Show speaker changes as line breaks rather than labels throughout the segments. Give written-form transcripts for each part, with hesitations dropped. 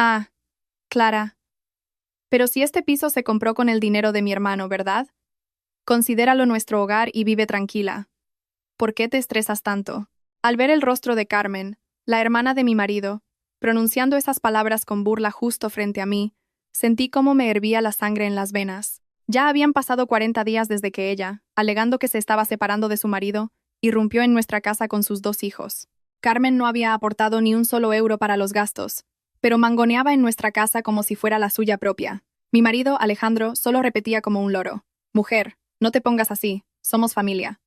Ah, Clara. Pero si este piso se compró con el dinero de mi hermano, ¿verdad? Considéralo nuestro hogar y vive tranquila. ¿Por qué te estresas tanto? Al ver el rostro de Carmen, la hermana de mi marido, pronunciando esas palabras con burla justo frente a mí, sentí cómo me hervía la sangre en las venas. Ya habían pasado 40 días desde que ella, alegando que se estaba separando de su marido, irrumpió en nuestra casa con sus dos hijos. Carmen no había aportado ni un solo euro para los gastos, pero mangoneaba en nuestra casa como si fuera la suya propia. Mi marido, Alejandro, solo repetía como un loro: Mujer, no te pongas así, somos familia.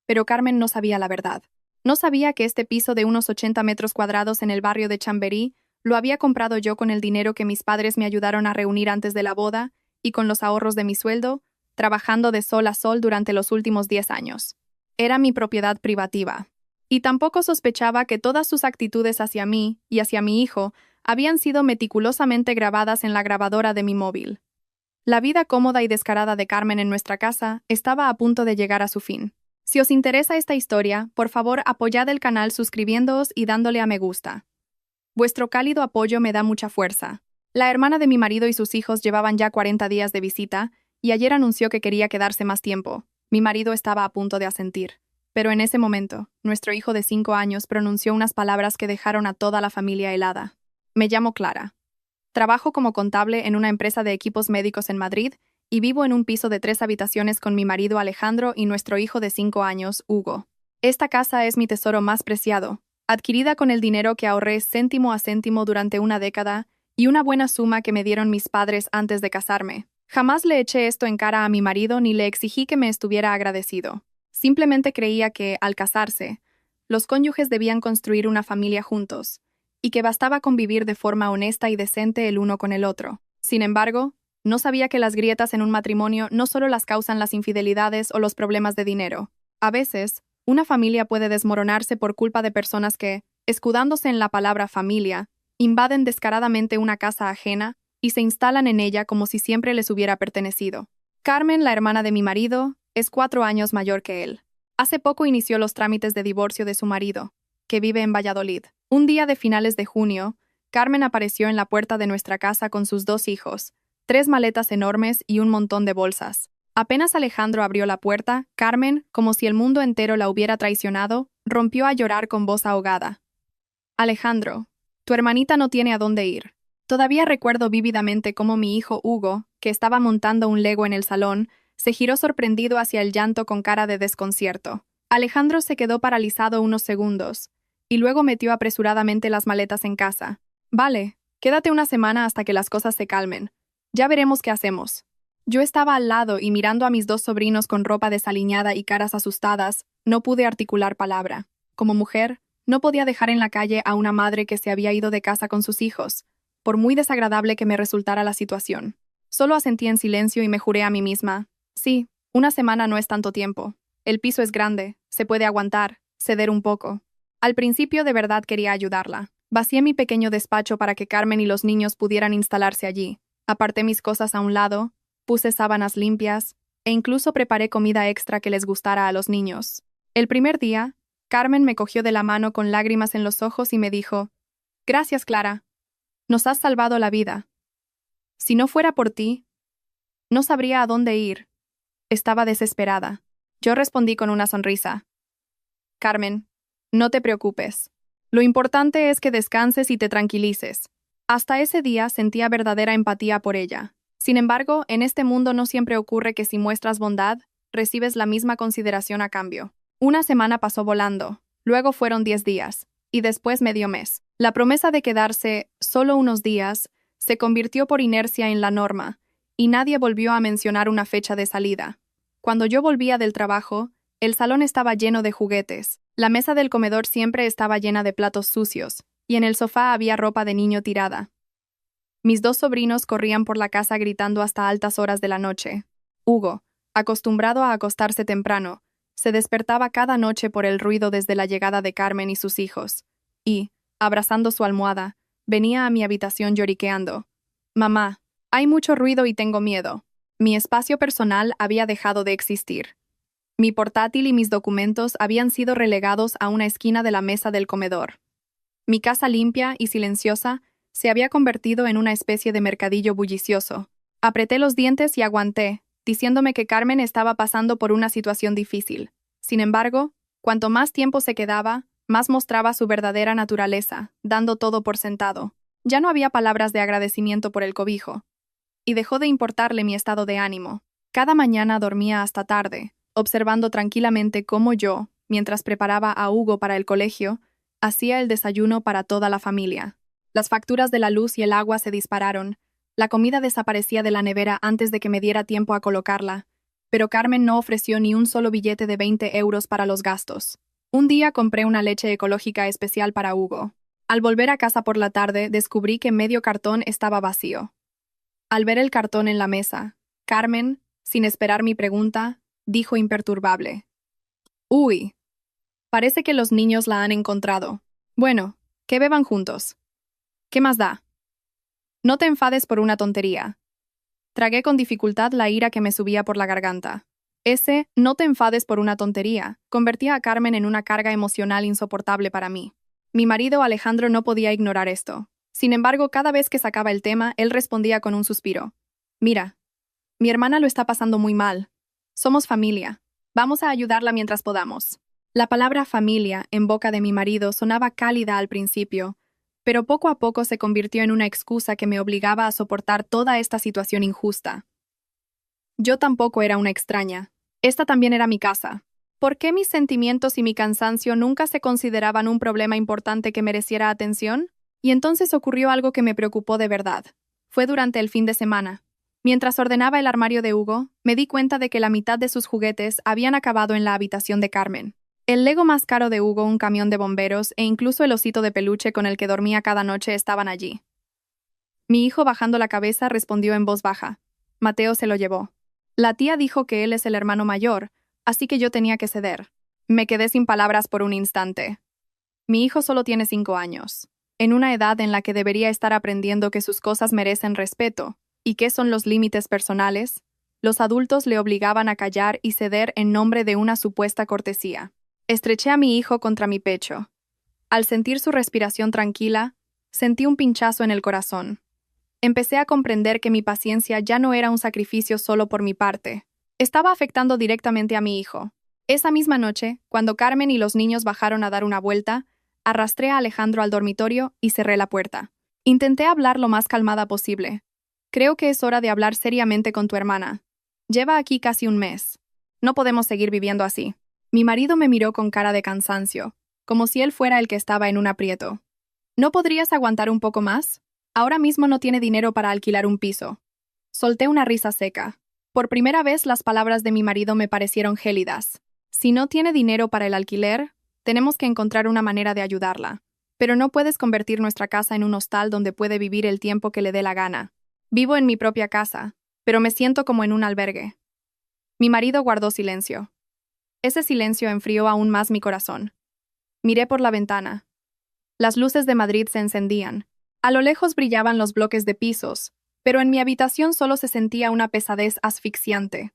Pero Carmen no sabía la verdad. No sabía que este piso de unos 80 metros cuadrados en el barrio de Chamberí lo había comprado yo con el dinero que mis padres me ayudaron a reunir antes de la boda y con los ahorros de mi sueldo, trabajando de sol a sol durante los últimos 10 años. Era mi propiedad privativa. Y tampoco sospechaba que todas sus actitudes hacia mí y hacia mi hijo habían sido meticulosamente grabadas en la grabadora de mi móvil. La vida cómoda y descarada de Carmen en nuestra casa estaba a punto de llegar a su fin. Si os interesa esta historia, por favor apoyad el canal suscribiéndoos y dándole a me gusta. Vuestro cálido apoyo me da mucha fuerza. La hermana de mi marido y sus hijos llevaban ya 40 días de visita, y ayer anunció que quería quedarse más tiempo. Mi marido estaba a punto de asentir. Pero en ese momento, nuestro hijo de 5 años pronunció unas palabras que dejaron a toda la familia helada. Me llamo Clara. Trabajo como contable en una empresa de equipos médicos en Madrid y vivo en un piso de 3 habitaciones con mi marido Alejandro y nuestro hijo de 5 años, Hugo. Esta casa es mi tesoro más preciado, adquirida con el dinero que ahorré céntimo a céntimo durante una década y una buena suma que me dieron mis padres antes de casarme. Jamás le eché esto en cara a mi marido ni le exigí que me estuviera agradecido. Simplemente creía que, al casarse, los cónyuges debían construir una familia juntos, y que bastaba convivir de forma honesta y decente el uno con el otro. Sin embargo, no sabía que las grietas en un matrimonio no solo las causan las infidelidades o los problemas de dinero. A veces, una familia puede desmoronarse por culpa de personas que, escudándose en la palabra familia, invaden descaradamente una casa ajena y se instalan en ella como si siempre les hubiera pertenecido. Carmen, la hermana de mi marido, es 4 años mayor que él. Hace poco inició los trámites de divorcio de su marido, que vive en Valladolid. Un día de finales de junio, Carmen apareció en la puerta de nuestra casa con sus 2 hijos, 3 maletas enormes y un montón de bolsas. Apenas Alejandro abrió la puerta, Carmen, como si el mundo entero la hubiera traicionado, rompió a llorar con voz ahogada. Alejandro, tu hermanita no tiene a dónde ir. Todavía recuerdo vívidamente cómo mi hijo Hugo, que estaba montando un Lego en el salón, se giró sorprendido hacia el llanto con cara de desconcierto. Alejandro se quedó paralizado unos segundos, y luego metió apresuradamente las maletas en casa. Vale, quédate una semana hasta que las cosas se calmen. Ya veremos qué hacemos. Yo estaba al lado y mirando a mis 2 sobrinos con ropa desaliñada y caras asustadas, no pude articular palabra. Como mujer, no podía dejar en la calle a una madre que se había ido de casa con sus hijos, por muy desagradable que me resultara la situación. Solo asentí en silencio y me juré a mí misma: sí, una semana no es tanto tiempo. El piso es grande, se puede aguantar, ceder un poco. Al principio de verdad quería ayudarla. Vacié mi pequeño despacho para que Carmen y los niños pudieran instalarse allí. Aparté mis cosas a un lado, puse sábanas limpias, e incluso preparé comida extra que les gustara a los niños. El primer día, Carmen me cogió de la mano con lágrimas en los ojos y me dijo: Gracias, Clara. Nos has salvado la vida. Si no fuera por ti, no sabría a dónde ir. Estaba desesperada. Yo respondí con una sonrisa: Carmen, no te preocupes. Lo importante es que descanses y te tranquilices. Hasta ese día sentía verdadera empatía por ella. Sin embargo, en este mundo no siempre ocurre que si muestras bondad, recibes la misma consideración a cambio. Una semana pasó volando, luego fueron 10 días, y después medio mes. La promesa de quedarse solo unos días se convirtió por inercia en la norma, y nadie volvió a mencionar una fecha de salida. Cuando yo volvía del trabajo, el salón estaba lleno de juguetes, la mesa del comedor siempre estaba llena de platos sucios, y en el sofá había ropa de niño tirada. Mis 2 sobrinos corrían por la casa gritando hasta altas horas de la noche. Hugo, acostumbrado a acostarse temprano, se despertaba cada noche por el ruido desde la llegada de Carmen y sus hijos, y, abrazando su almohada, venía a mi habitación lloriqueando: Mamá, hay mucho ruido y tengo miedo. Mi espacio personal había dejado de existir. Mi portátil y mis documentos habían sido relegados a una esquina de la mesa del comedor. Mi casa limpia y silenciosa Se había convertido en una especie de mercadillo bullicioso. Apreté los dientes y aguanté, diciéndome que Carmen estaba pasando por una situación difícil. Sin embargo, cuanto más tiempo se quedaba, más mostraba su verdadera naturaleza, dando todo por sentado. Ya no había palabras de agradecimiento por el cobijo. Y dejó de importarle mi estado de ánimo. Cada mañana dormía hasta tarde, observando tranquilamente cómo yo, mientras preparaba a Hugo para el colegio, hacía el desayuno para toda la familia. Las facturas de la luz y el agua se dispararon. La comida desaparecía de la nevera antes de que me diera tiempo a colocarla, pero Carmen no ofreció ni un solo billete de 20 euros para los gastos. Un día compré una leche ecológica especial para Hugo. Al volver a casa por la tarde, descubrí que medio cartón estaba vacío. Al ver el cartón en la mesa, Carmen, sin esperar mi pregunta, dijo imperturbable: «Uy, parece que los niños la han encontrado. Bueno, que beban juntos. ¿Qué más da? No te enfades por una tontería». Tragué con dificultad la ira que me subía por la garganta. Ese «no te enfades por una tontería» convertía a Carmen en una carga emocional insoportable para mí. Mi marido Alejandro no podía ignorar esto. Sin embargo, cada vez que sacaba el tema, él respondía con un suspiro: «Mira, mi hermana lo está pasando muy mal. Somos familia. Vamos a ayudarla mientras podamos». La palabra familia, en boca de mi marido, sonaba cálida al principio, pero poco a poco se convirtió en una excusa que me obligaba a soportar toda esta situación injusta. Yo tampoco era una extraña. Esta también era mi casa. ¿Por qué mis sentimientos y mi cansancio nunca se consideraban un problema importante que mereciera atención? Y entonces ocurrió algo que me preocupó de verdad. Fue durante el fin de semana. Mientras ordenaba el armario de Hugo, me di cuenta de que la mitad de sus juguetes habían acabado en la habitación de Carmen. El Lego más caro de Hugo, un camión de bomberos e incluso el osito de peluche con el que dormía cada noche estaban allí. Mi hijo, bajando la cabeza, respondió en voz baja: «Mateo se lo llevó». La tía dijo que él es el hermano mayor, así que yo tenía que ceder. Me quedé sin palabras por un instante. Mi hijo solo tiene 5 años, en una edad en la que debería estar aprendiendo que sus cosas merecen respeto y qué son los límites personales. Los adultos le obligaban a callar y ceder en nombre de una supuesta cortesía. Estreché a mi hijo contra mi pecho. Al sentir su respiración tranquila, sentí un pinchazo en el corazón. Empecé a comprender que mi paciencia ya no era un sacrificio solo por mi parte. Estaba afectando directamente a mi hijo. Esa misma noche, cuando Carmen y los niños bajaron a dar una vuelta, arrastré a Alejandro al dormitorio y cerré la puerta. Intenté hablar lo más calmada posible. «Creo que es hora de hablar seriamente con tu hermana. Lleva aquí casi un mes. No podemos seguir viviendo así». Mi marido me miró con cara de cansancio, como si él fuera el que estaba en un aprieto. «¿No podrías aguantar un poco más? Ahora mismo no tiene dinero para alquilar un piso». Solté una risa seca. Por primera vez las palabras de mi marido me parecieron gélidas. «Si no tiene dinero para el alquiler, tenemos que encontrar una manera de ayudarla. Pero no puedes convertir nuestra casa en un hostal donde puede vivir el tiempo que le dé la gana. Vivo en mi propia casa, pero me siento como en un albergue». Mi marido guardó silencio. Ese silencio enfrió aún más mi corazón. Miré por la ventana. Las luces de Madrid se encendían. A lo lejos brillaban los bloques de pisos, pero en mi habitación solo se sentía una pesadez asfixiante.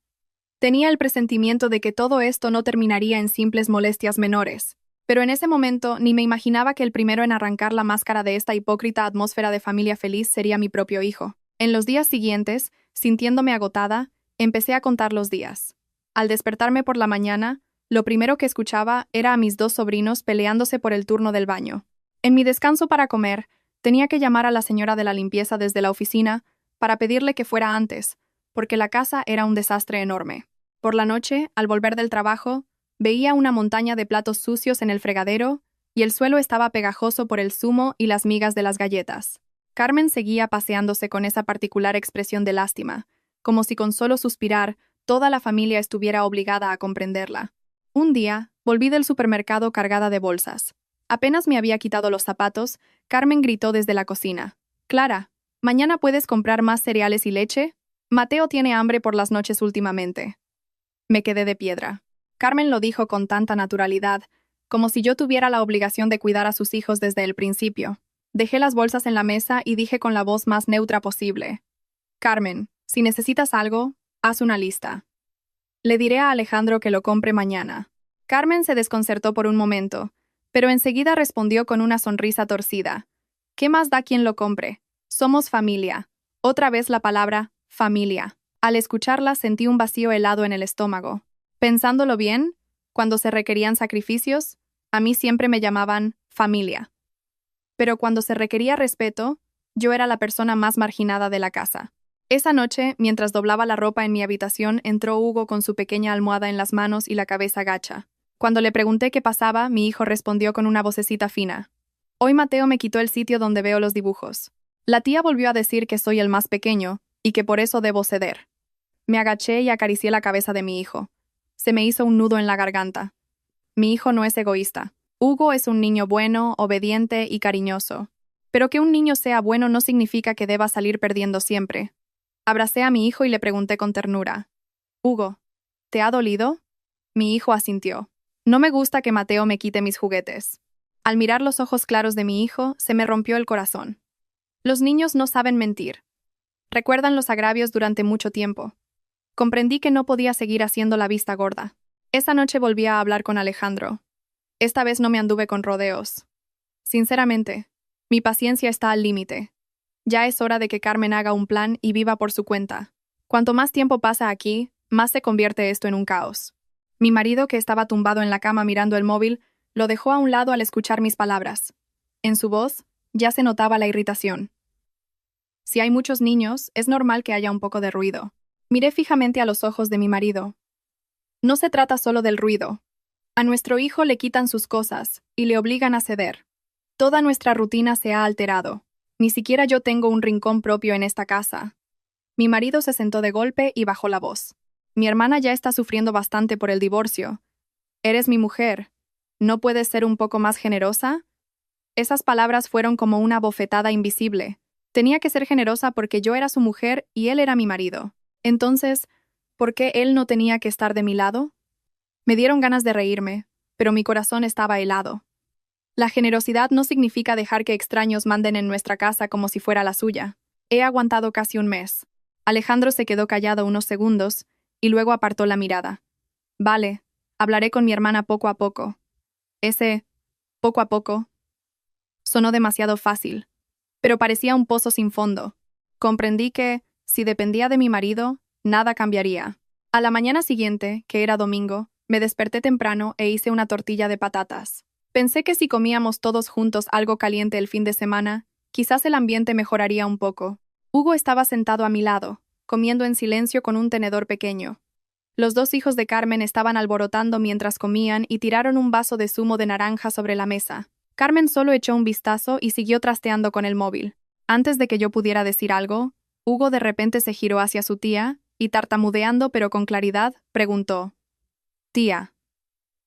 Tenía el presentimiento de que todo esto no terminaría en simples molestias menores, pero en ese momento ni me imaginaba que el primero en arrancar la máscara de esta hipócrita atmósfera de familia feliz sería mi propio hijo. En los días siguientes, sintiéndome agotada, empecé a contar los días. Al despertarme por la mañana, lo primero que escuchaba era a mis 2 sobrinos peleándose por el turno del baño. En mi descanso para comer, tenía que llamar a la señora de la limpieza desde la oficina para pedirle que fuera antes, porque la casa era un desastre enorme. Por la noche, al volver del trabajo, veía una montaña de platos sucios en el fregadero y el suelo estaba pegajoso por el zumo y las migas de las galletas. Carmen seguía paseándose con esa particular expresión de lástima, como si con solo suspirar toda la familia estuviera obligada a comprenderla. Un día, volví del supermercado cargada de bolsas. Apenas me había quitado los zapatos, Carmen gritó desde la cocina: «Clara, ¿mañana puedes comprar más cereales y leche? Mateo tiene hambre por las noches últimamente». Me quedé de piedra. Carmen lo dijo con tanta naturalidad, como si yo tuviera la obligación de cuidar a sus hijos desde el principio. Dejé las bolsas en la mesa y dije con la voz más neutra posible: «Carmen, si necesitas algo, haz una lista. Le diré a Alejandro que lo compre mañana». Carmen se desconcertó por un momento, pero enseguida respondió con una sonrisa torcida: «¿Qué más da quien lo compre? Somos familia. Otra vez la palabra familia. Al escucharla sentí un vacío helado en el estómago. Pensándolo bien, cuando se requerían sacrificios, a mí siempre me llamaban familia. Pero cuando se requería respeto, yo era la persona más marginada de la casa. Esa noche, mientras doblaba la ropa en mi habitación, entró Hugo con su pequeña almohada en las manos y la cabeza gacha. Cuando le pregunté qué pasaba, mi hijo respondió con una vocecita fina. Hoy Mateo me quitó el sitio donde veo los dibujos. La tía volvió a decir que soy el más pequeño y que por eso debo ceder. Me agaché y acaricié la cabeza de mi hijo. Se me hizo un nudo en la garganta. Mi hijo no es egoísta. Hugo es un niño bueno, obediente y cariñoso. Pero que un niño sea bueno no significa que deba salir perdiendo siempre. Abracé a mi hijo y le pregunté con ternura. Hugo, ¿te ha dolido? Mi hijo asintió. No me gusta que Mateo me quite mis juguetes. Al mirar los ojos claros de mi hijo, se me rompió el corazón. Los niños no saben mentir. Recuerdan los agravios durante mucho tiempo. Comprendí que no podía seguir haciendo la vista gorda. Esa noche volví a hablar con Alejandro. Esta vez no me anduve con rodeos. Sinceramente, mi paciencia está al límite. Ya es hora de que Carmen haga un plan y viva por su cuenta. Cuanto más tiempo pasa aquí, más se convierte esto en un caos. Mi marido, que estaba tumbado en la cama mirando el móvil, lo dejó a un lado al escuchar mis palabras. En su voz ya se notaba la irritación. Si hay muchos niños, es normal que haya un poco de ruido. Miré fijamente a los ojos de mi marido. No se trata solo del ruido. A nuestro hijo le quitan sus cosas y le obligan a ceder. Toda nuestra rutina se ha alterado. Ni siquiera yo tengo un rincón propio en esta casa. Mi marido se sentó de golpe y bajó la voz. Mi hermana ya está sufriendo bastante por el divorcio. Eres mi mujer. ¿No puedes ser un poco más generosa? Esas palabras fueron como una bofetada invisible. Tenía que ser generosa porque yo era su mujer y él era mi marido. Entonces, ¿por qué él no tenía que estar de mi lado? Me dieron ganas de reírme, pero mi corazón estaba helado. La generosidad no significa dejar que extraños manden en nuestra casa como si fuera la suya. He aguantado casi un mes. Alejandro se quedó callado unos segundos y luego apartó la mirada. Vale, hablaré con mi hermana poco a poco. Ese poco a poco sonó demasiado fácil, pero parecía un pozo sin fondo. Comprendí que, si dependía de mi marido, nada cambiaría. A la mañana siguiente, que era domingo, me desperté temprano e hice una tortilla de patatas. Pensé que si comíamos todos juntos algo caliente el fin de semana, quizás el ambiente mejoraría un poco. Hugo estaba sentado a mi lado, comiendo en silencio con un tenedor pequeño. Los dos hijos de Carmen estaban alborotando mientras comían y tiraron un vaso de zumo de naranja sobre la mesa. Carmen solo echó un vistazo y siguió trasteando con el móvil. Antes de que yo pudiera decir algo, Hugo de repente se giró hacia su tía y, tartamudeando pero con claridad, preguntó: Tía,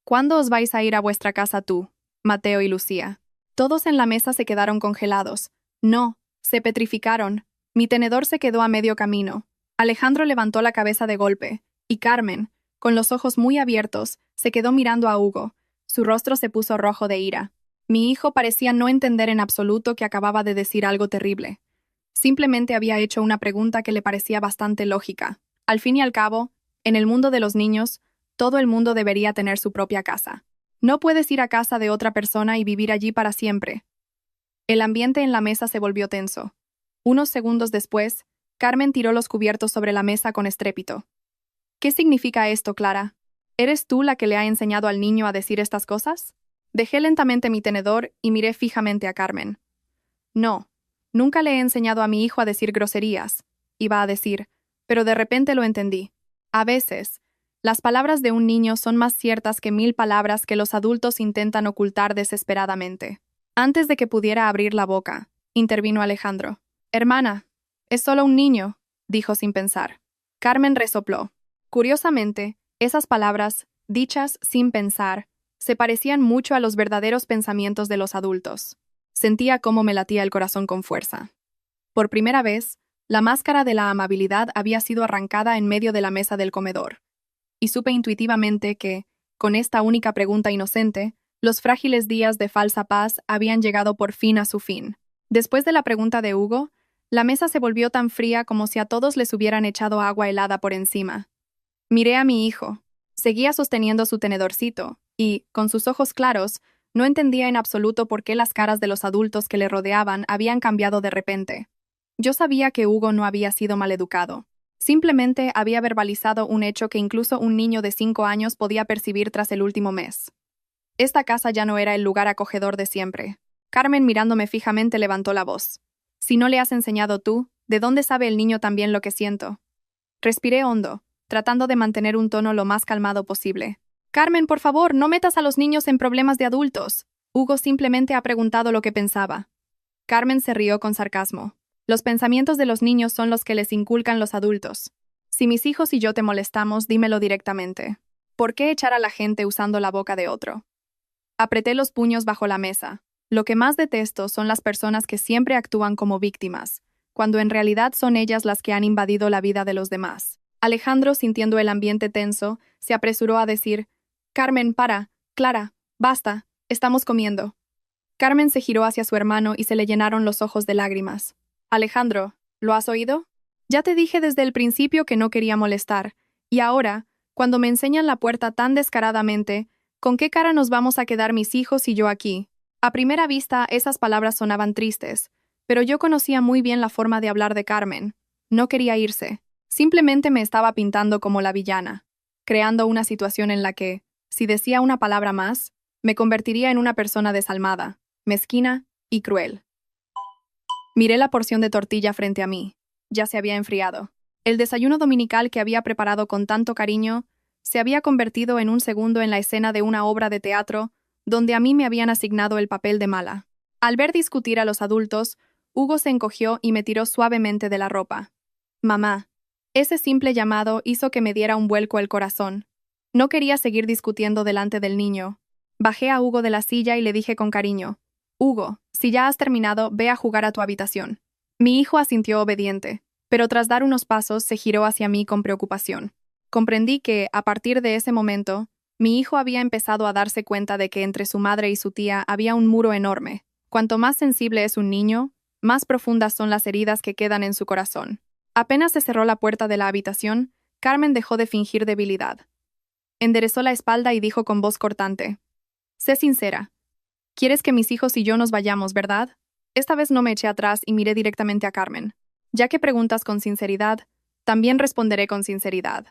¿cuándo os vais a ir a vuestra casa tú, Mateo y Lucía? Todos en la mesa se quedaron congelados. No, se petrificaron. Mi tenedor se quedó a medio camino. Alejandro levantó la cabeza de golpe, y Carmen, con los ojos muy abiertos, se quedó mirando a Hugo. Su rostro se puso rojo de ira. Mi hijo parecía no entender en absoluto que acababa de decir algo terrible. Simplemente había hecho una pregunta que le parecía bastante lógica. Al fin y al cabo, en el mundo de los niños, todo el mundo debería tener su propia casa. No puedes ir a casa de otra persona y vivir allí para siempre. El ambiente en la mesa se volvió tenso. Unos segundos después, Carmen tiró los cubiertos sobre la mesa con estrépito. ¿Qué significa esto, Clara? ¿Eres tú la que le ha enseñado al niño a decir estas cosas? Dejé lentamente mi tenedor y miré fijamente a Carmen. No, nunca le he enseñado a mi hijo a decir groserías, iba a decir, pero de repente lo entendí. A veces, las palabras de un niño son más ciertas que 1000 palabras que los adultos intentan ocultar desesperadamente. Antes de que pudiera abrir la boca, intervino Alejandro. Hermana, es solo un niño, dijo sin pensar. Carmen resopló. Curiosamente, esas palabras, dichas sin pensar, se parecían mucho a los verdaderos pensamientos de los adultos. Sentía cómo me latía el corazón con fuerza. Por primera vez, la máscara de la amabilidad había sido arrancada en medio de la mesa del comedor. Y supe intuitivamente que, con esta única pregunta inocente, los frágiles días de falsa paz habían llegado por fin a su fin. Después de la pregunta de Hugo, la mesa se volvió tan fría como si a todos les hubieran echado agua helada por encima. Miré a mi hijo. Seguía sosteniendo su tenedorcito, y, con sus ojos claros, no entendía en absoluto por qué las caras de los adultos que le rodeaban habían cambiado de repente. Yo sabía que Hugo no había sido maleducado. Simplemente había verbalizado un hecho que incluso un niño de 5 años podía percibir tras el último mes. Esta casa ya no era el lugar acogedor de siempre. Carmen, mirándome fijamente, levantó la voz. Si no le has enseñado tú, ¿de dónde sabe el niño también lo que siento? Respiré hondo, tratando de mantener un tono lo más calmado posible. Carmen, por favor, no metas a los niños en problemas de adultos. Hugo simplemente ha preguntado lo que pensaba. Carmen se rió con sarcasmo. Los pensamientos de los niños son los que les inculcan los adultos. Si mis hijos y yo te molestamos, dímelo directamente. ¿Por qué echar a la gente usando la boca de otro? Apreté los puños bajo la mesa. Lo que más detesto son las personas que siempre actúan como víctimas, cuando en realidad son ellas las que han invadido la vida de los demás. Alejandro, sintiendo el ambiente tenso, se apresuró a decir: Carmen, para, Clara, basta, estamos comiendo. Carmen se giró hacia su hermano y se le llenaron los ojos de lágrimas. Alejandro, ¿lo has oído? Ya te dije desde el principio que no quería molestar, y ahora, cuando me enseñan la puerta tan descaradamente, ¿con qué cara nos vamos a quedar mis hijos y yo aquí? A primera vista, esas palabras sonaban tristes, pero yo conocía muy bien la forma de hablar de Carmen. No quería irse. Simplemente me estaba pintando como la villana, creando una situación en la que, si decía una palabra más, me convertiría en una persona desalmada, mezquina y cruel. Miré la porción de tortilla frente a mí. Ya se había enfriado. El desayuno dominical que había preparado con tanto cariño se había convertido en un segundo en la escena de una obra de teatro donde a mí me habían asignado el papel de mala. Al ver discutir a los adultos, Hugo se encogió y me tiró suavemente de la ropa. Mamá. Ese simple llamado hizo que me diera un vuelco el corazón. No quería seguir discutiendo delante del niño. Bajé a Hugo de la silla y le dije con cariño: Hugo, si ya has terminado, ve a jugar a tu habitación. Mi hijo asintió obediente, pero tras dar unos pasos se giró hacia mí con preocupación. Comprendí que, a partir de ese momento, mi hijo había empezado a darse cuenta de que entre su madre y su tía había un muro enorme. Cuanto más sensible es un niño, más profundas son las heridas que quedan en su corazón. Apenas se cerró la puerta de la habitación, Carmen dejó de fingir debilidad. Enderezó la espalda y dijo con voz cortante: Sé sincera. Quieres que mis hijos y yo nos vayamos, ¿verdad? Esta vez no me eché atrás y miré directamente a Carmen. Ya que preguntas con sinceridad, también responderé con sinceridad.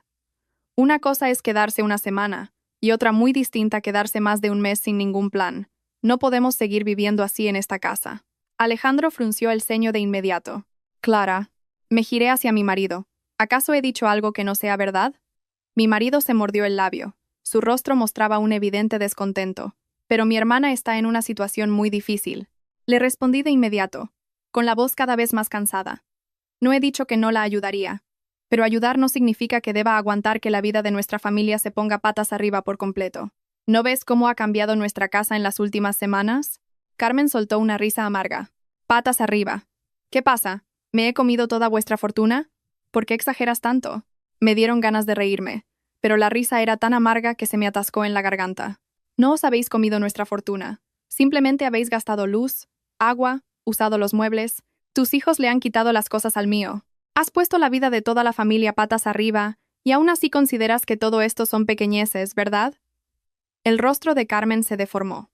Una cosa es quedarse una semana, y otra muy distinta quedarse más de un mes sin ningún plan. No podemos seguir viviendo así en esta casa. Alejandro frunció el ceño de inmediato. Clara. Me giré hacia mi marido. ¿Acaso he dicho algo que no sea verdad? Mi marido se mordió el labio. Su rostro mostraba un evidente descontento. Pero mi hermana está en una situación muy difícil. Le respondí de inmediato, con la voz cada vez más cansada. No he dicho que no la ayudaría, pero ayudar no significa que deba aguantar que la vida de nuestra familia se ponga patas arriba por completo. ¿No ves cómo ha cambiado nuestra casa en las últimas semanas? Carmen soltó una risa amarga. Patas arriba. ¿Qué pasa? ¿Me he comido toda vuestra fortuna? ¿Por qué exageras tanto? Me dieron ganas de reírme, pero la risa era tan amarga que se me atascó en la garganta. No os habéis comido nuestra fortuna. Simplemente habéis gastado luz, agua, usado los muebles. Tus hijos le han quitado las cosas al mío. Has puesto la vida de toda la familia patas arriba, y aún así consideras que todo esto son pequeñeces, ¿verdad? El rostro de Carmen se deformó.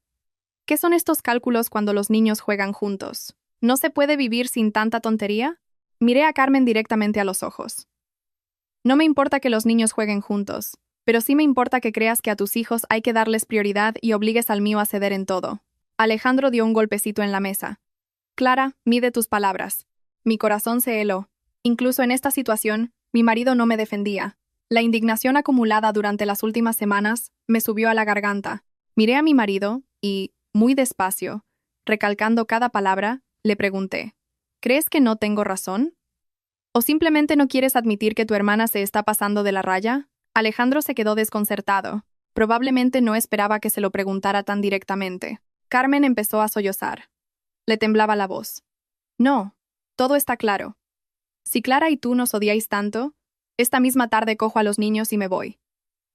¿Qué son estos cálculos cuando los niños juegan juntos? ¿No se puede vivir sin tanta tontería? Miré a Carmen directamente a los ojos. No me importa que los niños jueguen juntos, pero sí me importa que creas que a tus hijos hay que darles prioridad y obligues al mío a ceder en todo. Alejandro dio un golpecito en la mesa. Clara, mide tus palabras. Mi corazón se heló. Incluso en esta situación, mi marido no me defendía. La indignación acumulada durante las últimas semanas me subió a la garganta. Miré a mi marido y, muy despacio, recalcando cada palabra, le pregunté: ¿crees que no tengo razón? ¿O simplemente no quieres admitir que tu hermana se está pasando de la raya? Alejandro se quedó desconcertado. Probablemente no esperaba que se lo preguntara tan directamente. Carmen empezó a sollozar. Le temblaba la voz. No, todo está claro. Si Clara y tú nos odiáis tanto, esta misma tarde cojo a los niños y me voy.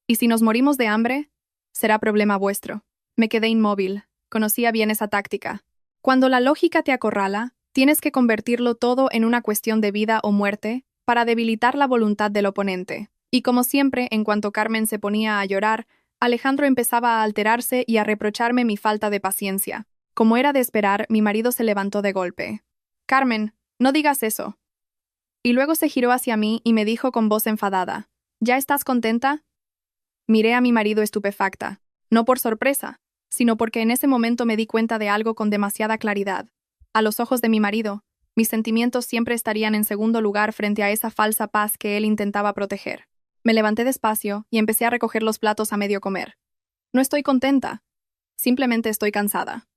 Y si nos morimos de hambre, será problema vuestro. Me quedé inmóvil. Conocía bien esa táctica. Cuando la lógica te acorrala, tienes que convertirlo todo en una cuestión de vida o muerte para debilitar la voluntad del oponente. Y como siempre, en cuanto Carmen se ponía a llorar, Alejandro empezaba a alterarse y a reprocharme mi falta de paciencia. Como era de esperar, mi marido se levantó de golpe. Carmen, No digas eso. Y luego se giró hacia mí y me dijo con voz enfadada, ¿ya estás contenta? Miré a mi marido estupefacta, no por sorpresa, sino porque en ese momento me di cuenta de algo con demasiada claridad. A los ojos de mi marido, mis sentimientos siempre estarían en segundo lugar frente a esa falsa paz que él intentaba proteger. Me levanté despacio y empecé a recoger los platos a medio comer. No estoy contenta. Simplemente estoy cansada.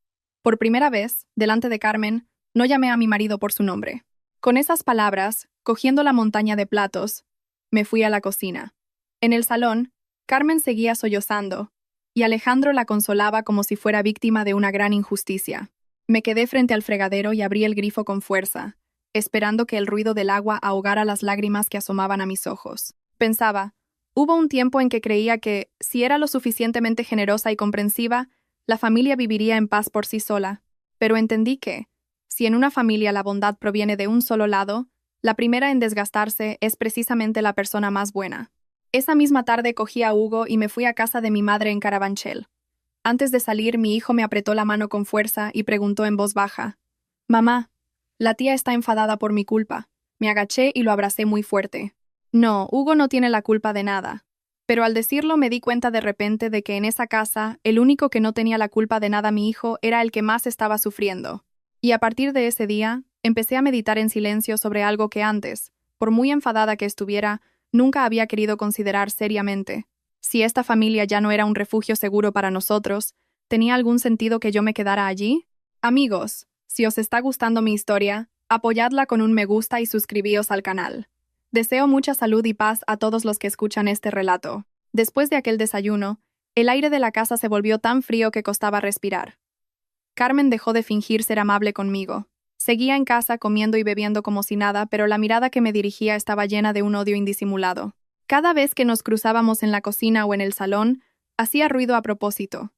Por primera vez, delante de Carmen, no llamé a mi marido por su nombre. Con esas palabras, cogiendo la montaña de platos, me fui a la cocina. En el salón, Carmen seguía sollozando, y Alejandro la consolaba como si fuera víctima de una gran injusticia. Me quedé frente al fregadero y abrí el grifo con fuerza, esperando que el ruido del agua ahogara las lágrimas que asomaban a mis ojos. Pensaba, hubo un tiempo en que creía que, si era lo suficientemente generosa y comprensiva, la familia viviría en paz por sí sola, pero entendí que, si en una familia la bondad proviene de un solo lado, la primera en desgastarse es precisamente la persona más buena. Esa misma tarde cogí a Hugo y me fui a casa de mi madre en Carabanchel. Antes de salir, mi hijo me apretó la mano con fuerza y preguntó en voz baja, «Mamá, la tía está enfadada por mi culpa». Me agaché y lo abracé muy fuerte. No, Hugo no tiene la culpa de nada. Pero al decirlo me di cuenta de repente de que en esa casa, el único que no tenía la culpa de nada mi hijo era el que más estaba sufriendo. Y a partir de ese día, empecé a meditar en silencio sobre algo que antes, por muy enfadada que estuviera, nunca había querido considerar seriamente. Si esta familia ya no era un refugio seguro para nosotros, ¿tenía algún sentido que yo me quedara allí? Amigos, si os está gustando mi historia, apoyadla con un me gusta y suscribíos al canal. Deseo mucha salud y paz a todos los que escuchan este relato. Después de aquel desayuno, el aire de la casa se volvió tan frío que costaba respirar. Carmen dejó de fingir ser amable conmigo. Seguía en casa comiendo y bebiendo como si nada, pero la mirada que me dirigía estaba llena de un odio indisimulado. Cada vez que nos cruzábamos en la cocina o en el salón, hacía ruido a propósito.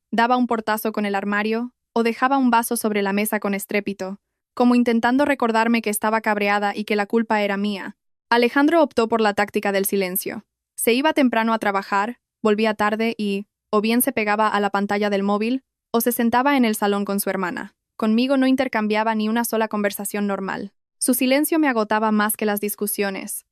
Daba un portazo con el armario o dejaba un vaso sobre la mesa con estrépito, como intentando recordarme que estaba cabreada y que la culpa era mía. Alejandro optó por la táctica del silencio. Se iba temprano a trabajar, volvía tarde y, o bien se pegaba a la pantalla del móvil, o se sentaba en el salón con su hermana. Conmigo no intercambiaba ni una sola conversación normal. Su silencio me agotaba más que las discusiones.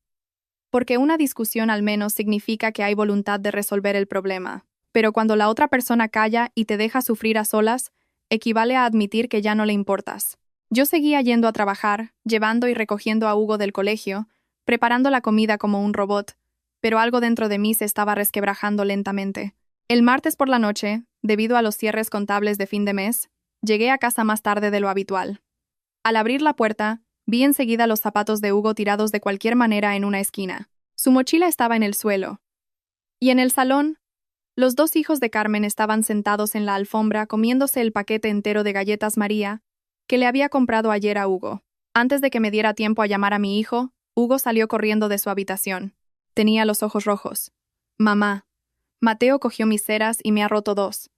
Porque una discusión al menos significa que hay voluntad de resolver el problema. Pero cuando la otra persona calla y te deja sufrir a solas, equivale a admitir que ya no le importas. Yo seguía yendo a trabajar, llevando y recogiendo a Hugo del colegio, preparando la comida como un robot, pero algo dentro de mí se estaba resquebrajando lentamente. El martes por la noche, debido a los cierres contables de fin de mes, llegué a casa más tarde de lo habitual. Al abrir la puerta, vi enseguida los zapatos de Hugo tirados de cualquier manera en una esquina. Su mochila estaba en el suelo. Y en el salón, los dos hijos de Carmen estaban sentados en la alfombra comiéndose el paquete entero de galletas María que le había comprado ayer a Hugo. Antes de que me diera tiempo a llamar a mi hijo, Hugo salió corriendo de su habitación. Tenía los ojos rojos. «Mamá, Mateo cogió mis ceras y me ha roto dos».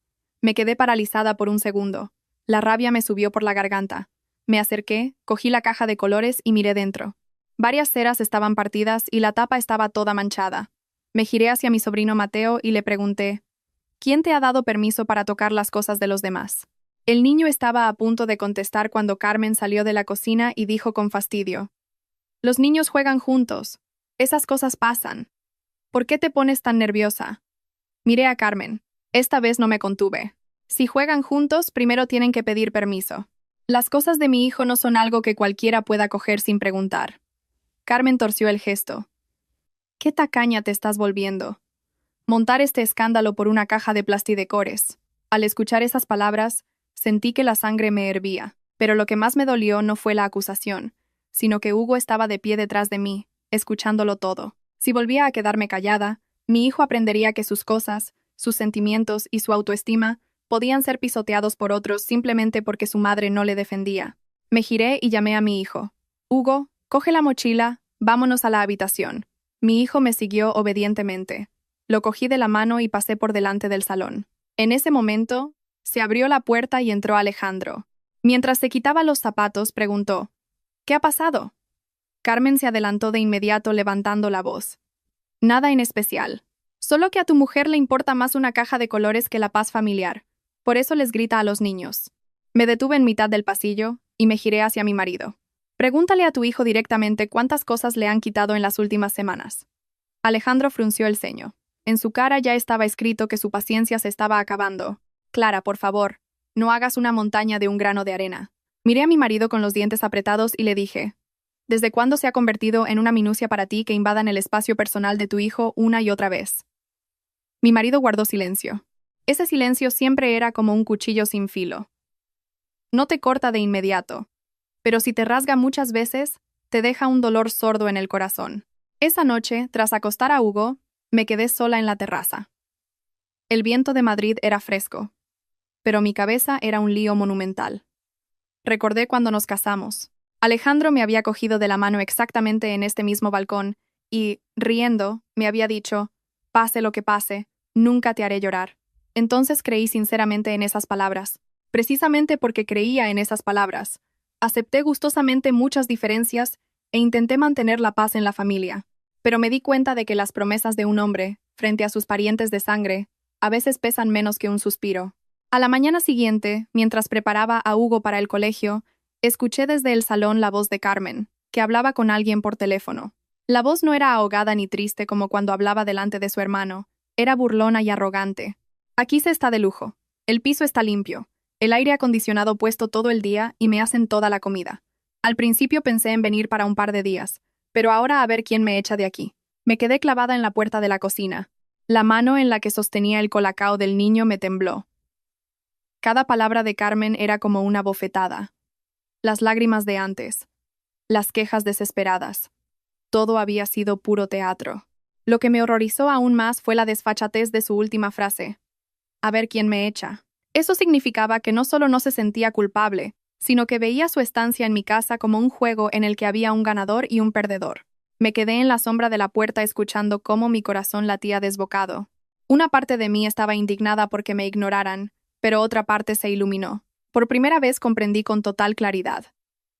Me quedé paralizada por un segundo. La rabia me subió por la garganta. Me acerqué, cogí la caja de colores y miré dentro. Varias ceras estaban partidas y la tapa estaba toda manchada. Me giré hacia mi sobrino Mateo y le pregunté, «¿Quién te ha dado permiso para tocar las cosas de los demás?». El niño estaba a punto de contestar cuando Carmen salió de la cocina y dijo con fastidio, «Los niños juegan juntos. Esas cosas pasan. ¿Por qué te pones tan nerviosa?». Miré a Carmen. Esta vez no me contuve. Si juegan juntos, primero tienen que pedir permiso. Las cosas de mi hijo no son algo que cualquiera pueda coger sin preguntar. Carmen torció el gesto. «¿Qué tacaña te estás volviendo? Montar este escándalo por una caja de plastidecores». Al escuchar esas palabras, sentí que la sangre me hervía, pero lo que más me dolió no fue la acusación, sino que Hugo estaba de pie detrás de mí, escuchándolo todo. Si volvía a quedarme callada, mi hijo aprendería que sus cosas, sus sentimientos y su autoestima podían ser pisoteados por otros simplemente porque su madre no le defendía. Me giré y llamé a mi hijo. «Hugo, coge la mochila, vámonos a la habitación». Mi hijo me siguió obedientemente. Lo cogí de la mano y pasé por delante del salón. En ese momento, se abrió la puerta y entró Alejandro. Mientras se quitaba los zapatos, preguntó, «¿Qué ha pasado?». Carmen se adelantó de inmediato levantando la voz. «Nada en especial. Solo que a tu mujer le importa más una caja de colores que la paz familiar. Por eso les grita a los niños». Me detuve en mitad del pasillo y me giré hacia mi marido. Pregúntale a tu hijo directamente cuántas cosas le han quitado en las últimas semanas. Alejandro frunció el ceño. En su cara ya estaba escrito que su paciencia se estaba acabando. Clara, por favor, no hagas una montaña de un grano de arena. Miré a mi marido con los dientes apretados y le dije, ¿desde cuándo se ha convertido en una minucia para ti que invadan el espacio personal de tu hijo una y otra vez? Mi marido guardó silencio. Ese silencio siempre era como un cuchillo sin filo. No te corta de inmediato, pero si te rasga muchas veces, te deja un dolor sordo en el corazón. Esa noche, tras acostar a Hugo, me quedé sola en la terraza. El viento de Madrid era fresco, pero mi cabeza era un lío monumental. Recordé cuando nos casamos. Alejandro me había cogido de la mano exactamente en este mismo balcón y, riendo, me había dicho, pase lo que pase, nunca te haré llorar. Entonces creí sinceramente en esas palabras. Precisamente porque creía en esas palabras, acepté gustosamente muchas diferencias e intenté mantener la paz en la familia. Pero me di cuenta de que las promesas de un hombre, frente a sus parientes de sangre, a veces pesan menos que un suspiro. A la mañana siguiente, mientras preparaba a Hugo para el colegio, escuché desde el salón la voz de Carmen, que hablaba con alguien por teléfono. La voz no era ahogada ni triste como cuando hablaba delante de su hermano, era burlona y arrogante. Aquí se está de lujo. El piso está limpio. El aire acondicionado puesto todo el día y me hacen toda la comida. Al principio pensé en venir para un par de días, pero ahora a ver quién me echa de aquí. Me quedé clavada en la puerta de la cocina. La mano en la que sostenía el colacao del niño me tembló. Cada palabra de Carmen era como una bofetada. Las lágrimas de antes, las quejas desesperadas. Todo había sido puro teatro. Lo que me horrorizó aún más fue la desfachatez de su última frase. A ver quién me echa. Eso significaba que no solo no se sentía culpable, sino que veía su estancia en mi casa como un juego en el que había un ganador y un perdedor. Me quedé en la sombra de la puerta escuchando cómo mi corazón latía desbocado. Una parte de mí estaba indignada porque me ignoraran, pero otra parte se iluminó. Por primera vez comprendí con total claridad.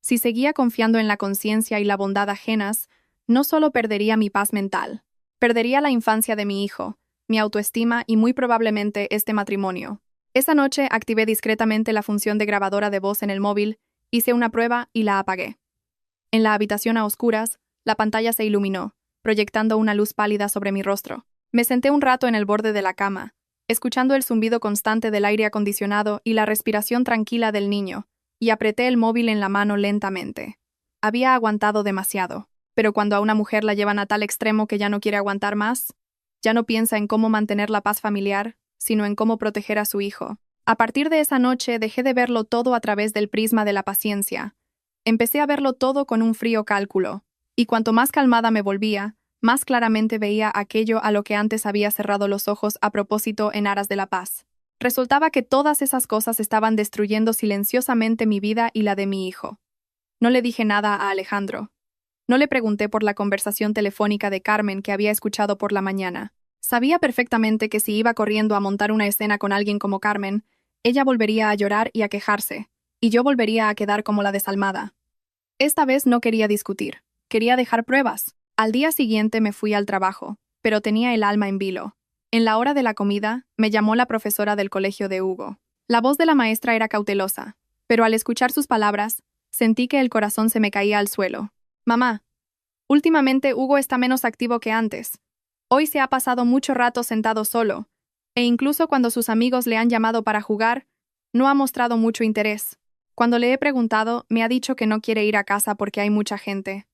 Si seguía confiando en la conciencia y la bondad ajenas, no solo perdería mi paz mental, perdería la infancia de mi hijo, mi autoestima y muy probablemente este matrimonio. Esa noche activé discretamente la función de grabadora de voz en el móvil, hice una prueba y la apagué. En la habitación a oscuras, la pantalla se iluminó, proyectando una luz pálida sobre mi rostro. Me senté un rato en el borde de la cama, escuchando el zumbido constante del aire acondicionado y la respiración tranquila del niño, y apreté el móvil en la mano lentamente. Había aguantado demasiado, pero cuando a una mujer la llevan a tal extremo que ya no quiere aguantar más, ya no piensa en cómo mantener la paz familiar, sino en cómo proteger a su hijo. A partir de esa noche dejé de verlo todo a través del prisma de la paciencia. Empecé a verlo todo con un frío cálculo, y cuanto más calmada me volvía, más claramente veía aquello a lo que antes había cerrado los ojos a propósito en aras de la paz. Resultaba que todas esas cosas estaban destruyendo silenciosamente mi vida y la de mi hijo. No le dije nada a Alejandro. No le pregunté por la conversación telefónica de Carmen que había escuchado por la mañana. Sabía perfectamente que si iba corriendo a montar una escena con alguien como Carmen, ella volvería a llorar y a quejarse, y yo volvería a quedar como la desalmada. Esta vez no quería discutir, quería dejar pruebas. Al día siguiente me fui al trabajo, pero tenía el alma en vilo. En la hora de la comida, me llamó la profesora del colegio de Hugo. La voz de la maestra era cautelosa, pero al escuchar sus palabras, sentí que el corazón se me caía al suelo. Mamá, últimamente Hugo está menos activo que antes. Hoy se ha pasado mucho rato sentado solo, e incluso cuando sus amigos le han llamado para jugar, no ha mostrado mucho interés. Cuando le he preguntado, me ha dicho que no quiere ir a casa porque hay mucha gente.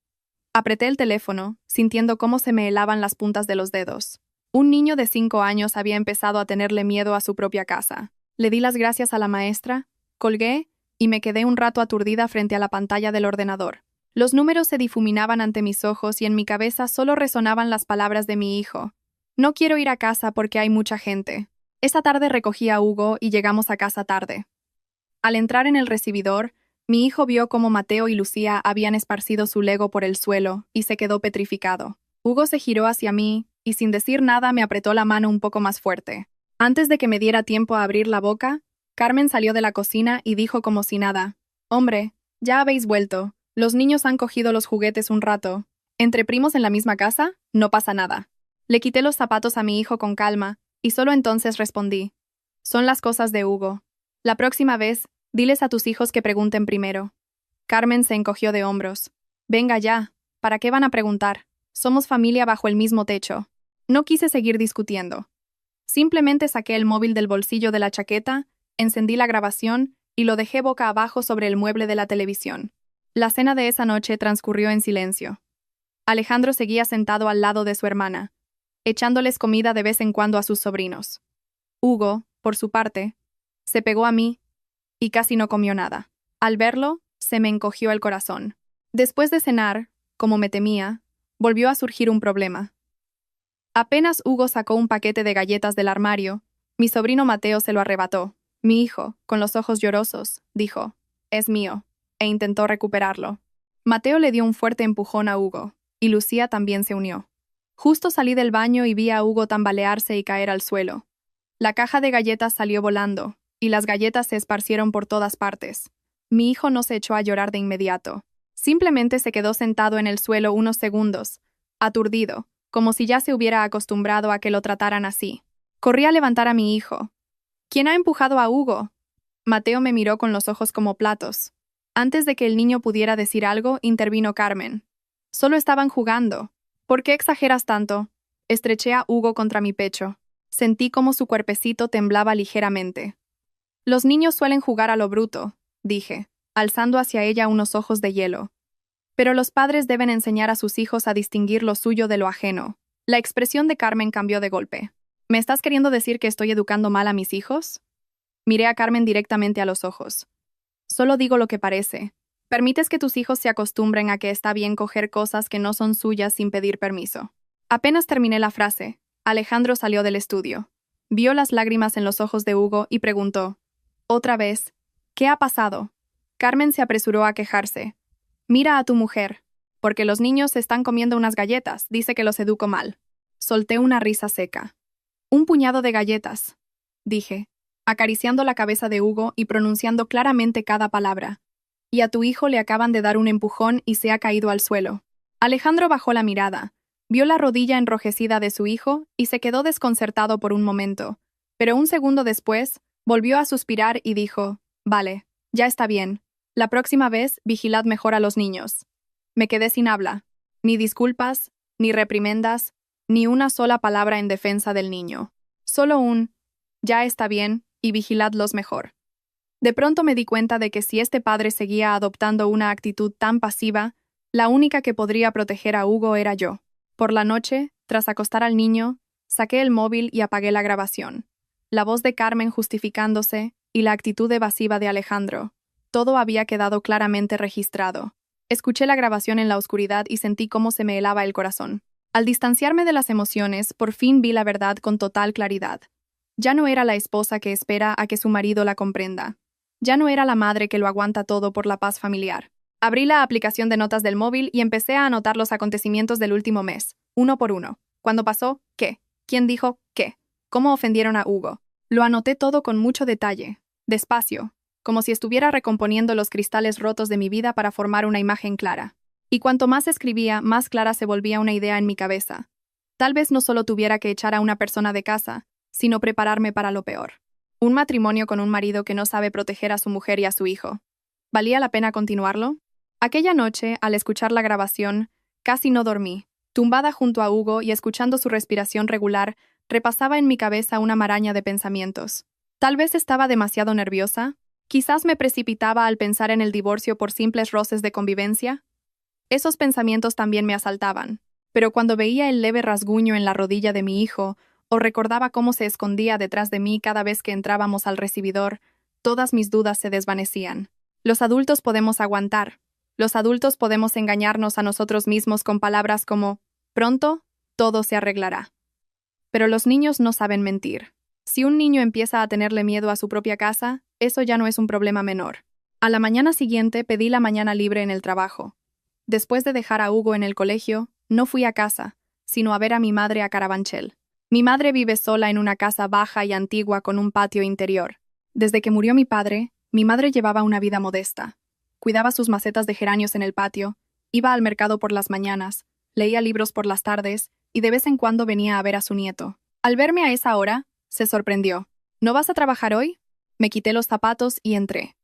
Apreté el teléfono, sintiendo cómo se me helaban las puntas de los dedos. Un niño de 5 años había empezado a tenerle miedo a su propia casa. Le di las gracias a la maestra, colgué y me quedé un rato aturdida frente a la pantalla del ordenador. Los números se difuminaban ante mis ojos y en mi cabeza solo resonaban las palabras de mi hijo. No quiero ir a casa porque hay mucha gente. Esa tarde recogí a Hugo y llegamos a casa tarde. Al entrar en el recibidor, mi hijo vio cómo Mateo y Lucía habían esparcido su Lego por el suelo y se quedó petrificado. Hugo se giró hacia mí y sin decir nada me apretó la mano un poco más fuerte. Antes de que me diera tiempo a abrir la boca, Carmen salió de la cocina y dijo como si nada: «Hombre, ya habéis vuelto. Los niños han cogido los juguetes un rato. ¿Entre primos en la misma casa? No pasa nada». Le quité los zapatos a mi hijo con calma y solo entonces respondí: «Son las cosas de Hugo. La próxima vez, diles a tus hijos que pregunten primero». Carmen se encogió de hombros. Venga ya, ¿para qué van a preguntar? Somos familia bajo el mismo techo. No quise seguir discutiendo. Simplemente saqué el móvil del bolsillo de la chaqueta, encendí la grabación y lo dejé boca abajo sobre el mueble de la televisión. La cena de esa noche transcurrió en silencio. Alejandro seguía sentado al lado de su hermana, echándoles comida de vez en cuando a sus sobrinos. Hugo, por su parte, se pegó a mí y casi no comió nada. Al verlo, se me encogió el corazón. Después de cenar, como me temía, volvió a surgir un problema. Apenas Hugo sacó un paquete de galletas del armario, mi sobrino Mateo se lo arrebató. Mi hijo, con los ojos llorosos, dijo, «Es mío», e intentó recuperarlo. Mateo le dio un fuerte empujón a Hugo, y Lucía también se unió. Justo salí del baño y vi a Hugo tambalearse y caer al suelo. La caja de galletas salió volando, y las galletas se esparcieron por todas partes. Mi hijo no se echó a llorar de inmediato. Simplemente se quedó sentado en el suelo unos segundos, aturdido, como si ya se hubiera acostumbrado a que lo trataran así. Corrí a levantar a mi hijo. ¿Quién ha empujado a Hugo? Mateo me miró con los ojos como platos. Antes de que el niño pudiera decir algo, intervino Carmen. Solo estaban jugando. ¿Por qué exageras tanto? Estreché a Hugo contra mi pecho. Sentí como su cuerpecito temblaba ligeramente. Los niños suelen jugar a lo bruto, dije, alzando hacia ella unos ojos de hielo. Pero los padres deben enseñar a sus hijos a distinguir lo suyo de lo ajeno. La expresión de Carmen cambió de golpe. ¿Me estás queriendo decir que estoy educando mal a mis hijos? Miré a Carmen directamente a los ojos. Solo digo lo que parece. Permites que tus hijos se acostumbren a que está bien coger cosas que no son suyas sin pedir permiso. Apenas terminé la frase, Alejandro salió del estudio. Vio las lágrimas en los ojos de Hugo y preguntó, «Otra vez, ¿qué ha pasado?» Carmen se apresuró a quejarse. «Mira a tu mujer. Porque los niños están comiendo unas galletas, dice que los educo mal». Solté una risa seca. «Un puñado de galletas», dije, acariciando la cabeza de Hugo y pronunciando claramente cada palabra. «Y a tu hijo le acaban de dar un empujón y se ha caído al suelo». Alejandro bajó la mirada, vio la rodilla enrojecida de su hijo y se quedó desconcertado por un momento, pero un segundo después, volvió a suspirar y dijo, «Vale, ya está bien. La próxima vez, vigilad mejor a los niños». Me quedé sin habla. Ni disculpas, ni reprimendas, ni una sola palabra en defensa del niño. Solo un, «Ya está bien, y vigiladlos mejor». De pronto me di cuenta de que si este padre seguía adoptando una actitud tan pasiva, la única que podría proteger a Hugo era yo. Por la noche, tras acostar al niño, saqué el móvil y apagué la grabación. La voz de Carmen justificándose y la actitud evasiva de Alejandro. Todo había quedado claramente registrado. Escuché la grabación en la oscuridad y sentí cómo se me helaba el corazón. Al distanciarme de las emociones, por fin vi la verdad con total claridad. Ya no era la esposa que espera a que su marido la comprenda. Ya no era la madre que lo aguanta todo por la paz familiar. Abrí la aplicación de notas del móvil y empecé a anotar los acontecimientos del último mes, uno por uno. ¿Cuándo pasó? ¿Qué? ¿Quién dijo? ¿Qué? ¿Cómo ofendieron a Hugo? Lo anoté todo con mucho detalle, despacio, como si estuviera recomponiendo los cristales rotos de mi vida para formar una imagen clara. Y cuanto más escribía, más clara se volvía una idea en mi cabeza. Tal vez no solo tuviera que echar a una persona de casa, sino prepararme para lo peor. Un matrimonio con un marido que no sabe proteger a su mujer y a su hijo. ¿Valía la pena continuarlo? Aquella noche, al escuchar la grabación, casi no dormí. Tumbada junto a Hugo y escuchando su respiración regular, repasaba en mi cabeza una maraña de pensamientos. Tal vez estaba demasiado nerviosa. Quizás me precipitaba al pensar en el divorcio por simples roces de convivencia. Esos pensamientos también me asaltaban. Pero cuando veía el leve rasguño en la rodilla de mi hijo, o recordaba cómo se escondía detrás de mí cada vez que entrábamos al recibidor, todas mis dudas se desvanecían. Los adultos podemos aguantar. Los adultos podemos engañarnos a nosotros mismos con palabras como, «Pronto, todo se arreglará». Pero los niños no saben mentir. Si un niño empieza a tenerle miedo a su propia casa, eso ya no es un problema menor. A la mañana siguiente pedí la mañana libre en el trabajo. Después de dejar a Hugo en el colegio, no fui a casa, sino a ver a mi madre a Carabanchel. Mi madre vive sola en una casa baja y antigua con un patio interior. Desde que murió mi padre, mi madre llevaba una vida modesta. Cuidaba sus macetas de geranios en el patio, iba al mercado por las mañanas, leía libros por las tardes y de vez en cuando venía a ver a su nieto. Al verme a esa hora, se sorprendió. «¿No vas a trabajar hoy?» Me quité los zapatos y entré.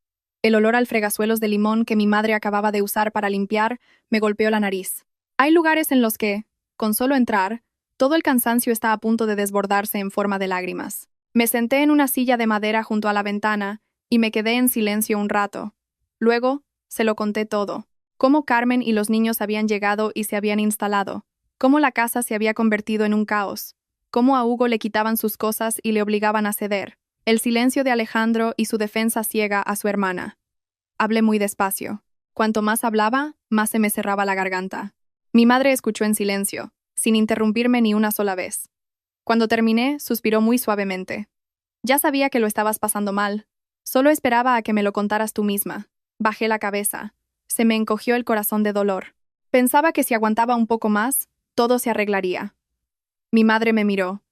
El olor al fregasuelos de limón que mi madre acababa de usar para limpiar me golpeó la nariz. Hay lugares en los que, con solo entrar, todo el cansancio está a punto de desbordarse en forma de lágrimas. Me senté en una silla de madera junto a la ventana y me quedé en silencio un rato. Luego, se lo conté todo. Cómo Carmen y los niños habían llegado y se habían instalado. Cómo la casa se había convertido en un caos. Cómo a Hugo le quitaban sus cosas y le obligaban a ceder. El silencio de Alejandro y su defensa ciega a su hermana. Hablé muy despacio. Cuanto más hablaba, más se me cerraba la garganta. Mi madre escuchó en silencio, sin interrumpirme ni una sola vez. Cuando terminé, suspiró muy suavemente. Ya sabía que lo estabas pasando mal. Solo esperaba a que me lo contaras tú misma. Bajé la cabeza. Se me encogió el corazón de dolor. Pensaba que si aguantaba un poco más, todo se arreglaría. Mi madre me miró.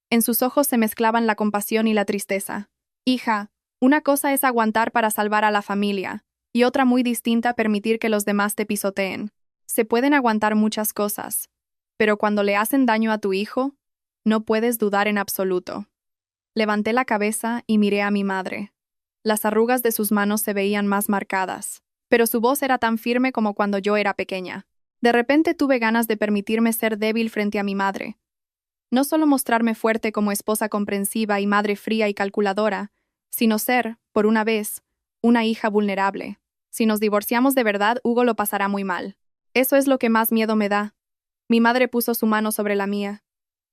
En sus ojos se mezclaban la compasión y la tristeza. Hija, una cosa es aguantar para salvar a la familia, y otra muy distinta permitir que los demás te pisoteen. Se pueden aguantar muchas cosas, pero cuando le hacen daño a tu hijo, no puedes dudar en absoluto. Levanté la cabeza y miré a mi madre. Las arrugas de sus manos se veían más marcadas, pero su voz era tan firme como cuando yo era pequeña. De repente tuve ganas de permitirme ser débil frente a mi madre. No solo mostrarme fuerte como esposa comprensiva y madre fría y calculadora, sino ser, por una vez, una hija vulnerable. Si nos divorciamos de verdad, Hugo lo pasará muy mal. Eso es lo que más miedo me da. Mi madre puso su mano sobre la mía.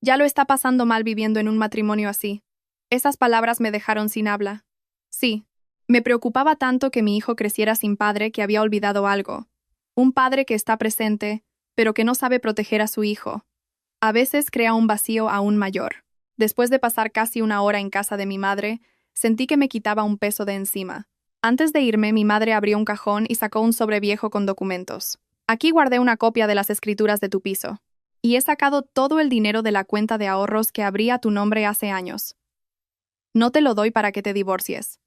Ya lo está pasando mal viviendo en un matrimonio así. Esas palabras me dejaron sin habla. Sí, me preocupaba tanto que mi hijo creciera sin padre que había olvidado algo. Un padre que está presente, pero que no sabe proteger a su hijo. A veces crea un vacío aún mayor. Después de pasar casi una hora en casa de mi madre, sentí que me quitaba un peso de encima. Antes de irme, mi madre abrió un cajón y sacó un sobre viejo con documentos. Aquí guardé una copia de las escrituras de tu piso. Y he sacado todo el dinero de la cuenta de ahorros que abría tu nombre hace años. No te lo doy para que te divorcies.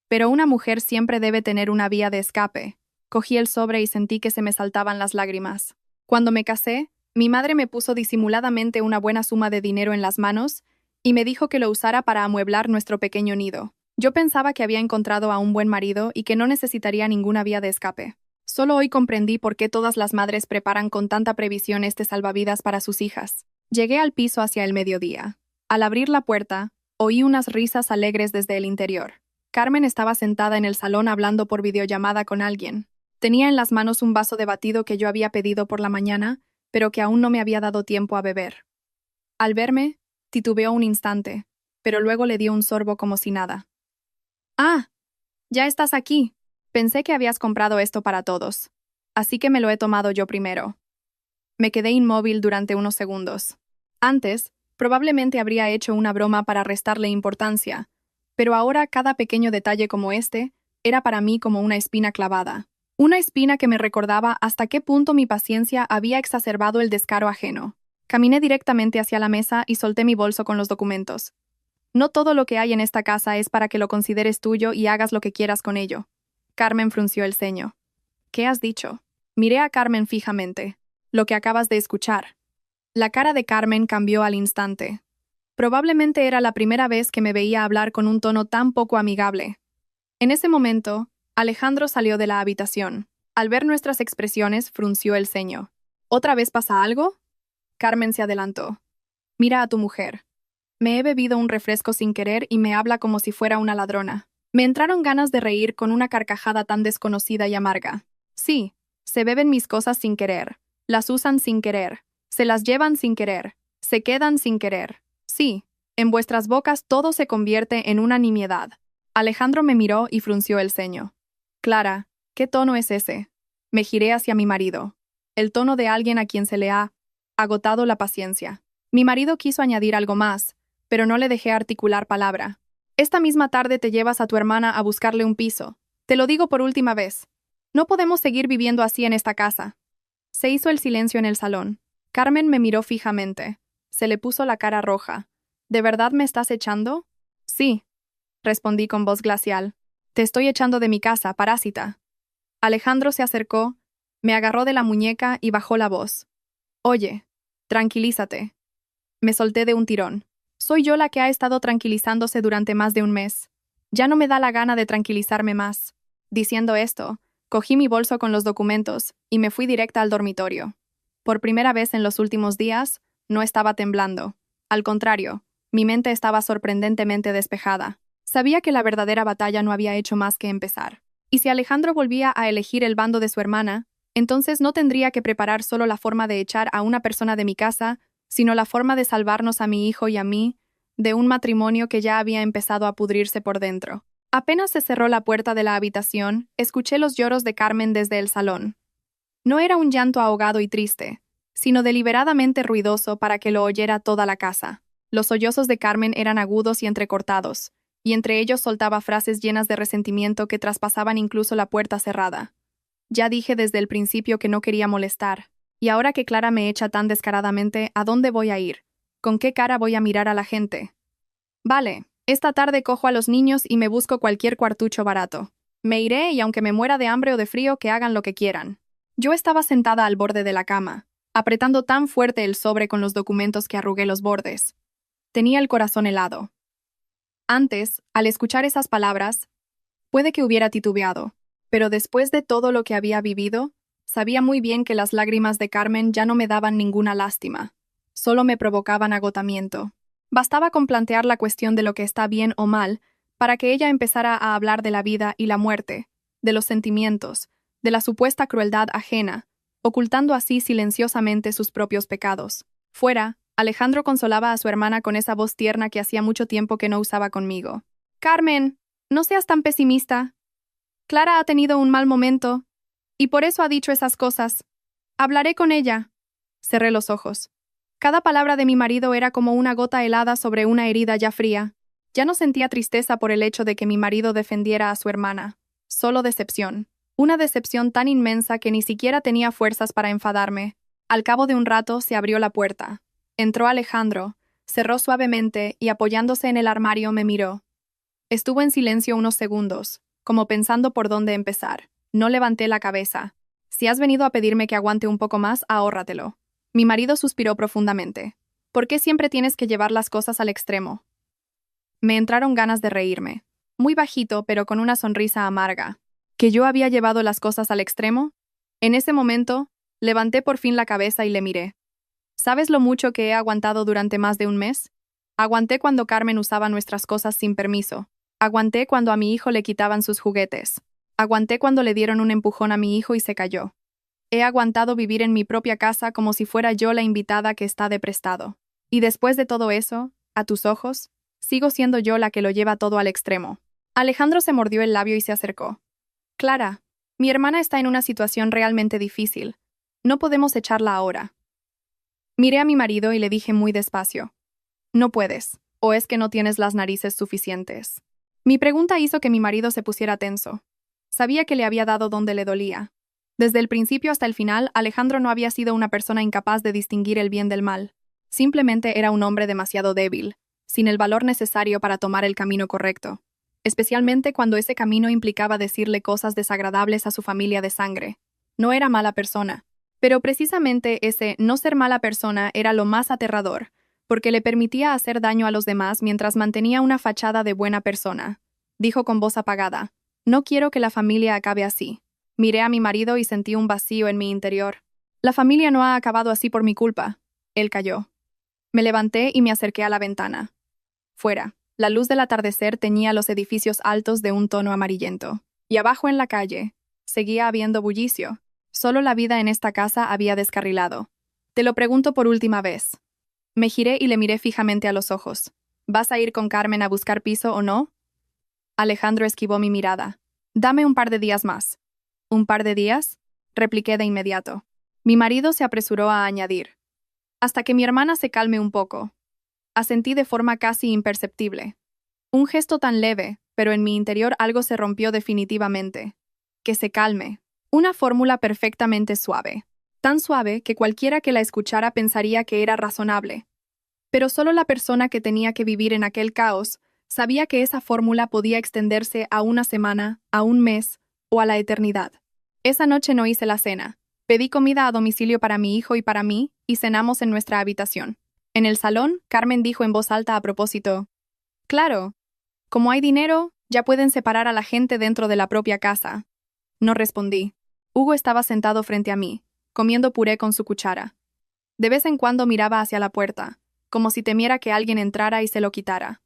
Pero una mujer siempre debe tener una vía de escape. Cogí el sobre y sentí que se me saltaban las lágrimas. Cuando me casé, mi madre me puso disimuladamente una buena suma de dinero en las manos y me dijo que lo usara para amueblar nuestro pequeño nido. Yo pensaba que había encontrado a un buen marido y que no necesitaría ninguna vía de escape. Solo hoy comprendí por qué todas las madres preparan con tanta previsión este salvavidas para sus hijas. Llegué al piso hacia el mediodía. Al abrir la puerta, oí unas risas alegres desde el interior. Carmen estaba sentada en el salón hablando por videollamada con alguien. Tenía en las manos un vaso de batido que yo había pedido por la mañana, pero que aún no me había dado tiempo a beber. Al verme, titubeó un instante, pero luego le dio un sorbo como si nada. «Ah, ya estás aquí. Pensé que habías comprado esto para todos. Así que me lo he tomado yo primero». Me quedé inmóvil durante unos segundos. Antes, probablemente habría hecho una broma para restarle importancia, pero ahora cada pequeño detalle como este era para mí como una espina clavada. Una espina que me recordaba hasta qué punto mi paciencia había exacerbado el descaro ajeno. Caminé directamente hacia la mesa y solté mi bolso con los documentos. No todo lo que hay en esta casa es para que lo consideres tuyo y hagas lo que quieras con ello. Carmen frunció el ceño. ¿Qué has dicho? Miré a Carmen fijamente. Lo que acabas de escuchar. La cara de Carmen cambió al instante. Probablemente era la primera vez que me veía hablar con un tono tan poco amigable. En ese momento, Alejandro salió de la habitación. Al ver nuestras expresiones, frunció el ceño. ¿Otra vez pasa algo? Carmen se adelantó. Mira a tu mujer. Me he bebido un refresco sin querer y me habla como si fuera una ladrona. Me entraron ganas de reír con una carcajada tan desconocida y amarga. Sí, se beben mis cosas sin querer. Las usan sin querer. Se las llevan sin querer. Se quedan sin querer. Sí, en vuestras bocas todo se convierte en una nimiedad. Alejandro me miró y frunció el ceño. Clara, ¿qué tono es ese? Me giré hacia mi marido. El tono de alguien a quien se le ha agotado la paciencia. Mi marido quiso añadir algo más, pero no le dejé articular palabra. Esta misma tarde te llevas a tu hermana a buscarle un piso. Te lo digo por última vez. No podemos seguir viviendo así en esta casa. Se hizo el silencio en el salón. Carmen me miró fijamente. Se le puso la cara roja. ¿De verdad me estás echando? Sí, respondí con voz glacial. Te estoy echando de mi casa, parásita. Alejandro se acercó, me agarró de la muñeca y bajó la voz. Oye, tranquilízate. Me solté de un tirón. Soy yo la que ha estado tranquilizándose durante más de un mes. Ya no me da la gana de tranquilizarme más. Diciendo esto, cogí mi bolso con los documentos y me fui directa al dormitorio. Por primera vez en los últimos días, no estaba temblando. Al contrario, mi mente estaba sorprendentemente despejada. Sabía que la verdadera batalla no había hecho más que empezar. Y si Alejandro volvía a elegir el bando de su hermana, entonces no tendría que preparar solo la forma de echar a una persona de mi casa, sino la forma de salvarnos a mi hijo y a mí, de un matrimonio que ya había empezado a pudrirse por dentro. Apenas se cerró la puerta de la habitación, escuché los lloros de Carmen desde el salón. No era un llanto ahogado y triste, sino deliberadamente ruidoso para que lo oyera toda la casa. Los sollozos de Carmen eran agudos y entrecortados, y entre ellos soltaba frases llenas de resentimiento que traspasaban incluso la puerta cerrada. Ya dije desde el principio que no quería molestar, y ahora que Clara me echa tan descaradamente, ¿a dónde voy a ir? ¿Con qué cara voy a mirar a la gente? Vale, esta tarde cojo a los niños y me busco cualquier cuartucho barato. Me iré y aunque me muera de hambre o de frío, que hagan lo que quieran. Yo estaba sentada al borde de la cama, apretando tan fuerte el sobre con los documentos que arrugué los bordes. Tenía el corazón helado. Antes, al escuchar esas palabras, puede que hubiera titubeado, pero después de todo lo que había vivido, sabía muy bien que las lágrimas de Carmen ya no me daban ninguna lástima, solo me provocaban agotamiento. Bastaba con plantear la cuestión de lo que está bien o mal para que ella empezara a hablar de la vida y la muerte, de los sentimientos, de la supuesta crueldad ajena, ocultando así silenciosamente sus propios pecados. Fuera, Alejandro consolaba a su hermana con esa voz tierna que hacía mucho tiempo que no usaba conmigo. «Carmen, no seas tan pesimista. Clara ha tenido un mal momento, y por eso ha dicho esas cosas. Hablaré con ella». Cerré los ojos. Cada palabra de mi marido era como una gota helada sobre una herida ya fría. Ya no sentía tristeza por el hecho de que mi marido defendiera a su hermana. Solo decepción. Una decepción tan inmensa que ni siquiera tenía fuerzas para enfadarme. Al cabo de un rato se abrió la puerta. Entró Alejandro, cerró suavemente y apoyándose en el armario me miró. Estuvo en silencio unos segundos, como pensando por dónde empezar. No levanté la cabeza. Si has venido a pedirme que aguante un poco más, ahórratelo. Mi marido suspiró profundamente. ¿Por qué siempre tienes que llevar las cosas al extremo? Me entraron ganas de reírme. Muy bajito, pero con una sonrisa amarga. ¿Que yo había llevado las cosas al extremo? En ese momento, levanté por fin la cabeza y le miré. ¿Sabes lo mucho que he aguantado durante más de un mes? Aguanté cuando Carmen usaba nuestras cosas sin permiso. Aguanté cuando a mi hijo le quitaban sus juguetes. Aguanté cuando le dieron un empujón a mi hijo y se cayó. He aguantado vivir en mi propia casa como si fuera yo la invitada que está de prestado. Y después de todo eso, a tus ojos, sigo siendo yo la que lo lleva todo al extremo. Alejandro se mordió el labio y se acercó. Clara, mi hermana está en una situación realmente difícil. No podemos echarla ahora. Miré a mi marido y le dije muy despacio. No puedes, o es que no tienes las narices suficientes. Mi pregunta hizo que mi marido se pusiera tenso. Sabía que le había dado donde le dolía. Desde el principio hasta el final, Alejandro no había sido una persona incapaz de distinguir el bien del mal. Simplemente era un hombre demasiado débil, sin el valor necesario para tomar el camino correcto, especialmente cuando ese camino implicaba decirle cosas desagradables a su familia de sangre. No era mala persona, pero precisamente ese no ser mala persona era lo más aterrador, porque le permitía hacer daño a los demás mientras mantenía una fachada de buena persona. Dijo con voz apagada, «No quiero que la familia acabe así». Miré a mi marido y sentí un vacío en mi interior. «La familia no ha acabado así por mi culpa». Él calló. Me levanté y me acerqué a la ventana. Fuera, la luz del atardecer teñía los edificios altos de un tono amarillento. Y abajo en la calle, seguía habiendo bullicio. Solo la vida en esta casa había descarrilado. Te lo pregunto por última vez. Me giré y le miré fijamente a los ojos. ¿Vas a ir con Carmen a buscar piso o no? Alejandro esquivó mi mirada. Dame un par de días más. ¿Un par de días? Repliqué de inmediato. Mi marido se apresuró a añadir. Hasta que mi hermana se calme un poco. Asentí de forma casi imperceptible. Un gesto tan leve, pero en mi interior algo se rompió definitivamente. Que se calme. Una fórmula perfectamente suave. Tan suave que cualquiera que la escuchara pensaría que era razonable. Pero solo la persona que tenía que vivir en aquel caos sabía que esa fórmula podía extenderse a una semana, a un mes o a la eternidad. Esa noche no hice la cena. Pedí comida a domicilio para mi hijo y para mí y cenamos en nuestra habitación. En el salón, Carmen dijo en voz alta a propósito, «Claro, como hay dinero, Ya pueden separar a la gente dentro de la propia casa. No respondí. Hugo estaba sentado frente a mí, comiendo puré con su cuchara. De vez en cuando miraba hacia la puerta, como si temiera que alguien entrara y se lo quitara.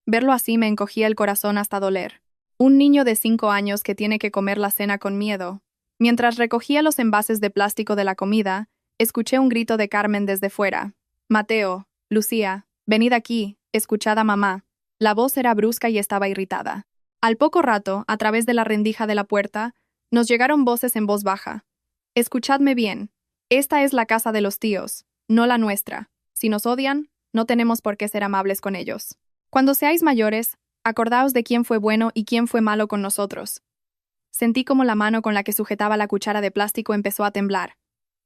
Verlo así me encogía el corazón hasta doler. Un niño de 5 años que tiene que comer la cena con miedo. Mientras recogía los envases de plástico de la comida, escuché un grito de Carmen desde fuera. Mateo, Lucía, venid aquí, escuchad a mamá. La voz era brusca y estaba irritada. Al poco rato, a través de la rendija de la puerta, nos llegaron voces en voz baja. Escuchadme bien. Esta es la casa de los tíos, no la nuestra. Si nos odian, no tenemos por qué ser amables con ellos. Cuando seáis mayores, acordaos de quién fue bueno y quién fue malo con nosotros. Sentí como la mano con la que sujetaba la cuchara de plástico empezó a temblar,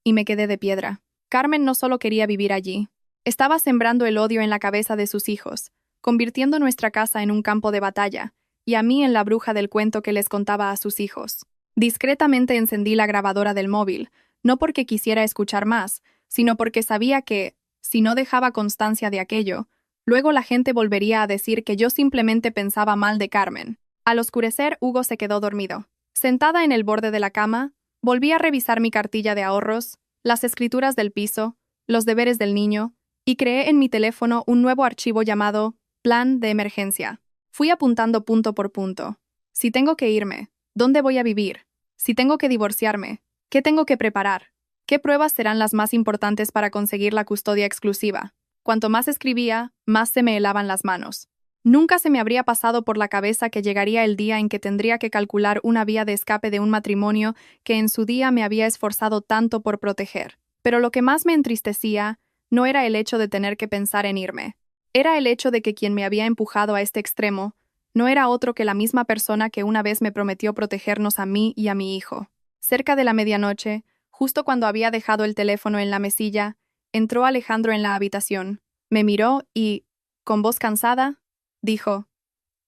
y me quedé de piedra. Carmen no solo quería vivir allí, estaba sembrando el odio en la cabeza de sus hijos, convirtiendo nuestra casa en un campo de batalla, y a mí en la bruja del cuento que les contaba a sus hijos. Discretamente encendí la grabadora del móvil, no porque quisiera escuchar más, sino porque sabía que, si no dejaba constancia de aquello, luego la gente volvería a decir que yo simplemente pensaba mal de Carmen. Al oscurecer, Hugo se quedó dormido. Sentada en el borde de la cama, volví a revisar mi cartilla de ahorros, las escrituras del piso, los deberes del niño, y creé en mi teléfono un nuevo archivo llamado Plan de Emergencia. Fui apuntando punto por punto. Si tengo que irme, ¿dónde voy a vivir? Si tengo que divorciarme, ¿qué tengo que preparar? ¿Qué pruebas serán las más importantes para conseguir la custodia exclusiva? Cuanto más escribía, más se me helaban las manos. Nunca se me habría pasado por la cabeza que llegaría el día en que tendría que calcular una vía de escape de un matrimonio que en su día me había esforzado tanto por proteger. Pero lo que más me entristecía no era el hecho de tener que pensar en irme. Era el hecho de que quien me había empujado a este extremo no era otro que la misma persona que una vez me prometió protegernos a mí y a mi hijo. Cerca de la medianoche, justo cuando había dejado el teléfono en la mesilla, entró Alejandro en la habitación, me miró y, con voz cansada, dijo: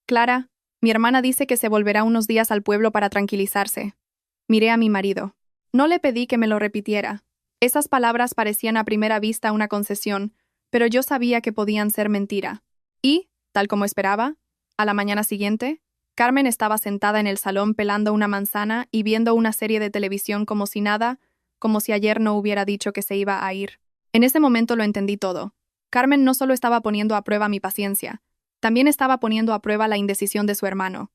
«Clara, mi hermana dice que se volverá unos días al pueblo para tranquilizarse». Miré a mi marido. No le pedí que me lo repitiera. Esas palabras parecían a primera vista una concesión, pero yo sabía que podían ser mentira. Y, tal como esperaba, a la mañana siguiente, Carmen estaba sentada en el salón pelando una manzana y viendo una serie de televisión como si nada, como si ayer no hubiera dicho que se iba a ir. En ese momento lo entendí todo. Carmen no solo estaba poniendo a prueba mi paciencia, también estaba poniendo a prueba la indecisión de su hermano.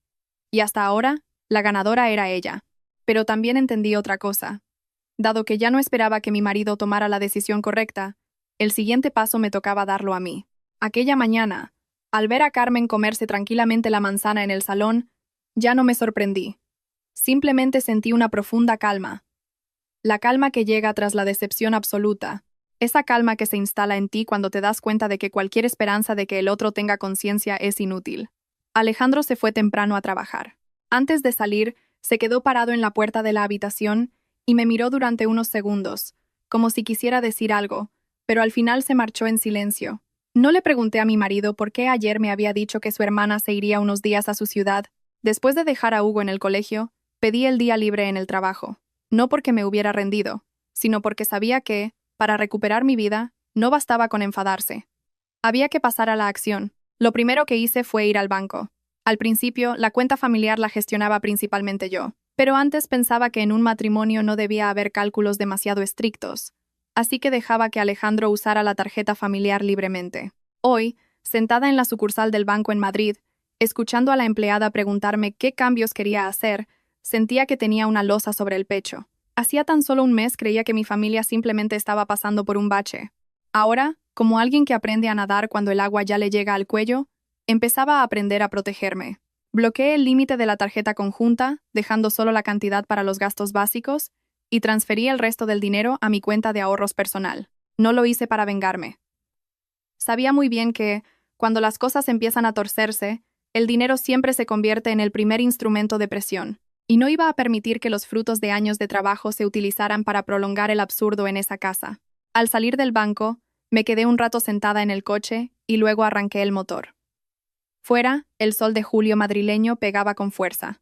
Y hasta ahora, la ganadora era ella. Pero también entendí otra cosa. Dado que ya no esperaba que mi marido tomara la decisión correcta, el siguiente paso me tocaba darlo a mí. Aquella mañana, al ver a Carmen comerse tranquilamente la manzana en el salón, ya no me sorprendí. Simplemente sentí una profunda calma. La calma que llega tras la decepción absoluta. Esa calma que se instala en ti cuando te das cuenta de que cualquier esperanza de que el otro tenga conciencia es inútil. Alejandro se fue temprano a trabajar. Antes de salir, se quedó parado en la puerta de la habitación y me miró durante unos segundos, como si quisiera decir algo, pero al final se marchó en silencio. No le pregunté a mi marido por qué ayer me había dicho que su hermana se iría unos días a su ciudad. Después de dejar a Hugo en el colegio, pedí el día libre en el trabajo. No porque me hubiera rendido, sino porque sabía que, para recuperar mi vida, no bastaba con enfadarse. Había que pasar a la acción. Lo primero que hice fue ir al banco. Al principio, la cuenta familiar la gestionaba principalmente yo, pero antes pensaba que en un matrimonio no debía haber cálculos demasiado estrictos, así que dejaba que Alejandro usara la tarjeta familiar libremente. Hoy, sentada en la sucursal del banco en Madrid, escuchando a la empleada preguntarme qué cambios quería hacer, sentía que tenía una losa sobre el pecho. Hacía tan solo un mes creía que mi familia simplemente estaba pasando por un bache. Ahora, como alguien que aprende a nadar cuando el agua ya le llega al cuello, empezaba a aprender a protegerme. Bloqueé el límite de la tarjeta conjunta, dejando solo la cantidad para los gastos básicos, y transferí el resto del dinero a mi cuenta de ahorros personal. No lo hice para vengarme. Sabía muy bien que, cuando las cosas empiezan a torcerse, el dinero siempre se convierte en el primer instrumento de presión, y no iba a permitir que los frutos de años de trabajo se utilizaran para prolongar el absurdo en esa casa. Al salir del banco, me quedé un rato sentada en el coche y luego arranqué el motor. Fuera, el sol de julio madrileño pegaba con fuerza.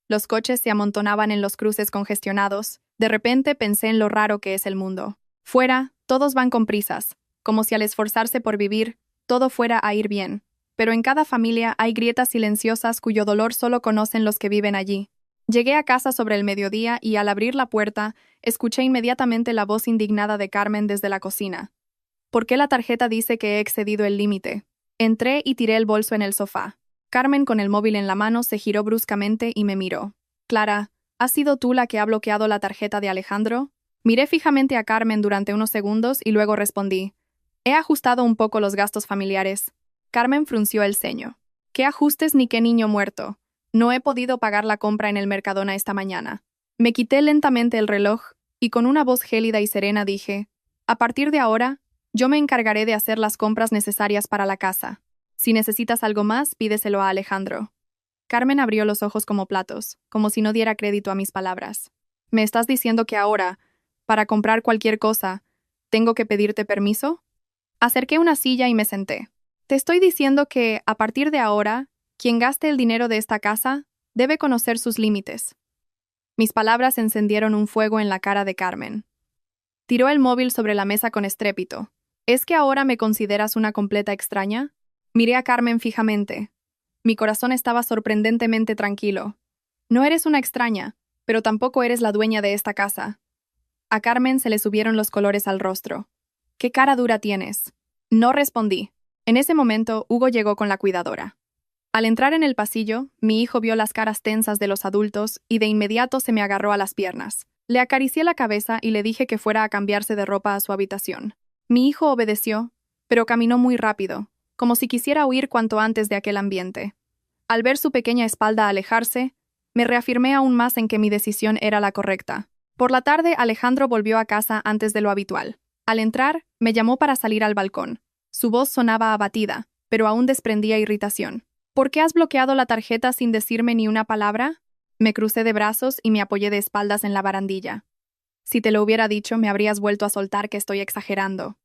Los coches se amontonaban en los cruces congestionados. De repente pensé en lo raro que es el mundo. Fuera, todos van con prisas, como si al esforzarse por vivir, todo fuera a ir bien. pero en cada familia hay grietas silenciosas cuyo dolor solo conocen los que viven allí. Llegué a casa sobre el mediodía y al abrir la puerta, escuché inmediatamente la voz indignada de Carmen desde la cocina. ¿Por qué la tarjeta dice que he excedido el límite? Entré y tiré el bolso en el sofá. Carmen, con el móvil en la mano, se giró bruscamente y me miró. Clara, ¿has sido tú la que ha bloqueado la tarjeta de Alejandro? Miré fijamente a Carmen durante unos segundos y luego respondí. He ajustado un poco los gastos familiares. Carmen frunció el ceño. ¿Qué ajustes ni qué niño muerto? No he podido pagar la compra en el Mercadona esta mañana. Me quité lentamente el reloj y con una voz gélida y serena dije, a partir de ahora, yo me encargaré de hacer las compras necesarias para la casa. Si necesitas algo más, pídeselo a Alejandro. Carmen abrió los ojos como platos, como si no diera crédito a mis palabras. ¿Me estás diciendo que ahora, para comprar cualquier cosa, tengo que pedirte permiso? Acerqué una silla y me senté. Te estoy diciendo que, a partir de ahora, quien gaste el dinero de esta casa debe conocer sus límites. Mis palabras encendieron un fuego en la cara de Carmen. Tiró el móvil sobre la mesa con estrépito. ¿Es que ahora me consideras una completa extraña? Miré a Carmen fijamente. Mi corazón estaba sorprendentemente tranquilo. No eres una extraña, pero tampoco eres la dueña de esta casa. A Carmen se le subieron los colores al rostro. ¿Qué cara dura tienes? No respondí. En ese momento, Hugo llegó con la cuidadora. Al entrar en el pasillo, mi hijo vio las caras tensas de los adultos y de inmediato se me agarró a las piernas. Le acaricié la cabeza y le dije que fuera a cambiarse de ropa a su habitación. Mi hijo obedeció, pero caminó muy rápido, como si quisiera huir cuanto antes de aquel ambiente. Al ver su pequeña espalda alejarse, me reafirmé aún más en que mi decisión era la correcta. Por la tarde, Alejandro volvió a casa antes de lo habitual. Al entrar, me llamó para salir al balcón. Su voz sonaba abatida, pero aún desprendía irritación. ¿Por qué has bloqueado la tarjeta sin decirme ni una palabra? Me crucé de brazos y me apoyé de espaldas en la barandilla. Si te lo hubiera dicho, me habrías vuelto a soltar que estoy exagerando.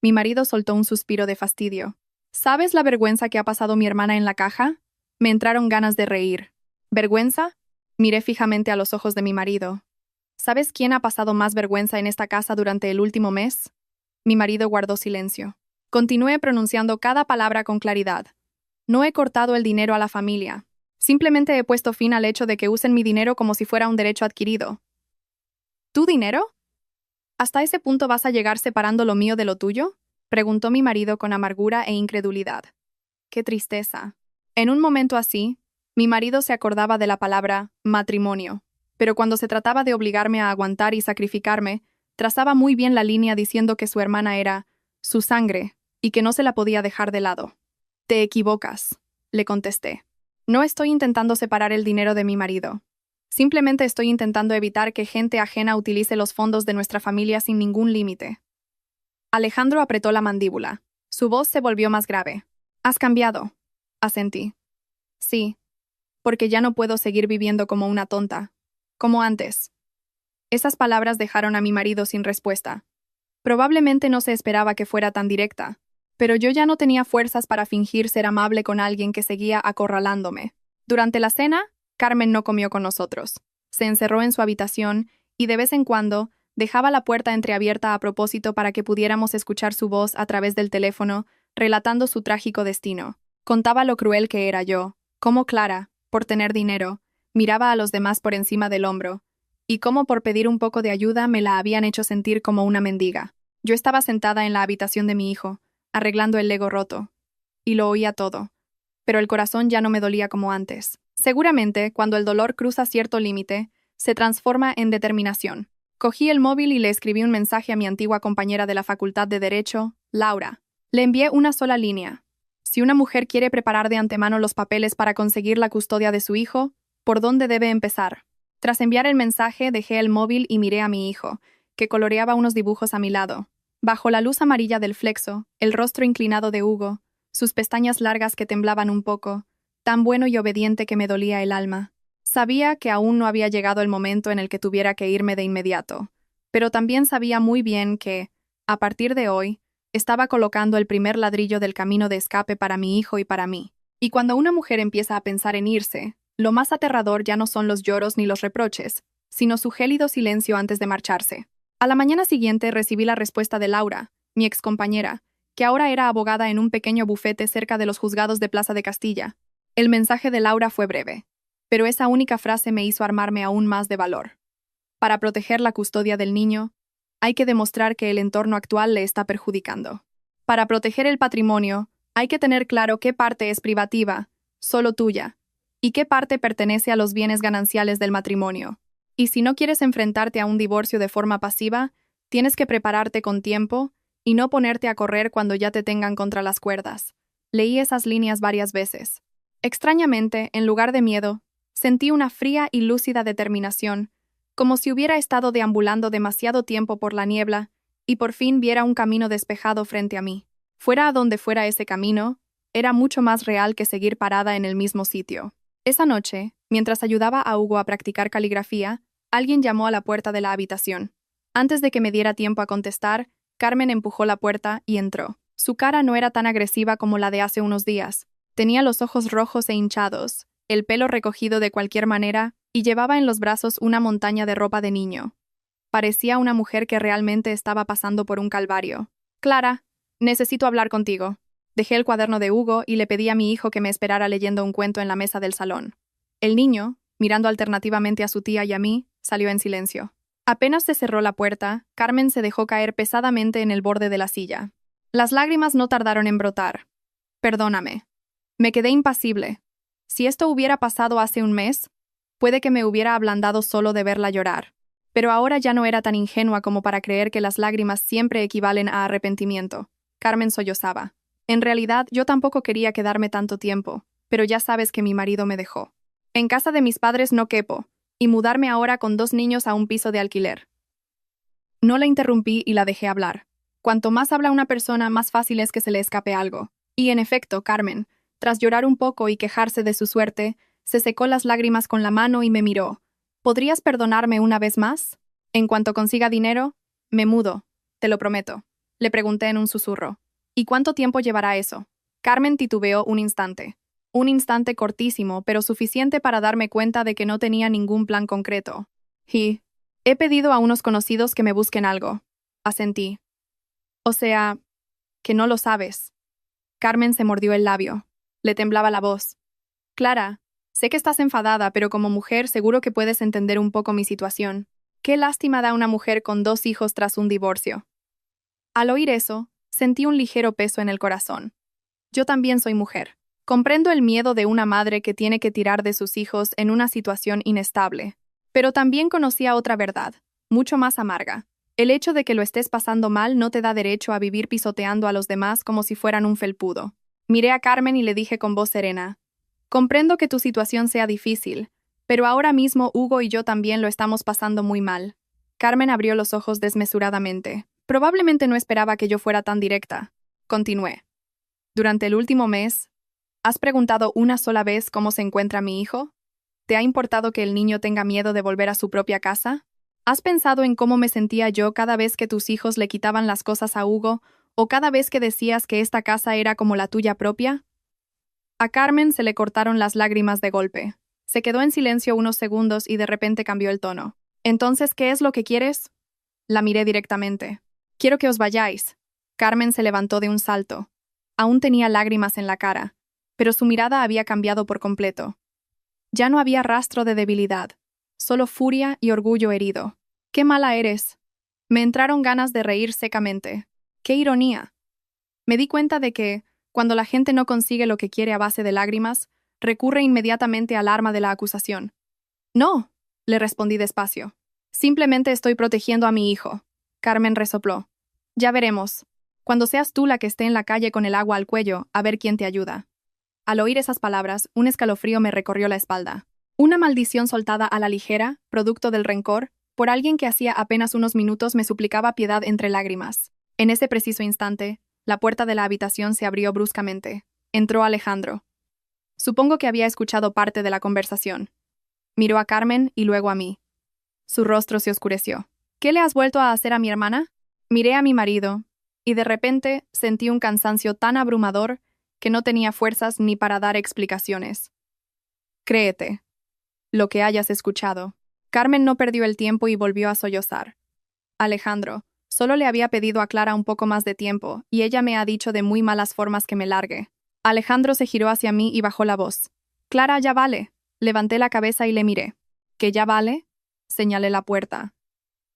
Mi marido soltó un suspiro de fastidio. ¿Sabes la vergüenza que ha pasado mi hermana en la caja? Me entraron ganas de reír. ¿Vergüenza? Miré fijamente a los ojos de mi marido. ¿Sabes quién ha pasado más vergüenza en esta casa durante el último mes? Mi marido guardó silencio. Continué pronunciando cada palabra con claridad. No he cortado el dinero a la familia. Simplemente he puesto fin al hecho de que usen mi dinero como si fuera un derecho adquirido. ¿Tu dinero? ¿Hasta ese punto vas a llegar separando lo mío de lo tuyo? Preguntó mi marido con amargura e incredulidad. ¡Qué tristeza! En un momento así, mi marido se acordaba de la palabra matrimonio, pero cuando se trataba de obligarme a aguantar y sacrificarme, trazaba muy bien la línea diciendo que su hermana era su sangre y que no se la podía dejar de lado. Te equivocas, le contesté. No estoy intentando separar el dinero de mi marido. Simplemente estoy intentando evitar que gente ajena utilice los fondos de nuestra familia sin ningún límite. Alejandro apretó la mandíbula. Su voz se volvió más grave. Has cambiado. Asentí. Sí, porque ya no puedo seguir viviendo como una tonta, como antes. Esas palabras dejaron a mi marido sin respuesta. Probablemente no se esperaba que fuera tan directa, pero yo ya no tenía fuerzas para fingir ser amable con alguien que seguía acorralándome. Durante la cena, Carmen no comió con nosotros. Se encerró en su habitación y de vez en cuando dejaba la puerta entreabierta a propósito para que pudiéramos escuchar su voz a través del teléfono, relatando su trágico destino. Contaba lo cruel que era yo, cómo Clara, por tener dinero, miraba a los demás por encima del hombro, y cómo por pedir un poco de ayuda me la habían hecho sentir como una mendiga. Yo estaba sentada en la habitación de mi hijo, arreglando el Lego roto, y lo oía todo, pero el corazón ya no me dolía como antes. Seguramente, cuando el dolor cruza cierto límite, se transforma en determinación. Cogí el móvil y le escribí un mensaje a mi antigua compañera de la Facultad de Derecho, Laura. Le envié una sola línea. Si una mujer quiere preparar de antemano los papeles para conseguir la custodia de su hijo, ¿por dónde debe empezar? Tras enviar el mensaje, dejé el móvil y miré a mi hijo, que coloreaba unos dibujos a mi lado. Bajo la luz amarilla del flexo, el rostro inclinado de Hugo, sus pestañas largas que temblaban un poco, tan bueno y obediente que me dolía el alma. Sabía que aún no había llegado el momento en el que tuviera que irme de inmediato, pero también sabía muy bien que, a partir de hoy, estaba colocando el primer ladrillo del camino de escape para mi hijo y para mí. Y cuando una mujer empieza a pensar en irse, lo más aterrador ya no son los lloros ni los reproches, sino su gélido silencio antes de marcharse. A la mañana siguiente recibí la respuesta de Laura, mi excompañera, que ahora era abogada en un pequeño bufete cerca de los juzgados de Plaza de Castilla. El mensaje de Laura fue breve, pero esa única frase me hizo armarme aún más de valor. Para proteger la custodia del niño, hay que demostrar que el entorno actual le está perjudicando. Para proteger el patrimonio, hay que tener claro qué parte es privativa, solo tuya, y qué parte pertenece a los bienes gananciales del matrimonio. Y si no quieres enfrentarte a un divorcio de forma pasiva, tienes que prepararte con tiempo y no ponerte a correr cuando ya te tengan contra las cuerdas. Leí esas líneas varias veces. Extrañamente, en lugar de miedo, sentí una fría y lúcida determinación, como si hubiera estado deambulando demasiado tiempo por la niebla y por fin viera un camino despejado frente a mí. Fuera a donde fuera ese camino, era mucho más real que seguir parada en el mismo sitio. Esa noche, mientras ayudaba a Hugo a practicar caligrafía, alguien llamó a la puerta de la habitación. Antes de que me diera tiempo a contestar, Carmen empujó la puerta y entró. Su cara no era tan agresiva como la de hace unos días. Tenía los ojos rojos e hinchados, el pelo recogido de cualquier manera y llevaba en los brazos una montaña de ropa de niño. Parecía una mujer que realmente estaba pasando por un calvario. «Clara, necesito hablar contigo». Dejé el cuaderno de Hugo y le pedí a mi hijo que me esperara leyendo un cuento en la mesa del salón. El niño, mirando alternativamente a su tía y a mí, salió en silencio. Apenas se cerró la puerta, Carmen se dejó caer pesadamente en el borde de la silla. Las lágrimas no tardaron en brotar. «Perdóname». Me quedé impasible. Si esto hubiera pasado hace un mes, puede que me hubiera ablandado solo de verla llorar. Pero ahora ya no era tan ingenua como para creer que las lágrimas siempre equivalen a arrepentimiento. Carmen sollozaba. En realidad, yo tampoco quería quedarme tanto tiempo, pero ya sabes que mi marido me dejó. En casa de mis padres no quepo, y mudarme ahora con 2 niños a un piso de alquiler. No la interrumpí y la dejé hablar. Cuanto más habla una persona, más fácil es que se le escape algo. Y en efecto, Carmen, tras llorar un poco y quejarse de su suerte, se secó las lágrimas con la mano y me miró. ¿Podrías perdonarme una vez más? En cuanto consiga dinero, me mudo, te lo prometo. Le pregunté en un susurro. ¿Y cuánto tiempo llevará eso? Carmen titubeó un instante. Un instante cortísimo, pero suficiente para darme cuenta de que no tenía ningún plan concreto. Y he pedido a unos conocidos que me busquen algo. Asentí. O sea, que no lo sabes. Carmen se mordió el labio. Le temblaba la voz. Clara, sé que estás enfadada, pero como mujer seguro que puedes entender un poco mi situación. Qué lástima da una mujer con 2 hijos tras un divorcio. Al oír eso, sentí un ligero peso en el corazón. Yo también soy mujer. Comprendo el miedo de una madre que tiene que tirar de sus hijos en una situación inestable. Pero también conocía otra verdad, mucho más amarga. El hecho de que lo estés pasando mal no te da derecho a vivir pisoteando a los demás como si fueran un felpudo. Miré a Carmen y le dije con voz serena: comprendo que tu situación sea difícil, pero ahora mismo Hugo y yo también lo estamos pasando muy mal. Carmen abrió los ojos desmesuradamente. Probablemente no esperaba que yo fuera tan directa. Continué. Durante el último mes, ¿has preguntado una sola vez cómo se encuentra mi hijo? ¿Te ha importado que el niño tenga miedo de volver a su propia casa? ¿Has pensado en cómo me sentía yo cada vez que tus hijos le quitaban las cosas a Hugo o cada vez que decías que esta casa era como la tuya propia? A Carmen se le cortaron las lágrimas de golpe. Se quedó en silencio unos segundos y de repente cambió el tono. «¿Entonces qué es lo que quieres?» La miré directamente. «Quiero que os vayáis». Carmen se levantó de un salto. Aún tenía lágrimas en la cara, pero su mirada había cambiado por completo. Ya no había rastro de debilidad, solo furia y orgullo herido. «¡Qué mala eres!». Me entraron ganas de reír secamente. ¡Qué ironía! Me di cuenta de que, cuando la gente no consigue lo que quiere a base de lágrimas, recurre inmediatamente al arma de la acusación. «No», le respondí despacio. «Simplemente estoy protegiendo a mi hijo». Carmen resopló. «Ya veremos. Cuando seas tú la que esté en la calle con el agua al cuello, a ver quién te ayuda». Al oír esas palabras, un escalofrío me recorrió la espalda. Una maldición soltada a la ligera, producto del rencor, por alguien que hacía apenas unos minutos me suplicaba piedad entre lágrimas. En ese preciso instante, la puerta de la habitación se abrió bruscamente. Entró Alejandro. Supongo que había escuchado parte de la conversación. Miró a Carmen y luego a mí. Su rostro se oscureció. «¿Qué le has vuelto a hacer a mi hermana?» Miré a mi marido, y de repente sentí un cansancio tan abrumador que no tenía fuerzas ni para dar explicaciones. «Créete lo que hayas escuchado». Carmen no perdió el tiempo y volvió a sollozar. «Alejandro, Solo le había pedido a Clara un poco más de tiempo, y ella me ha dicho de muy malas formas que me largue. Alejandro se giró hacia mí y bajó la voz. Clara, ya vale. Levanté la cabeza y le miré. ¿Que ya vale? Señalé la puerta.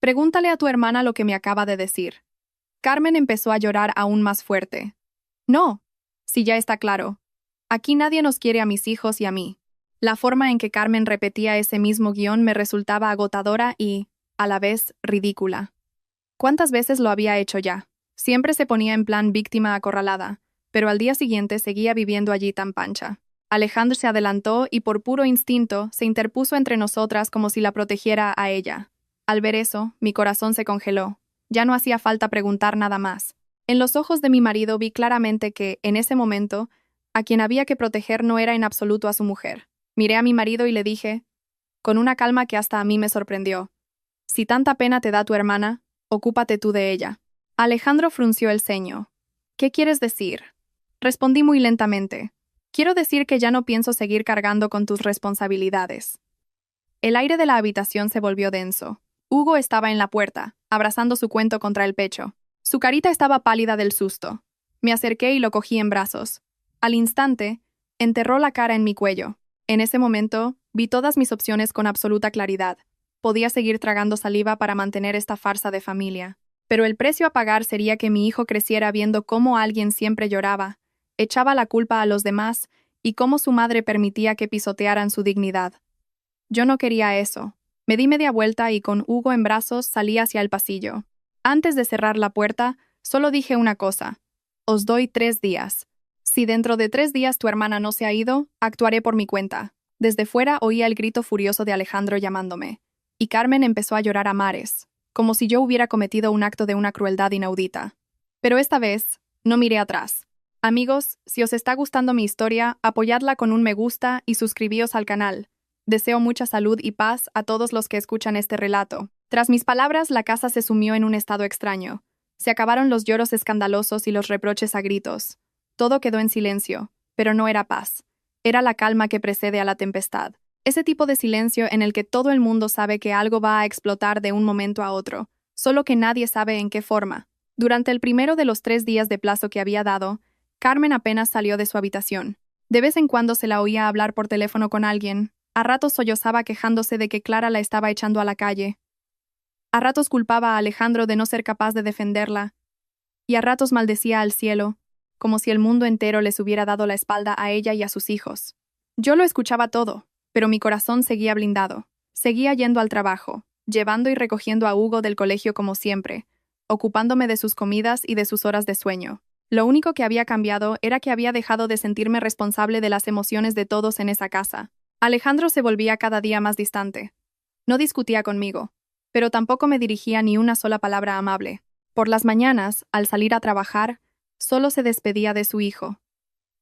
Pregúntale a tu hermana lo que me acaba de decir. Carmen empezó a llorar aún más fuerte. No, si ya está claro. Aquí nadie nos quiere a mis hijos y a mí. La forma en que Carmen repetía ese mismo guión me resultaba agotadora y, a la vez, ridícula. ¿Cuántas veces lo había hecho ya? Siempre se ponía en plan víctima acorralada, pero al día siguiente seguía viviendo allí tan pancha. Alejandro se adelantó y por puro instinto se interpuso entre nosotras como si la protegiera a ella. Al ver eso, mi corazón se congeló. Ya no hacía falta preguntar nada más. En los ojos de mi marido vi claramente que, en ese momento, a quien había que proteger no era en absoluto a su mujer. Miré a mi marido y le dije, con una calma que hasta a mí me sorprendió: si tanta pena te da tu hermana, ocúpate tú de ella. Alejandro frunció el ceño. ¿Qué quieres decir? Respondí muy lentamente. Quiero decir que ya no pienso seguir cargando con tus responsabilidades. El aire de la habitación se volvió denso. Hugo estaba en la puerta, abrazando su cuento contra el pecho. Su carita estaba pálida del susto. Me acerqué y lo cogí en brazos. Al instante, enterró la cara en mi cuello. En ese momento, vi todas mis opciones con absoluta claridad. Podía seguir tragando saliva para mantener esta farsa de familia. Pero el precio a pagar sería que mi hijo creciera viendo cómo alguien siempre lloraba, echaba la culpa a los demás y cómo su madre permitía que pisotearan su dignidad. Yo no quería eso. Me di media vuelta y con Hugo en brazos salí hacia el pasillo. Antes de cerrar la puerta, solo dije una cosa. Os doy 3 días. Si dentro de 3 días tu hermana no se ha ido, actuaré por mi cuenta. Desde fuera oía el grito furioso de Alejandro llamándome. Y Carmen empezó a llorar a mares, como si yo hubiera cometido un acto de una crueldad inaudita. Pero esta vez, no miré atrás. Amigos, si os está gustando mi historia, apoyadla con un me gusta y suscribíos al canal. Deseo mucha salud y paz a todos los que escuchan este relato. Tras mis palabras, la casa se sumió en un estado extraño. Se acabaron los lloros escandalosos y los reproches a gritos. Todo quedó en silencio, pero no era paz. Era la calma que precede a la tempestad. Ese tipo de silencio en el que todo el mundo sabe que algo va a explotar de un momento a otro, solo que nadie sabe en qué forma. Durante el primero de los 3 días de plazo que había dado, Carmen apenas salió de su habitación. De vez en cuando se la oía hablar por teléfono con alguien. A ratos sollozaba quejándose de que Clara la estaba echando a la calle. A ratos culpaba a Alejandro de no ser capaz de defenderla. Y a ratos maldecía al cielo, como si el mundo entero les hubiera dado la espalda a ella y a sus hijos. Yo lo escuchaba todo, pero mi corazón seguía blindado. Seguía yendo al trabajo, llevando y recogiendo a Hugo del colegio como siempre, ocupándome de sus comidas y de sus horas de sueño. Lo único que había cambiado era que había dejado de sentirme responsable de las emociones de todos en esa casa. Alejandro se volvía cada día más distante. No discutía conmigo, pero tampoco me dirigía ni una sola palabra amable. Por las mañanas, al salir a trabajar, solo se despedía de su hijo.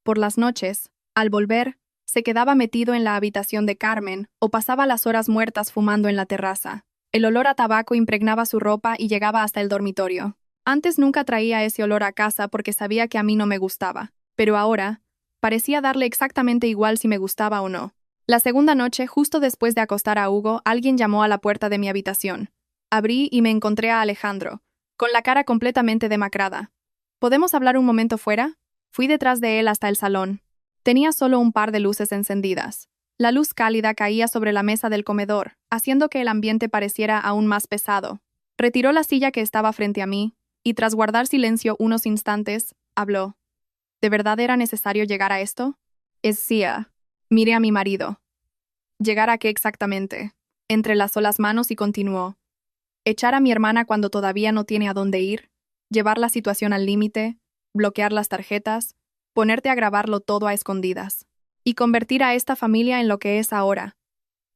Por las noches, al volver, se quedaba metido en la habitación de Carmen o pasaba las horas muertas fumando en la terraza. El olor a tabaco impregnaba su ropa y llegaba hasta el dormitorio. Antes nunca traía ese olor a casa porque sabía que a mí no me gustaba, pero ahora parecía darle exactamente igual si me gustaba o no. La segunda noche, justo después de acostar a Hugo, alguien llamó a la puerta de mi habitación. Abrí y me encontré a Alejandro, con la cara completamente demacrada. ¿Podemos hablar un momento fuera? Fui detrás de él hasta el salón. Tenía solo un par de luces encendidas. La luz cálida caía sobre la mesa del comedor, haciendo que el ambiente pareciera aún más pesado. Retiró la silla que estaba frente a mí, y tras guardar silencio unos instantes, habló. ¿De verdad era necesario llegar a esto? Escía. Miré a mi marido. ¿Llegar a qué exactamente? Entrelazó las manos y continuó. Echar a mi hermana cuando todavía no tiene a dónde ir, llevar la situación al límite, bloquear las tarjetas, ponerte a grabarlo todo a escondidas, y convertir a esta familia en lo que es ahora.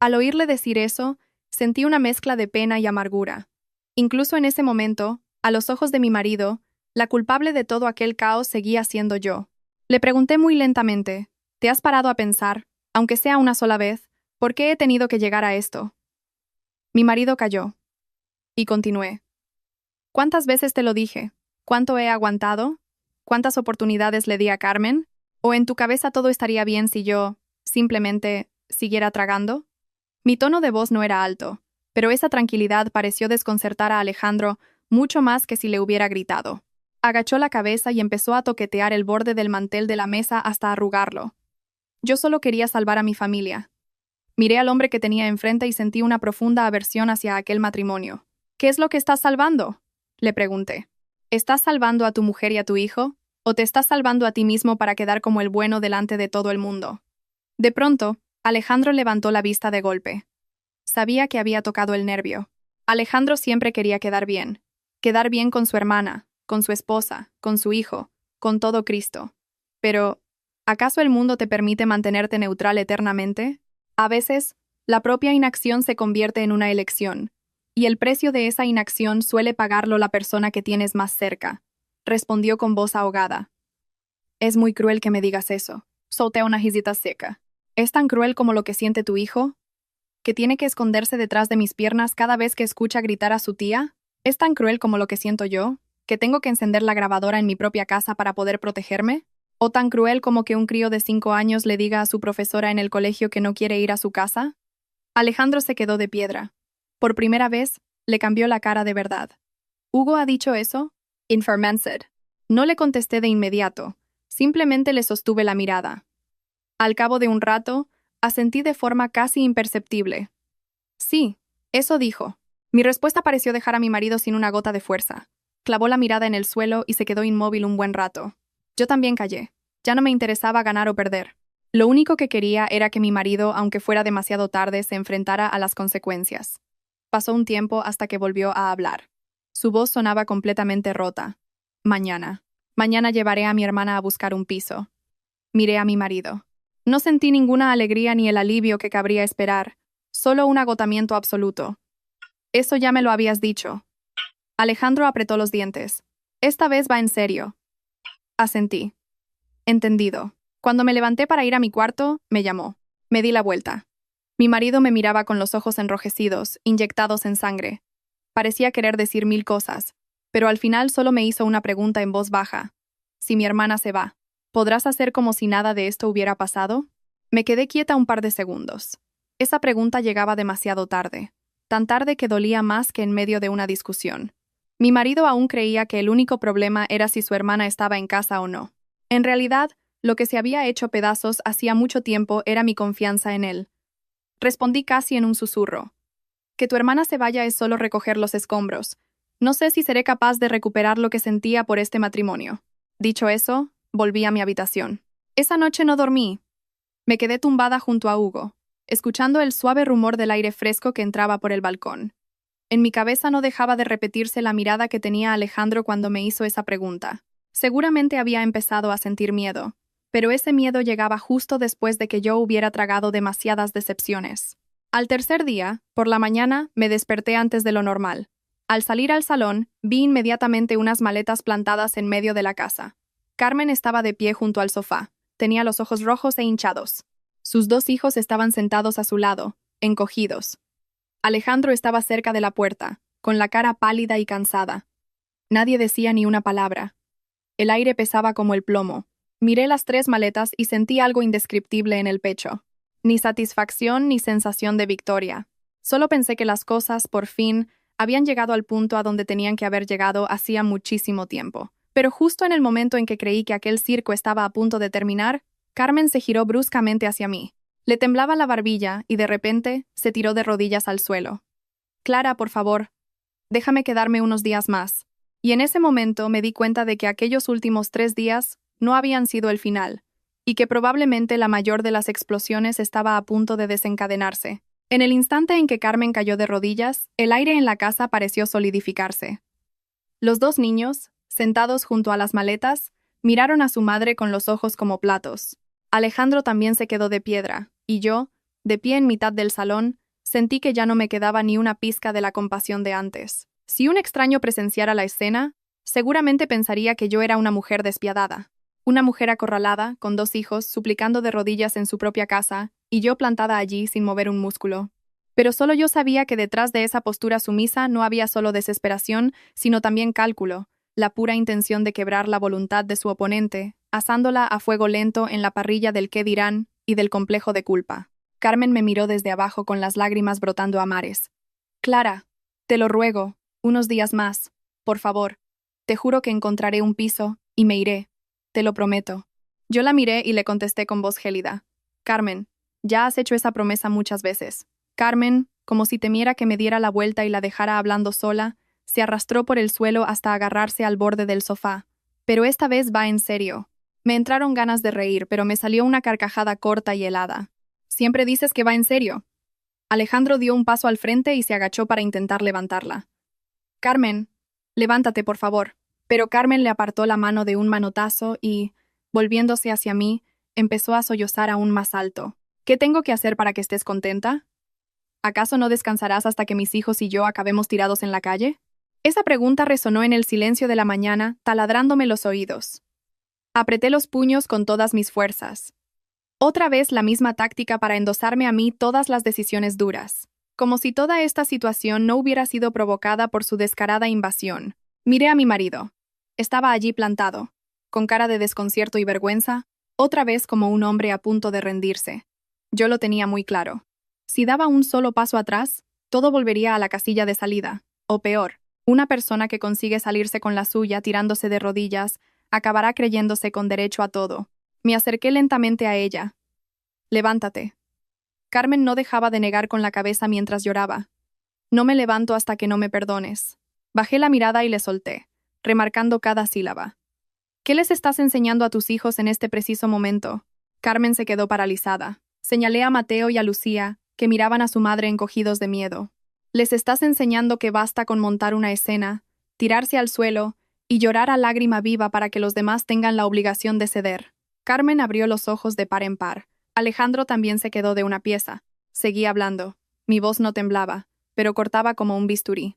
Al oírle decir eso, sentí una mezcla de pena y amargura. Incluso en ese momento, a los ojos de mi marido, la culpable de todo aquel caos seguía siendo yo. Le pregunté muy lentamente, ¿te has parado a pensar, aunque sea una sola vez, por qué he tenido que llegar a esto? Mi marido calló. Y continué. ¿Cuántas veces te lo dije? ¿Cuánto he aguantado? ¿Cuántas oportunidades le di a Carmen? ¿O en tu cabeza todo estaría bien si yo, simplemente, siguiera tragando? Mi tono de voz no era alto, pero esa tranquilidad pareció desconcertar a Alejandro mucho más que si le hubiera gritado. Agachó la cabeza y empezó a toquetear el borde del mantel de la mesa hasta arrugarlo. Yo solo quería salvar a mi familia. Miré al hombre que tenía enfrente y sentí una profunda aversión hacia aquel matrimonio. ¿Qué es lo que estás salvando?, le pregunté. ¿Estás salvando a tu mujer y a tu hijo? ¿O te estás salvando a ti mismo para quedar como el bueno delante de todo el mundo? De pronto, Alejandro levantó la vista de golpe. Sabía que había tocado el nervio. Alejandro siempre quería quedar bien con su hermana, con su esposa, con su hijo, con todo Cristo. Pero, ¿acaso el mundo te permite mantenerte neutral eternamente? A veces, la propia inacción se convierte en una elección, y el precio de esa inacción suele pagarlo la persona que tienes más cerca, respondió con voz ahogada. Es muy cruel que me digas eso. Solté una risita seca. ¿Es tan cruel como lo que siente tu hijo? ¿Que tiene que esconderse detrás de mis piernas cada vez que escucha gritar a su tía? ¿Es tan cruel como lo que siento yo? ¿Que tengo que encender la grabadora en mi propia casa para poder protegerme? ¿O tan cruel como que un crío de 5 años le diga a su profesora en el colegio que no quiere ir a su casa? Alejandro se quedó de piedra. Por primera vez, le cambió la cara de verdad. ¿Hugo ha dicho eso? Informensed. No le contesté de inmediato. Simplemente le sostuve la mirada. Al cabo de un rato, asentí de forma casi imperceptible. Sí, eso dijo. Mi respuesta pareció dejar a mi marido sin una gota de fuerza. Clavó la mirada en el suelo y se quedó inmóvil un buen rato. Yo también callé. Ya no me interesaba ganar o perder. Lo único que quería era que mi marido, aunque fuera demasiado tarde, se enfrentara a las consecuencias. Pasó un tiempo hasta que volvió a hablar. Su voz sonaba completamente rota. Mañana llevaré a mi hermana a buscar un piso. Miré a mi marido. No sentí ninguna alegría ni el alivio que cabría esperar, solo un agotamiento absoluto. Eso ya me lo habías dicho. Alejandro apretó los dientes. Esta vez va en serio. Asentí. Entendido. Cuando me levanté para ir a mi cuarto, me llamó. Me di la vuelta. Mi marido me miraba con los ojos enrojecidos, inyectados en sangre. Parecía querer decir 1000 cosas, pero al final solo me hizo una pregunta en voz baja. Si mi hermana se va, ¿podrás hacer como si nada de esto hubiera pasado? Me quedé quieta un par de segundos. Esa pregunta llegaba demasiado tarde, tan tarde que dolía más que en medio de una discusión. Mi marido aún creía que el único problema era si su hermana estaba en casa o no. En realidad, lo que se había hecho pedazos hacía mucho tiempo era mi confianza en él. Respondí casi en un susurro. Que tu hermana se vaya es solo recoger los escombros. No sé si seré capaz de recuperar lo que sentía por este matrimonio. Dicho eso, volví a mi habitación. Esa noche no dormí. Me quedé tumbada junto a Hugo, escuchando el suave rumor del aire fresco que entraba por el balcón. En mi cabeza no dejaba de repetirse la mirada que tenía Alejandro cuando me hizo esa pregunta. Seguramente había empezado a sentir miedo, pero ese miedo llegaba justo después de que yo hubiera tragado demasiadas decepciones. Al tercer día, por la mañana, me desperté antes de lo normal. Al salir al salón, vi inmediatamente unas maletas plantadas en medio de la casa. Carmen estaba de pie junto al sofá. Tenía los ojos rojos e hinchados. Sus 2 hijos estaban sentados a su lado, encogidos. Alejandro estaba cerca de la puerta, con la cara pálida y cansada. Nadie decía ni una palabra. El aire pesaba como el plomo. Miré las 3 maletas y sentí algo indescriptible en el pecho. Ni satisfacción ni sensación de victoria. Solo pensé que las cosas, por fin, habían llegado al punto a donde tenían que haber llegado hacía muchísimo tiempo. Pero justo en el momento en que creí que aquel circo estaba a punto de terminar, Carmen se giró bruscamente hacia mí. Le temblaba la barbilla y de repente se tiró de rodillas al suelo. Clara, por favor, déjame quedarme unos días más. Y en ese momento me di cuenta de que aquellos últimos 3 días no habían sido el final, y que probablemente la mayor de las explosiones estaba a punto de desencadenarse. En el instante en que Carmen cayó de rodillas, el aire en la casa pareció solidificarse. Los 2 niños, sentados junto a las maletas, miraron a su madre con los ojos como platos. Alejandro también se quedó de piedra, y yo, de pie en mitad del salón, sentí que ya no me quedaba ni una pizca de la compasión de antes. Si un extraño presenciara la escena, seguramente pensaría que yo era una mujer despiadada. Una mujer acorralada, con 2 hijos, suplicando de rodillas en su propia casa, y yo plantada allí sin mover un músculo. Pero solo yo sabía que detrás de esa postura sumisa no había solo desesperación, sino también cálculo, la pura intención de quebrar la voluntad de su oponente, asándola a fuego lento en la parrilla del qué dirán y del complejo de culpa. Carmen me miró desde abajo con las lágrimas brotando a mares. Clara, te lo ruego, unos días más. por favor. Te juro que encontraré un piso y me iré. Te lo prometo. Yo la miré y le contesté con voz gélida. Carmen, ya has hecho esa promesa muchas veces. Carmen, como si temiera que me diera la vuelta y la dejara hablando sola, se arrastró por el suelo hasta agarrarse al borde del sofá. Pero esta vez va en serio. Me entraron ganas de reír, pero me salió una carcajada corta y helada. Siempre dices que va en serio. Alejandro dio un paso al frente y se agachó para intentar levantarla. Carmen, levántate, por favor. Pero Carmen le apartó la mano de un manotazo y, volviéndose hacia mí, empezó a sollozar aún más alto. ¿Qué tengo que hacer para que estés contenta? ¿Acaso no descansarás hasta que mis hijos y yo acabemos tirados en la calle? Esa pregunta resonó en el silencio de la mañana, taladrándome los oídos. Apreté los puños con todas mis fuerzas. Otra vez la misma táctica para endosarme a mí todas las decisiones duras. Como si toda esta situación no hubiera sido provocada por su descarada invasión. Miré a mi marido. Estaba allí plantado, con cara de desconcierto y vergüenza, otra vez como un hombre a punto de rendirse. Yo lo tenía muy claro. Si daba un solo paso atrás, todo volvería a la casilla de salida. O peor, una persona que consigue salirse con la suya tirándose de rodillas acabará creyéndose con derecho a todo. Me acerqué lentamente a ella. Levántate. Carmen no dejaba de negar con la cabeza mientras lloraba. No me levanto hasta que no me perdones. Bajé la mirada y le solté, remarcando cada sílaba. ¿Qué les estás enseñando a tus hijos en este preciso momento? Carmen se quedó paralizada. Señalé a Mateo y a Lucía, que miraban a su madre encogidos de miedo. Les estás enseñando que basta con montar una escena, tirarse al suelo y llorar a lágrima viva para que los demás tengan la obligación de ceder. Carmen abrió los ojos de par en par. Alejandro también se quedó de una pieza. Seguí hablando. Mi voz no temblaba, pero cortaba como un bisturí.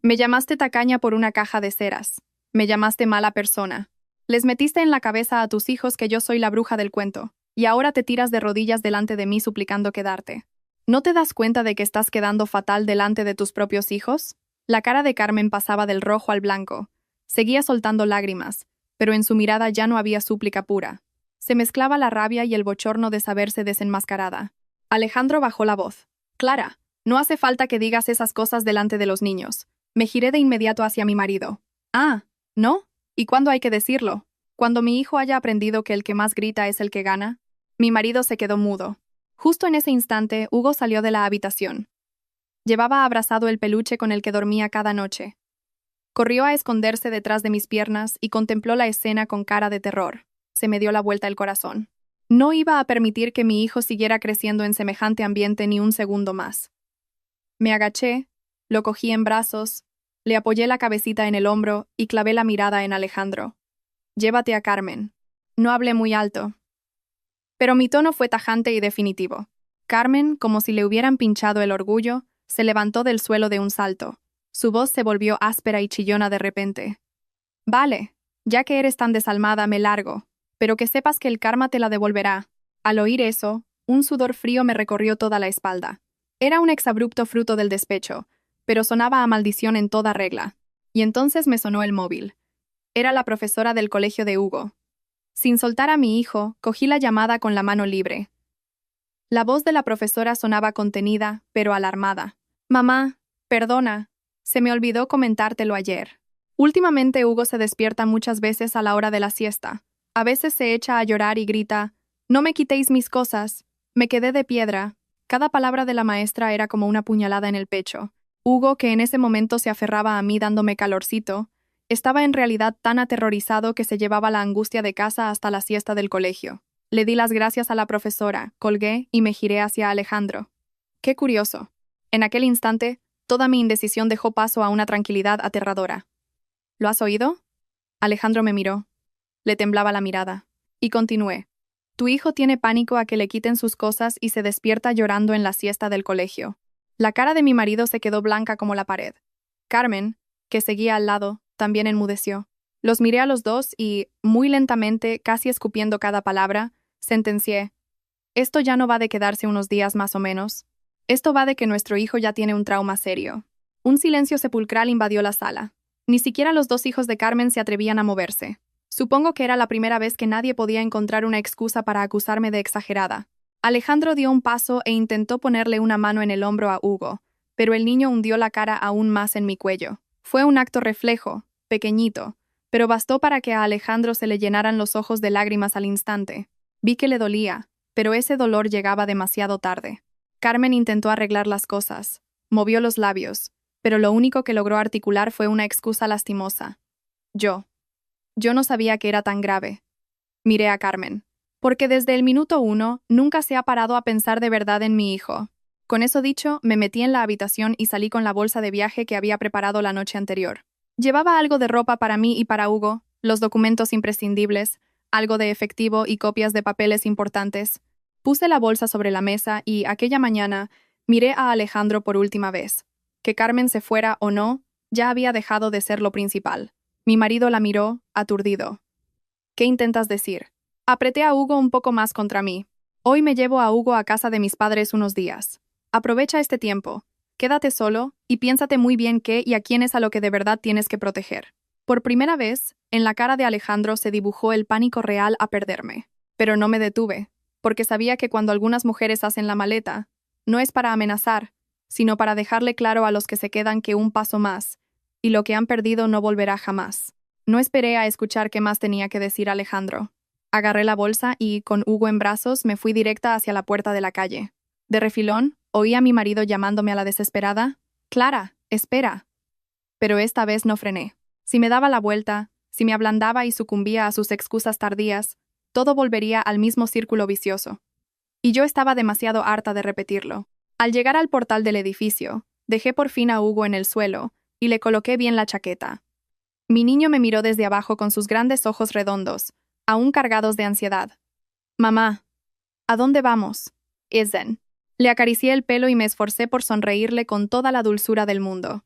Me llamaste tacaña por una caja de ceras. Me llamaste mala persona. Les metiste en la cabeza a tus hijos que yo soy la bruja del cuento, y ahora te tiras de rodillas delante de mí suplicando quedarte. ¿No te das cuenta de que estás quedando fatal delante de tus propios hijos? La cara de Carmen pasaba del rojo al blanco. Seguía soltando lágrimas, pero en su mirada ya no había súplica pura. Se mezclaba la rabia y el bochorno de saberse desenmascarada. Alejandro bajó la voz. Clara, no hace falta que digas esas cosas delante de los niños. Me giré de inmediato hacia mi marido. Ah, ¿no? ¿Y cuándo hay que decirlo? ¿Cuando mi hijo haya aprendido que el que más grita es el que gana? Mi marido se quedó mudo. Justo en ese instante, Hugo salió de la habitación. Llevaba abrazado el peluche con el que dormía cada noche. Corrió a esconderse detrás de mis piernas y contempló la escena con cara de terror. Se me dio la vuelta el corazón. No iba a permitir que mi hijo siguiera creciendo en semejante ambiente ni un segundo más. Me agaché, lo cogí en brazos, le apoyé la cabecita en el hombro y clavé la mirada en Alejandro. Llévate a Carmen. No hablé muy alto. Pero mi tono fue tajante y definitivo. Carmen, como si le hubieran pinchado el orgullo, se levantó del suelo de un salto. Su voz se volvió áspera y chillona de repente. Vale, ya que eres tan desalmada, me largo, pero que sepas que el karma te la devolverá. Al oír eso, un sudor frío me recorrió toda la espalda. Era un exabrupto fruto del despecho, pero sonaba a maldición en toda regla. Y entonces me sonó el móvil. Era la profesora del colegio de Hugo. Sin soltar a mi hijo, cogí la llamada con la mano libre. La voz de la profesora sonaba contenida, pero alarmada. Mamá, perdona, se me olvidó comentártelo ayer. Últimamente Hugo se despierta muchas veces a la hora de la siesta. A veces se echa a llorar y grita, «No me quitéis mis cosas». Me quedé de piedra. Cada palabra de la maestra era como una puñalada en el pecho. Hugo, que en ese momento se aferraba a mí dándome calorcito, estaba en realidad tan aterrorizado que se llevaba la angustia de casa hasta la siesta del colegio. Le di las gracias a la profesora, colgué y me giré hacia Alejandro. Qué curioso. En aquel instante, toda mi indecisión dejó paso a una tranquilidad aterradora. ¿Lo has oído? Alejandro me miró. Le temblaba la mirada. Y continué. Tu hijo tiene pánico a que le quiten sus cosas y se despierta llorando en la siesta del colegio. La cara de mi marido se quedó blanca como la pared. Carmen, que seguía al lado, también enmudeció. Los miré a los dos y, muy lentamente, casi escupiendo cada palabra, sentencié. Esto ya no va de quedarse unos días más o menos. Esto va de que nuestro hijo ya tiene un trauma serio. Un silencio sepulcral invadió la sala. Ni siquiera los dos hijos de Carmen se atrevían a moverse. Supongo que era la primera vez que nadie podía encontrar una excusa para acusarme de exagerada. Alejandro dio un paso e intentó ponerle una mano en el hombro a Hugo, pero el niño hundió la cara aún más en mi cuello. Fue un acto reflejo, pequeñito, pero bastó para que a Alejandro se le llenaran los ojos de lágrimas al instante. Vi que le dolía, pero ese dolor llegaba demasiado tarde. Carmen intentó arreglar las cosas, movió los labios, pero lo único que logró articular fue una excusa lastimosa. Yo no sabía que era tan grave. Miré a Carmen. Porque desde el minuto 1 nunca se ha parado a pensar de verdad en mi hijo. Con eso dicho, me metí en la habitación y salí con la bolsa de viaje que había preparado la noche anterior. Llevaba algo de ropa para mí y para Hugo, los documentos imprescindibles, algo de efectivo y copias de papeles importantes. Puse la bolsa sobre la mesa y, aquella mañana, miré a Alejandro por última vez. Que Carmen se fuera o no, ya había dejado de ser lo principal. Mi marido la miró, aturdido. ¿Qué intentas decir? Apreté a Hugo un poco más contra mí. Hoy me llevo a Hugo a casa de mis padres unos días. Aprovecha este tiempo. Quédate solo y piénsate muy bien qué y a quién es a lo que de verdad tienes que proteger. Por primera vez, en la cara de Alejandro se dibujó el pánico real a perderme. Pero no me detuve, porque sabía que cuando algunas mujeres hacen la maleta, no es para amenazar, sino para dejarle claro a los que se quedan que un paso más, y lo que han perdido no volverá jamás. No esperé a escuchar qué más tenía que decir Alejandro. Agarré la bolsa y, con Hugo en brazos, me fui directa hacia la puerta de la calle. De refilón, oí a mi marido llamándome a la desesperada: «Clara, espera». Pero esta vez no frené. Si me daba la vuelta, si me ablandaba y sucumbía a sus excusas tardías, todo volvería al mismo círculo vicioso. Y yo estaba demasiado harta de repetirlo. Al llegar al portal del edificio, dejé por fin a Hugo en el suelo y le coloqué bien la chaqueta. Mi niño me miró desde abajo con sus grandes ojos redondos, aún cargados de ansiedad. «Mamá, ¿a dónde vamos?» «Isen». Le acaricié el pelo y me esforcé por sonreírle con toda la dulzura del mundo.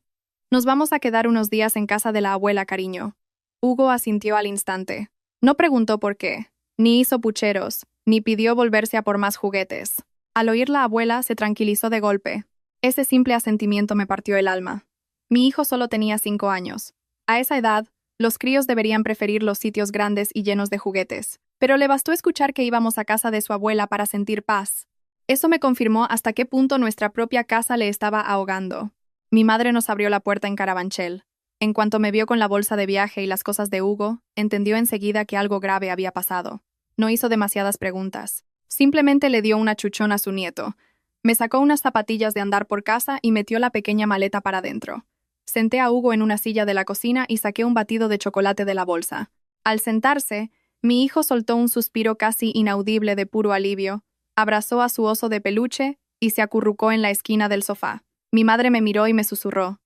«Nos vamos a quedar unos días en casa de la abuela, cariño». Hugo asintió al instante. No preguntó por qué, ni hizo pucheros, ni pidió volverse a por más juguetes. Al oír la abuela, se tranquilizó de golpe. Ese simple asentimiento me partió el alma. Mi hijo solo tenía 5 años. A esa edad, los críos deberían preferir los sitios grandes y llenos de juguetes. Pero le bastó escuchar que íbamos a casa de su abuela para sentir paz. Eso me confirmó hasta qué punto nuestra propia casa le estaba ahogando. Mi madre nos abrió la puerta en Carabanchel. En cuanto me vio con la bolsa de viaje y las cosas de Hugo, entendió enseguida que algo grave había pasado. No hizo demasiadas preguntas. Simplemente le dio una chuchón a su nieto. Me sacó unas zapatillas de andar por casa y metió la pequeña maleta para dentro. Senté a Hugo en una silla de la cocina y saqué un batido de chocolate de la bolsa. Al sentarse, mi hijo soltó un suspiro casi inaudible de puro alivio, abrazó a su oso de peluche y se acurrucó en la esquina del sofá. Mi madre me miró y me susurró: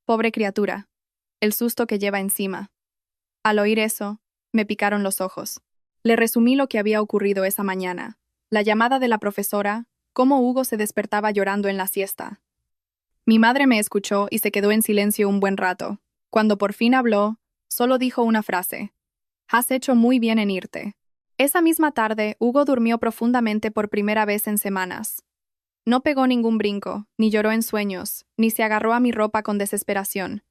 «Pobre criatura, el susto que lleva encima». Al oír eso, me picaron los ojos. Le resumí lo que había ocurrido esa mañana, la llamada de la profesora, cómo Hugo se despertaba llorando en la siesta. Mi madre me escuchó y se quedó en silencio un buen rato. Cuando por fin habló, solo dijo una frase: «Has hecho muy bien en irte». Esa misma tarde, Hugo durmió profundamente por primera vez en semanas. No pegó ningún brinco, ni lloró en sueños, ni se agarró a mi ropa con desesperación.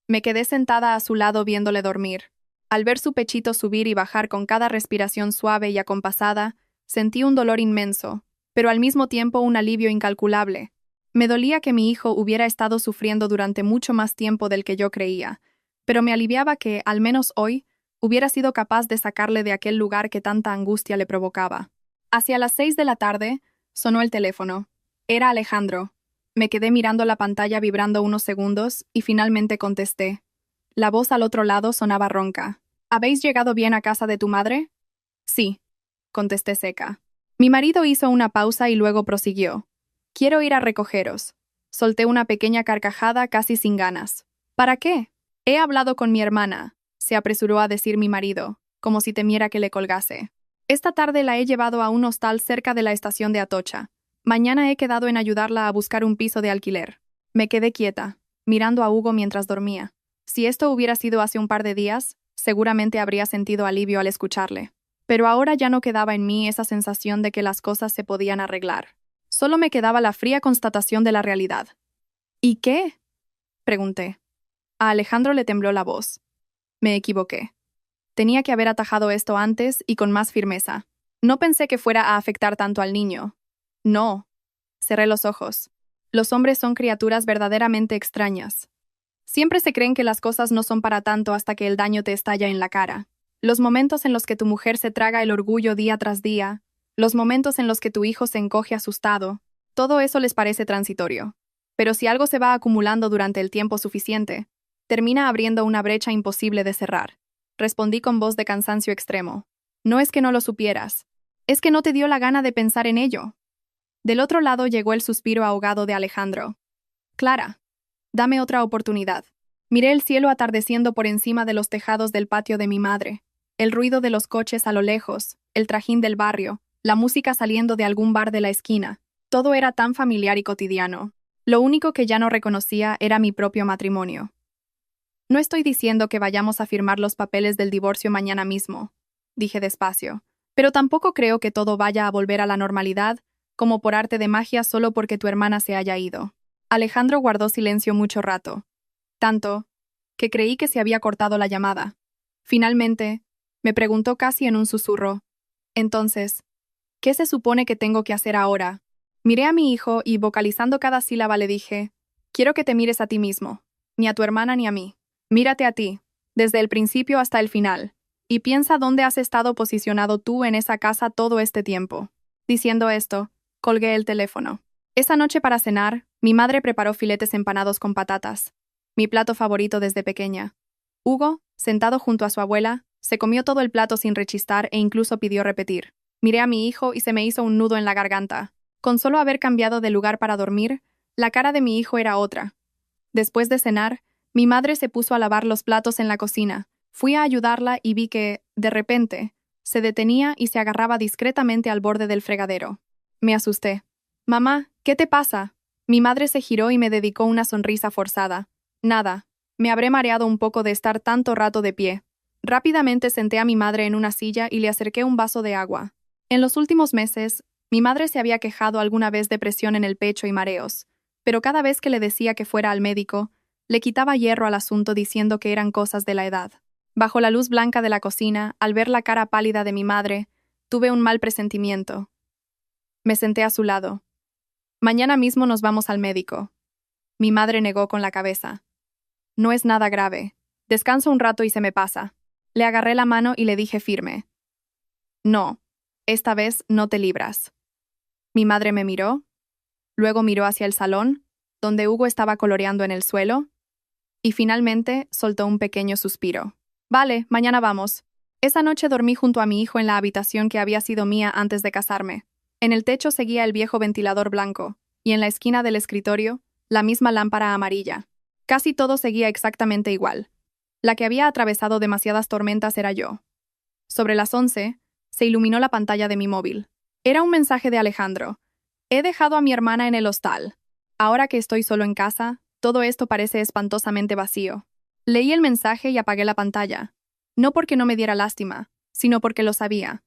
Me quedé sentada a su lado viéndole dormir. Al ver su pechito subir y bajar con cada respiración suave y acompasada, sentí un dolor inmenso, pero al mismo tiempo un alivio incalculable. Me dolía que mi hijo hubiera estado sufriendo durante mucho más tiempo del que yo creía, pero me aliviaba que, al menos hoy, hubiera sido capaz de sacarle de aquel lugar que tanta angustia le provocaba. Hacia las 6 de la tarde, sonó el teléfono. Era Alejandro. Me quedé mirando la pantalla vibrando unos segundos y finalmente contesté. La voz al otro lado sonaba ronca. «¿Habéis llegado bien a casa de tu madre?» «Sí», contesté seca. Mi marido hizo una pausa y luego prosiguió. «Quiero ir a recogeros». Solté una pequeña carcajada casi sin ganas. «¿Para qué?» «He hablado con mi hermana», se apresuró a decir mi marido, como si temiera que le colgase. «Esta tarde la he llevado a un hostal cerca de la estación de Atocha. Mañana he quedado en ayudarla a buscar un piso de alquiler». Me quedé quieta, mirando a Hugo mientras dormía. Si esto hubiera sido hace un par de días, seguramente habría sentido alivio al escucharle. Pero ahora ya no quedaba en mí esa sensación de que las cosas se podían arreglar. Solo me quedaba la fría constatación de la realidad. «¿Y qué?», pregunté. A Alejandro le tembló la voz. Me equivoqué. Tenía que haber atajado esto antes y con más firmeza. No pensé que fuera a afectar tanto al niño. No. Cerré los ojos. Los hombres son criaturas verdaderamente extrañas. Siempre se creen que las cosas no son para tanto hasta que el daño te estalla en la cara. Los momentos en los que tu mujer se traga el orgullo día tras día, los momentos en los que tu hijo se encoge asustado, todo eso les parece transitorio. Pero si algo se va acumulando durante el tiempo suficiente, termina abriendo una brecha imposible de cerrar. Respondí con voz de cansancio extremo. No es que no lo supieras, es que no te dio la gana de pensar en ello. Del otro lado llegó el suspiro ahogado de Alejandro. Clara, dame otra oportunidad. Miré el cielo atardeciendo por encima de los tejados del patio de mi madre, el ruido de los coches a lo lejos, el trajín del barrio, la música saliendo de algún bar de la esquina. Todo era tan familiar y cotidiano. Lo único que ya no reconocía era mi propio matrimonio. No estoy diciendo que vayamos a firmar los papeles del divorcio mañana mismo, dije despacio, pero tampoco creo que todo vaya a volver a la normalidad, como por arte de magia solo porque tu hermana se haya ido. Alejandro guardó silencio mucho rato, tanto que creí que se había cortado la llamada. Finalmente, me preguntó casi en un susurro. Entonces, ¿qué se supone que tengo que hacer ahora? Miré a mi hijo y, vocalizando cada sílaba, le dije, quiero que te mires a ti mismo, ni a tu hermana ni a mí. Mírate a ti, desde el principio hasta el final, y piensa dónde has estado posicionado tú en esa casa todo este tiempo. Diciendo esto, colgué el teléfono. Esa noche para cenar, mi madre preparó filetes empanados con patatas, mi plato favorito desde pequeña. Hugo, sentado junto a su abuela, se comió todo el plato sin rechistar e incluso pidió repetir. Miré a mi hijo y se me hizo un nudo en la garganta. Con solo haber cambiado de lugar para dormir, la cara de mi hijo era otra. Después de cenar, mi madre se puso a lavar los platos en la cocina. Fui a ayudarla y vi que, de repente, se detenía y se agarraba discretamente al borde del fregadero. Me asusté. «Mamá, ¿qué te pasa?» Mi madre se giró y me dedicó una sonrisa forzada. «Nada. Me habré mareado un poco de estar tanto rato de pie». Rápidamente senté a mi madre en una silla y le acerqué un vaso de agua. En los últimos meses, mi madre se había quejado alguna vez de presión en el pecho y mareos, pero cada vez que le decía que fuera al médico, le quitaba hierro al asunto diciendo que eran cosas de la edad. Bajo la luz blanca de la cocina, al ver la cara pálida de mi madre, tuve un mal presentimiento. Me senté a su lado. «Mañana mismo nos vamos al médico». Mi madre negó con la cabeza. «No es nada grave. Descanso un rato y se me pasa». Le agarré la mano y le dije firme. «No, esta vez no te libras». Mi madre me miró, luego miró hacia el salón, donde Hugo estaba coloreando en el suelo, y finalmente soltó un pequeño suspiro. «Vale, mañana vamos». Esa noche dormí junto a mi hijo en la habitación que había sido mía antes de casarme. En el techo seguía el viejo ventilador blanco, y en la esquina del escritorio, la misma lámpara amarilla. Casi todo seguía exactamente igual. La que había atravesado demasiadas tormentas era yo. Sobre las 11, se iluminó la pantalla de mi móvil. Era un mensaje de Alejandro. «He dejado a mi hermana en el hostal. Ahora que estoy solo en casa, todo esto parece espantosamente vacío». Leí el mensaje y apagué la pantalla. No porque no me diera lástima, sino porque lo sabía.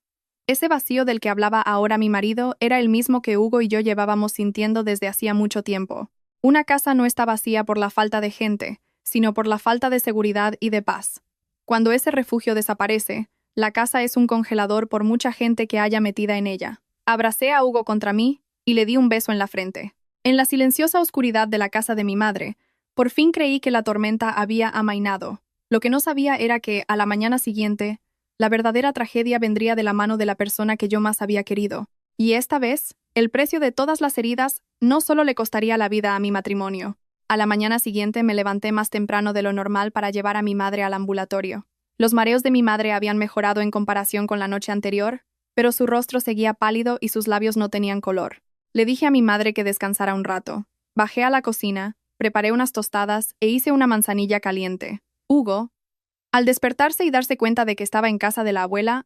Ese vacío del que hablaba ahora mi marido era el mismo que Hugo y yo llevábamos sintiendo desde hacía mucho tiempo. Una casa no está vacía por la falta de gente, sino por la falta de seguridad y de paz. Cuando ese refugio desaparece, la casa es un congelador por mucha gente que haya metida en ella. Abracé a Hugo contra mí y le di un beso en la frente. En la silenciosa oscuridad de la casa de mi madre, por fin creí que la tormenta había amainado. Lo que no sabía era que, a la mañana siguiente, la verdadera tragedia vendría de la mano de la persona que yo más había querido. Y esta vez, el precio de todas las heridas no solo le costaría la vida a mi matrimonio. A la mañana siguiente me levanté más temprano de lo normal para llevar a mi madre al ambulatorio. Los mareos de mi madre habían mejorado en comparación con la noche anterior, pero su rostro seguía pálido y sus labios no tenían color. Le dije a mi madre que descansara un rato. Bajé a la cocina, preparé unas tostadas e hice una manzanilla caliente. Hugo, al despertarse y darse cuenta de que estaba en casa de la abuela,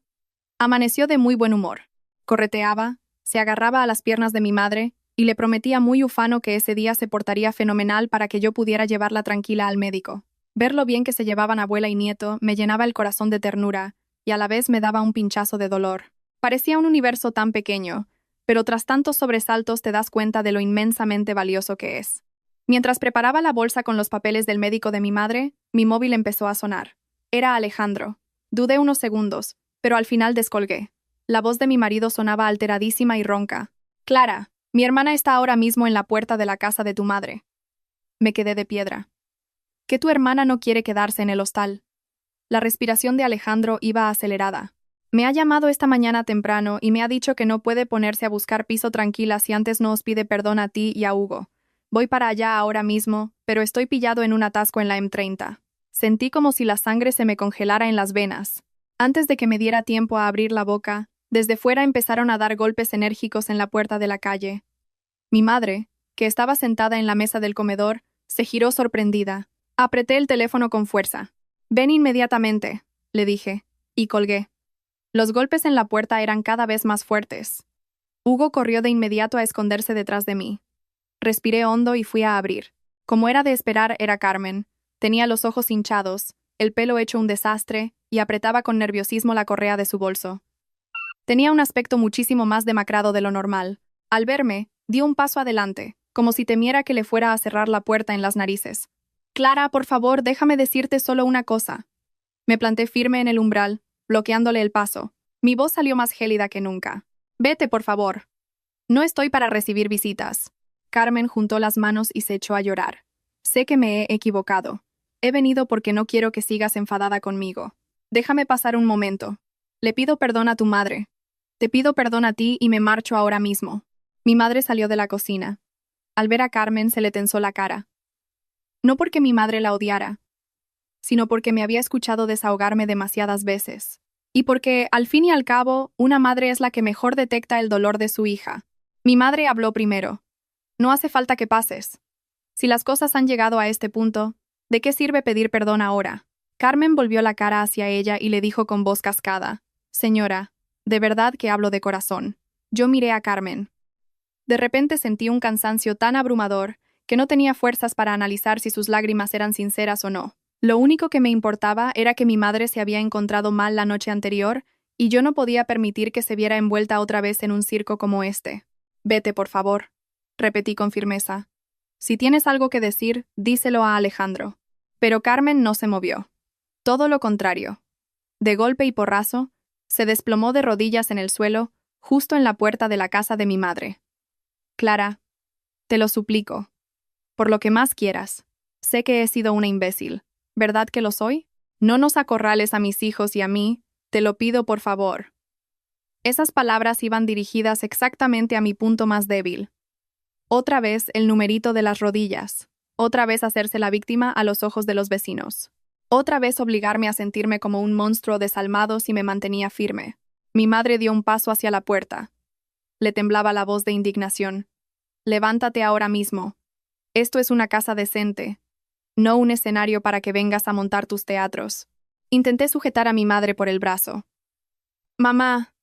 amaneció de muy buen humor. Correteaba, se agarraba a las piernas de mi madre y le prometía muy ufano que ese día se portaría fenomenal para que yo pudiera llevarla tranquila al médico. Ver lo bien que se llevaban abuela y nieto me llenaba el corazón de ternura y a la vez me daba un pinchazo de dolor. Parecía un universo tan pequeño, pero tras tantos sobresaltos te das cuenta de lo inmensamente valioso que es. Mientras preparaba la bolsa con los papeles del médico de mi madre, mi móvil empezó a sonar. Era Alejandro. Dudé unos segundos, pero al final descolgué. La voz de mi marido sonaba alteradísima y ronca. «Clara, mi hermana está ahora mismo en la puerta de la casa de tu madre». Me quedé de piedra. Que tu hermana no quiere quedarse en el hostal. La respiración de Alejandro iba acelerada. Me ha llamado esta mañana temprano y me ha dicho que no puede ponerse a buscar piso tranquila si antes no os pide perdón a ti y a Hugo. Voy para allá ahora mismo, pero estoy pillado en un atasco en la M30. Sentí como si la sangre se me congelara en las venas. Antes de que me diera tiempo a abrir la boca, desde fuera empezaron a dar golpes enérgicos en la puerta de la calle. Mi madre, que estaba sentada en la mesa del comedor, se giró sorprendida. Apreté el teléfono con fuerza. «Ven inmediatamente», le dije, y colgué. Los golpes en la puerta eran cada vez más fuertes. Hugo corrió de inmediato a esconderse detrás de mí. Respiré hondo y fui a abrir. Como era de esperar, era Carmen. Tenía los ojos hinchados, el pelo hecho un desastre, y apretaba con nerviosismo la correa de su bolso. Tenía un aspecto muchísimo más demacrado de lo normal. Al verme, dio un paso adelante, como si temiera que le fuera a cerrar la puerta en las narices. «Clara, por favor, déjame decirte solo una cosa». Me planté firme en el umbral, bloqueándole el paso. Mi voz salió más gélida que nunca. «Vete, por favor. No estoy para recibir visitas». Carmen juntó las manos y se echó a llorar. «Sé que me he equivocado. He venido porque no quiero que sigas enfadada conmigo. Déjame pasar un momento. Le pido perdón a tu madre. Te pido perdón a ti y me marcho ahora mismo». Mi madre salió de la cocina. Al ver a Carmen se le tensó la cara. No porque mi madre la odiara, sino porque me había escuchado desahogarme demasiadas veces. Y porque, al fin y al cabo, una madre es la que mejor detecta el dolor de su hija. Mi madre habló primero. «No hace falta que pases. Si las cosas han llegado a este punto, ¿de qué sirve pedir perdón ahora?» Carmen volvió la cara hacia ella y le dijo con voz cascada: «Señora, de verdad que hablo de corazón». Yo miré a Carmen. De repente sentí un cansancio tan abrumador que no tenía fuerzas para analizar si sus lágrimas eran sinceras o no. Lo único que me importaba era que mi madre se había encontrado mal la noche anterior y yo no podía permitir que se viera envuelta otra vez en un circo como este. «Vete, por favor», repetí con firmeza. «Si tienes algo que decir, díselo a Alejandro». Pero Carmen no se movió. Todo lo contrario. De golpe y porrazo, se desplomó de rodillas en el suelo, justo en la puerta de la casa de mi madre. «Clara, te lo suplico. Por lo que más quieras. Sé que he sido una imbécil. ¿Verdad que lo soy? No nos acorrales a mis hijos y a mí, te lo pido por favor». Esas palabras iban dirigidas exactamente a mi punto más débil. Otra vez el numerito de las rodillas. Otra vez hacerse la víctima a los ojos de los vecinos. Otra vez obligarme a sentirme como un monstruo desalmado si me mantenía firme. Mi madre dio un paso hacia la puerta. Le temblaba la voz de indignación. «Levántate ahora mismo. Esto es una casa decente, no un escenario para que vengas a montar tus teatros». Intenté sujetar a mi madre por el brazo. «Mamá,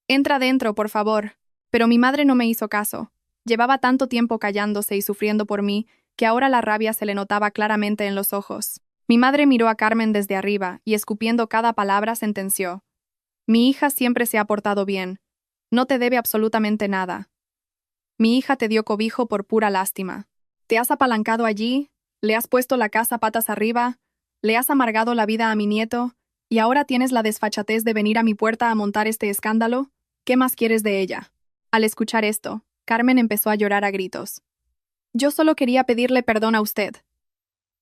entra dentro, por favor». Pero mi madre no me hizo caso. Llevaba tanto tiempo callándose y sufriendo por mí que ahora la rabia se le notaba claramente en los ojos. Mi madre miró a Carmen desde arriba y, escupiendo cada palabra, sentenció: «Mi hija siempre se ha portado bien. No te debe absolutamente nada. Mi hija te dio cobijo por pura lástima. Te has apalancado allí, le has puesto la casa patas arriba, le has amargado la vida a mi nieto, y ahora tienes la desfachatez de venir a mi puerta a montar este escándalo. ¿Qué más quieres de ella?». Al escuchar esto, Carmen empezó a llorar a gritos. «Yo solo quería pedirle perdón a usted».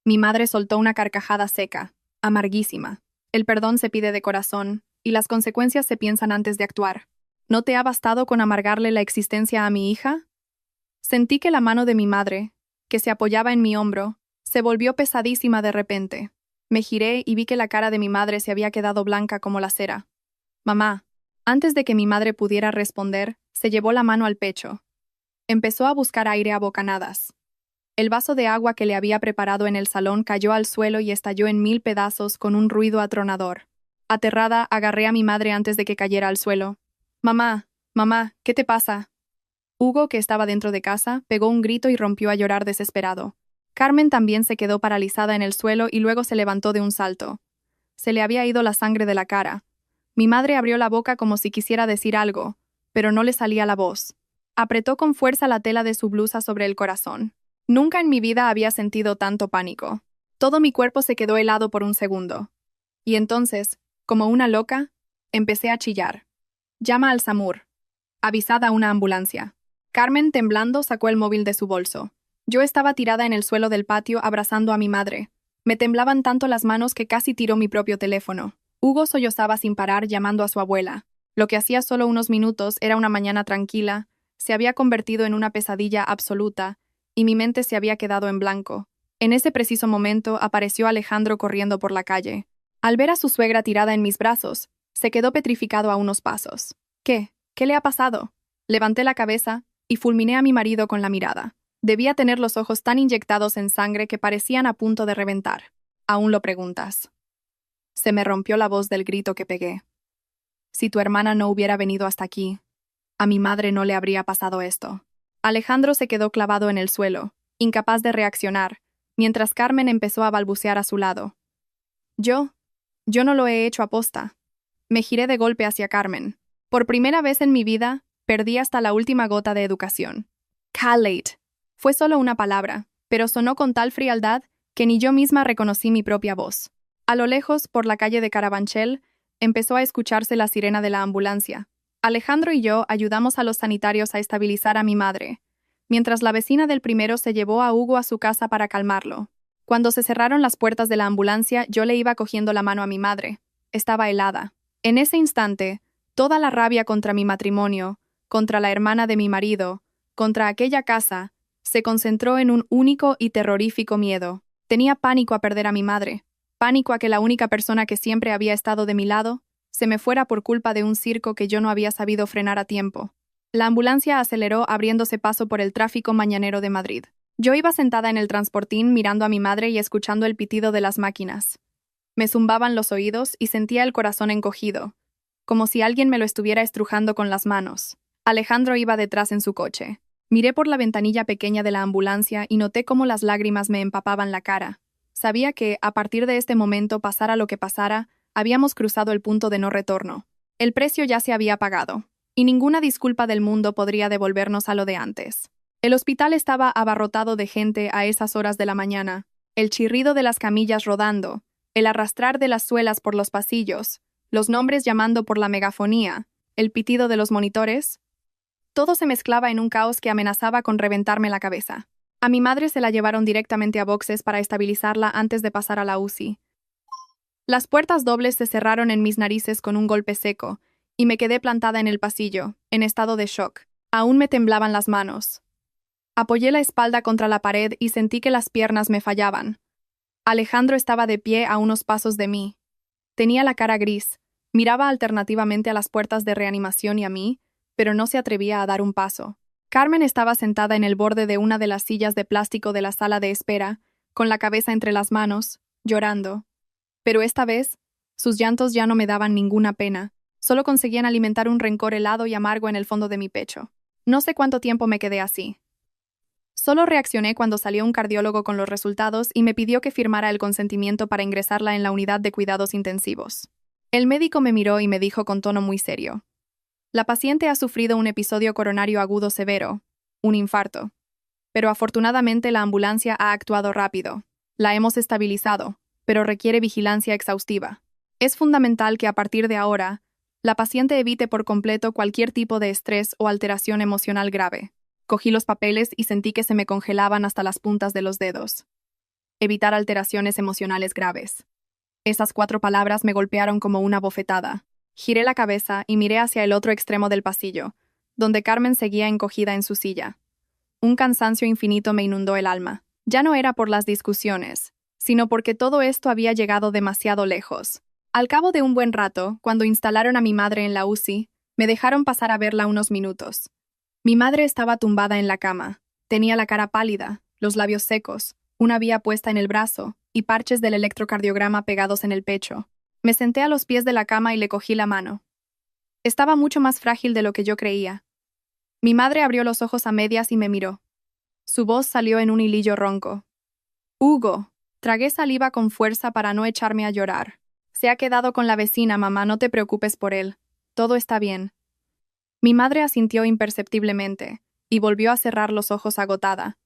Mi madre soltó una carcajada seca, amarguísima. El perdón se pide de corazón, y las consecuencias se piensan antes de actuar. ¿No te ha bastado con amargarle la existencia a mi hija? Sentí que la mano de mi madre, que se apoyaba en mi hombro, se volvió pesadísima de repente. Me giré y vi que la cara de mi madre se había quedado blanca como la cera. «Mamá». Antes de que mi madre pudiera responder, se llevó la mano al pecho. Empezó a buscar aire a bocanadas. El vaso de agua que le había preparado en el salón cayó al suelo y estalló en 1000 pedazos con un ruido atronador. Aterrada, agarré a mi madre antes de que cayera al suelo. «Mamá, mamá, ¿qué te pasa?». Hugo, que estaba dentro de casa, pegó un grito y rompió a llorar desesperado. Carmen también se quedó paralizada en el suelo y luego se levantó de un salto. Se le había ido la sangre de la cara. Mi madre abrió la boca como si quisiera decir algo, pero no le salía la voz. Apretó con fuerza la tela de su blusa sobre el corazón. Nunca en mi vida había sentido tanto pánico. Todo mi cuerpo se quedó helado por un segundo. Y entonces, como una loca, empecé a chillar. «Llama al SAMUR. Avisad a una ambulancia». Carmen, temblando, sacó el móvil de su bolso. Yo estaba tirada en el suelo del patio abrazando a mi madre. Me temblaban tanto las manos que casi tiró mi propio teléfono. Hugo sollozaba sin parar llamando a su abuela. Lo que hacía solo unos minutos era una mañana tranquila, se había convertido en una pesadilla absoluta, y mi mente se había quedado en blanco. En ese preciso momento apareció Alejandro corriendo por la calle. Al ver a su suegra tirada en mis brazos, se quedó petrificado a unos pasos. ¿Qué? ¿Qué le ha pasado? Levanté la cabeza y fulminé a mi marido con la mirada. Debía tener los ojos tan inyectados en sangre que parecían a punto de reventar. ¿Aún lo preguntas? Se me rompió la voz del grito que pegué. Si tu hermana no hubiera venido hasta aquí, a mi madre no le habría pasado esto. Alejandro se quedó clavado en el suelo, incapaz de reaccionar, mientras Carmen empezó a balbucear a su lado. Yo no lo he hecho aposta. Me giré de golpe hacia Carmen. Por primera vez en mi vida, perdí hasta la última gota de educación. Khaled. Fue solo una palabra, pero sonó con tal frialdad que ni yo misma reconocí mi propia voz. A lo lejos, por la calle de Carabanchel, empezó a escucharse la sirena de la ambulancia. Alejandro y yo ayudamos a los sanitarios a estabilizar a mi madre, mientras la vecina del primero se llevó a Hugo a su casa para calmarlo. Cuando se cerraron las puertas de la ambulancia, yo le iba cogiendo la mano a mi madre. Estaba helada. En ese instante, toda la rabia contra mi matrimonio, contra la hermana de mi marido, contra aquella casa, se concentró en un único y terrorífico miedo. Tenía pánico a perder a mi madre, pánico a que la única persona que siempre había estado de mi lado se me fuera por culpa de un circo que yo no había sabido frenar a tiempo. La ambulancia aceleró abriéndose paso por el tráfico mañanero de Madrid. Yo iba sentada en el transportín mirando a mi madre y escuchando el pitido de las máquinas. Me zumbaban los oídos y sentía el corazón encogido, como si alguien me lo estuviera estrujando con las manos. Alejandro iba detrás en su coche. Miré por la ventanilla pequeña de la ambulancia y noté cómo las lágrimas me empapaban la cara. Sabía que, a partir de este momento, pasara lo que pasara, habíamos cruzado el punto de no retorno. El precio ya se había pagado, y ninguna disculpa del mundo podría devolvernos a lo de antes. El hospital estaba abarrotado de gente a esas horas de la mañana, el chirrido de las camillas rodando, el arrastrar de las suelas por los pasillos, los nombres llamando por la megafonía, el pitido de los monitores. Todo se mezclaba en un caos que amenazaba con reventarme la cabeza. A mi madre se la llevaron directamente a boxes para estabilizarla antes de pasar a la UCI. Las puertas dobles se cerraron en mis narices con un golpe seco, y me quedé plantada en el pasillo, en estado de shock. Aún me temblaban las manos. Apoyé la espalda contra la pared y sentí que las piernas me fallaban. Alejandro estaba de pie a unos pasos de mí. Tenía la cara gris, miraba alternativamente a las puertas de reanimación y a mí, pero no se atrevía a dar un paso. Carmen estaba sentada en el borde de una de las sillas de plástico de la sala de espera, con la cabeza entre las manos, llorando. Pero esta vez, sus llantos ya no me daban ninguna pena, solo conseguían alimentar un rencor helado y amargo en el fondo de mi pecho. No sé cuánto tiempo me quedé así. Solo reaccioné cuando salió un cardiólogo con los resultados y me pidió que firmara el consentimiento para ingresarla en la unidad de cuidados intensivos. El médico me miró y me dijo con tono muy serio: la paciente ha sufrido un episodio coronario agudo severo, un infarto. Pero afortunadamente la ambulancia ha actuado rápido. La hemos estabilizado, pero requiere vigilancia exhaustiva. Es fundamental que a partir de ahora, la paciente evite por completo cualquier tipo de estrés o alteración emocional grave. Cogí los papeles y sentí que se me congelaban hasta las puntas de los dedos. Evitar alteraciones emocionales graves. Esas 4 palabras me golpearon como una bofetada. Giré la cabeza y miré hacia el otro extremo del pasillo, donde Carmen seguía encogida en su silla. Un cansancio infinito me inundó el alma. Ya no era por las discusiones, sino porque todo esto había llegado demasiado lejos. Al cabo de un buen rato, cuando instalaron a mi madre en la UCI, me dejaron pasar a verla unos minutos. Mi madre estaba tumbada en la cama. Tenía la cara pálida, los labios secos, una vía puesta en el brazo y parches del electrocardiograma pegados en el pecho. Me senté a los pies de la cama y le cogí la mano. Estaba mucho más frágil de lo que yo creía. Mi madre abrió los ojos a medias y me miró. Su voz salió en un hilillo ronco. Hugo. Tragué saliva con fuerza para no echarme a llorar. Se ha quedado con la vecina, mamá, no te preocupes por él. Todo está bien. Mi madre asintió imperceptiblemente y volvió a cerrar los ojos agotada.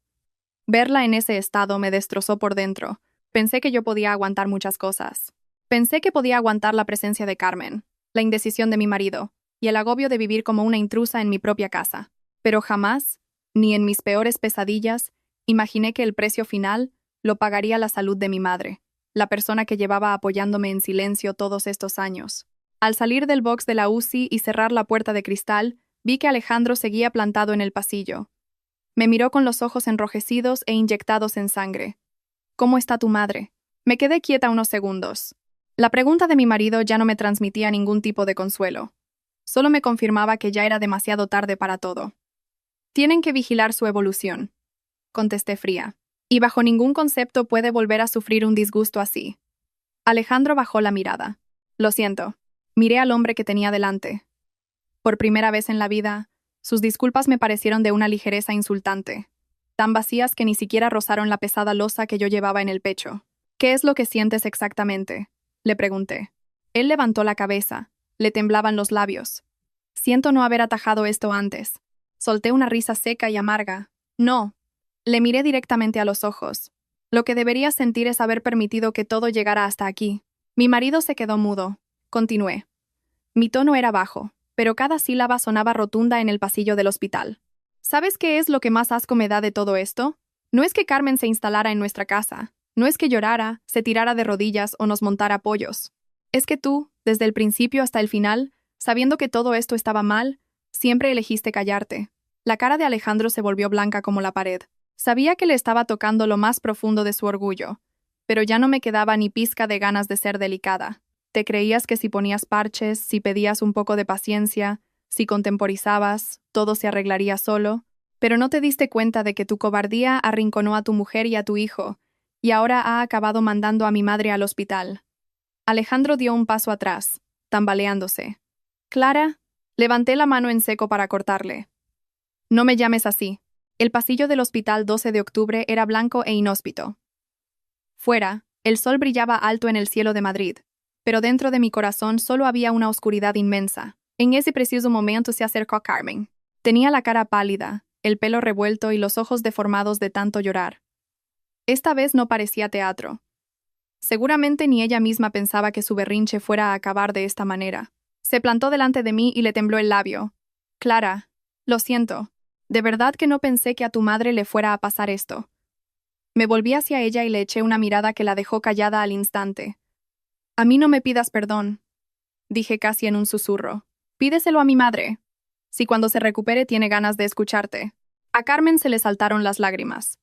Verla en ese estado me destrozó por dentro. Pensé que yo podía aguantar muchas cosas. Pensé que podía aguantar la presencia de Carmen, la indecisión de mi marido y el agobio de vivir como una intrusa en mi propia casa. Pero jamás, ni en mis peores pesadillas, imaginé que el precio final lo pagaría la salud de mi madre. la persona que llevaba apoyándome en silencio todos estos años. Al salir del box de la UCI y cerrar la puerta de cristal, vi que Alejandro seguía plantado en el pasillo. Me miró con los ojos enrojecidos e inyectados en sangre. ¿Cómo está tu madre? Me quedé quieta unos segundos. La pregunta de mi marido ya no me transmitía ningún tipo de consuelo. Solo me confirmaba que ya era demasiado tarde para todo. Tienen que vigilar su evolución, contesté fría. Y bajo ningún concepto puede volver a sufrir un disgusto así. Alejandro bajó la mirada. Lo siento. Miré al hombre que tenía delante. Por primera vez en la vida, sus disculpas me parecieron de una ligereza insultante, tan vacías que ni siquiera rozaron la pesada losa que yo llevaba en el pecho. ¿Qué es lo que sientes exactamente?, le pregunté. Él levantó la cabeza. Le temblaban los labios. Siento no haber atajado esto antes. Solté una risa seca y amarga. No. Le miré directamente a los ojos. Lo que deberías sentir es haber permitido que todo llegara hasta aquí. Mi marido se quedó mudo. Continué. Mi tono era bajo, pero cada sílaba sonaba rotunda en el pasillo del hospital. ¿Sabes qué es lo que más asco me da de todo esto? No es que Carmen se instalara en nuestra casa. No es que llorara, se tirara de rodillas o nos montara pollos. Es que tú, desde el principio hasta el final, sabiendo que todo esto estaba mal, siempre elegiste callarte. La cara de Alejandro se volvió blanca como la pared. Sabía que le estaba tocando lo más profundo de su orgullo, pero ya no me quedaba ni pizca de ganas de ser delicada. Te creías que si ponías parches, si pedías un poco de paciencia, si contemporizabas, todo se arreglaría solo, pero no te diste cuenta de que tu cobardía arrinconó a tu mujer y a tu hijo, y ahora ha acabado mandando a mi madre al hospital. Alejandro dio un paso atrás, tambaleándose. Clara, levanté la mano en seco para cortarle. No me llames así. El pasillo del hospital 12 de octubre era blanco e inhóspito. Fuera, el sol brillaba alto en el cielo de Madrid, pero dentro de mi corazón solo había una oscuridad inmensa. En ese preciso momento se acercó Carmen. Tenía la cara pálida, el pelo revuelto y los ojos deformados de tanto llorar. Esta vez no parecía teatro. Seguramente ni ella misma pensaba que su berrinche fuera a acabar de esta manera. Se plantó delante de mí y le tembló el labio. Clara, lo siento. De verdad que no pensé que a tu madre le fuera a pasar esto. Me volví hacia ella y le eché una mirada que la dejó callada al instante. A mí no me pidas perdón, dije casi en un susurro. Pídeselo a mi madre. Si cuando se recupere tiene ganas de escucharte. A Carmen se le saltaron las lágrimas.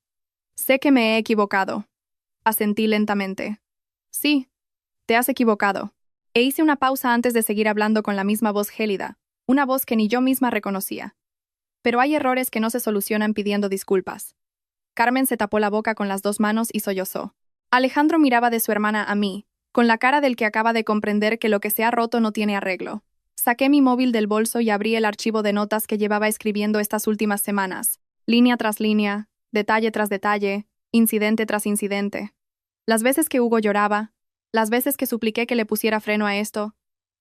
Sé que me he equivocado. Asentí lentamente. Sí, te has equivocado. E hice una pausa antes de seguir hablando con la misma voz gélida, una voz que ni yo misma reconocía. Pero hay errores que no se solucionan pidiendo disculpas. Carmen se tapó la boca con las dos manos y sollozó. Alejandro miraba de su hermana a mí, con la cara del que acaba de comprender que lo que se ha roto no tiene arreglo. Saqué mi móvil del bolso y abrí el archivo de notas que llevaba escribiendo estas últimas semanas, línea tras línea, detalle tras detalle, incidente tras incidente. Las veces que Hugo lloraba, las veces que supliqué que le pusiera freno a esto,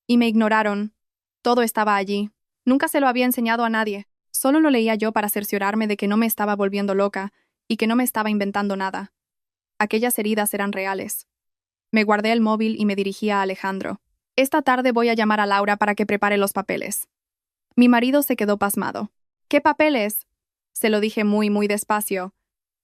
y me ignoraron. Todo estaba allí. Nunca se lo había enseñado a nadie. Solo lo leía yo para cerciorarme de que no me estaba volviendo loca y que no me estaba inventando nada. Aquellas heridas eran reales. Me guardé el móvil y me dirigí a Alejandro. Esta tarde voy a llamar a Laura para que prepare los papeles. Mi marido se quedó pasmado. ¿Qué papeles? Se lo dije muy despacio.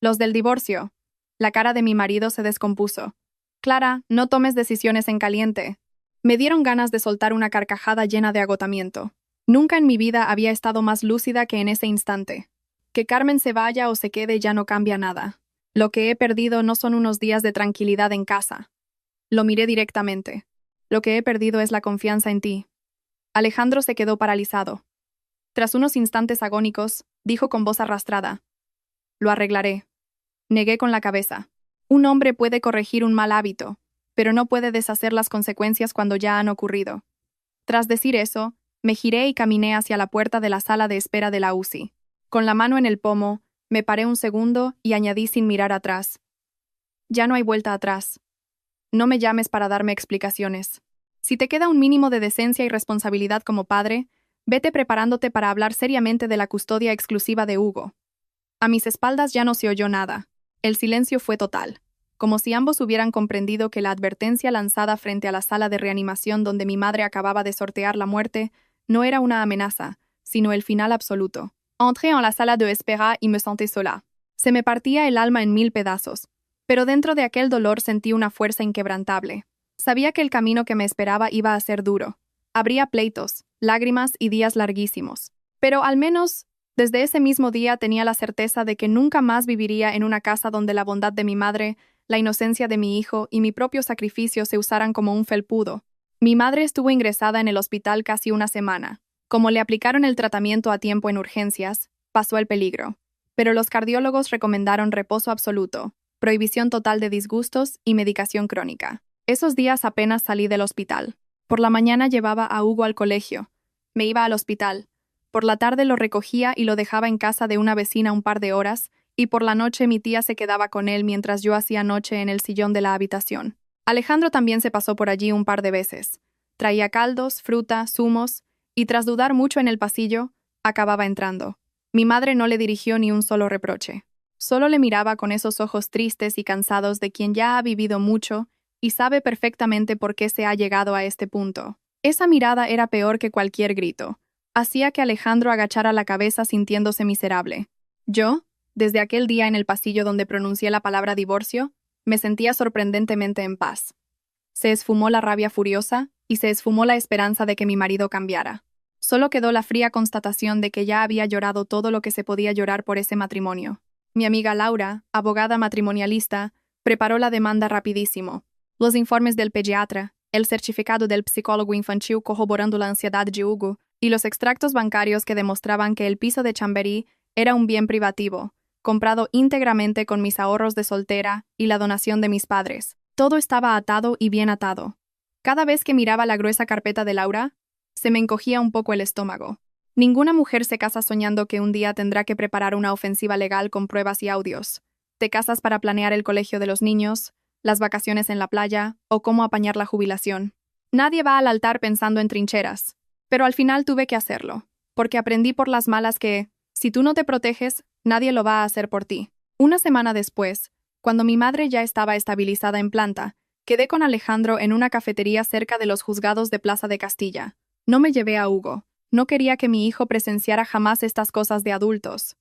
Los del divorcio. La cara de mi marido se descompuso. Clara, no tomes decisiones en caliente. Me dieron ganas de soltar una carcajada llena de agotamiento. Nunca en mi vida había estado más lúcida que en ese instante. Que Carmen se vaya o se quede ya no cambia nada. Lo que he perdido no son unos días de tranquilidad en casa. Lo miré directamente. Lo que he perdido es la confianza en ti. Alejandro se quedó paralizado. Tras unos instantes agónicos, dijo con voz arrastrada. Lo arreglaré. Negué con la cabeza. Un hombre puede corregir un mal hábito, pero no puede deshacer las consecuencias cuando ya han ocurrido. Tras decir eso, me giré y caminé hacia la puerta de la sala de espera de la UCI. Con la mano en el pomo, me paré un segundo y añadí sin mirar atrás. Ya no hay vuelta atrás. No me llames para darme explicaciones. Si te queda un mínimo de decencia y responsabilidad como padre, vete preparándote para hablar seriamente de la custodia exclusiva de Hugo. A mis espaldas ya no se oyó nada. El silencio fue total, como si ambos hubieran comprendido que la advertencia lanzada frente a la sala de reanimación donde mi madre acababa de sortear la muerte no era una amenaza, sino el final absoluto. Entré en la sala de espera y me senté sola. Se me partía el alma en 1000 pedazos, Pero dentro de aquel dolor sentí una fuerza inquebrantable. Sabía que el camino que me esperaba iba a ser duro. Habría pleitos, lágrimas y días larguísimos. Pero al menos, desde ese mismo día tenía la certeza de que nunca más viviría en una casa donde la bondad de mi madre, la inocencia de mi hijo y mi propio sacrificio se usaran como un felpudo. Mi madre estuvo ingresada en el hospital casi una semana. Como le aplicaron el tratamiento a tiempo en urgencias, pasó el peligro. Pero los cardiólogos recomendaron reposo absoluto, prohibición total de disgustos y medicación crónica. Esos días apenas salí del hospital. Por la mañana llevaba a Hugo al colegio. Me iba al hospital. Por la tarde lo recogía y lo dejaba en casa de una vecina un par de horas, y por la noche mi tía se quedaba con él mientras yo hacía noche en el sillón de la habitación. Alejandro también se pasó por allí un par de veces. Traía caldos, fruta, zumos, y tras dudar mucho en el pasillo, acababa entrando. Mi madre no le dirigió ni un solo reproche. Solo le miraba con esos ojos tristes y cansados de quien ya ha vivido mucho y sabe perfectamente por qué se ha llegado a este punto. Esa mirada era peor que cualquier grito. Hacía que Alejandro agachara la cabeza sintiéndose miserable. Yo, desde aquel día en el pasillo donde pronuncié la palabra divorcio, me sentía sorprendentemente en paz. Se esfumó la rabia furiosa y se esfumó la esperanza de que mi marido cambiara. Solo quedó la fría constatación de que ya había llorado todo lo que se podía llorar por ese matrimonio. Mi amiga Laura, abogada matrimonialista, preparó la demanda rapidísimo. Los informes del pediatra, el certificado del psicólogo infantil corroborando la ansiedad de Hugo y los extractos bancarios que demostraban que el piso de Chamberí era un bien privativo, comprado íntegramente con mis ahorros de soltera y la donación de mis padres. Todo estaba atado y bien atado. Cada vez que miraba la gruesa carpeta de Laura, se me encogía un poco el estómago. Ninguna mujer se casa soñando que un día tendrá que preparar una ofensiva legal con pruebas y audios. Te casas para planear el colegio de los niños, las vacaciones en la playa o cómo apañar la jubilación. Nadie va al altar pensando en trincheras. Pero al final tuve que hacerlo, porque aprendí por las malas que, si tú no te proteges, nadie lo va a hacer por ti. Una semana después, cuando mi madre ya estaba estabilizada en planta, quedé con Alejandro en una cafetería cerca de los juzgados de Plaza de Castilla. No me llevé a Hugo. No quería que mi hijo presenciara jamás estas cosas de adultos.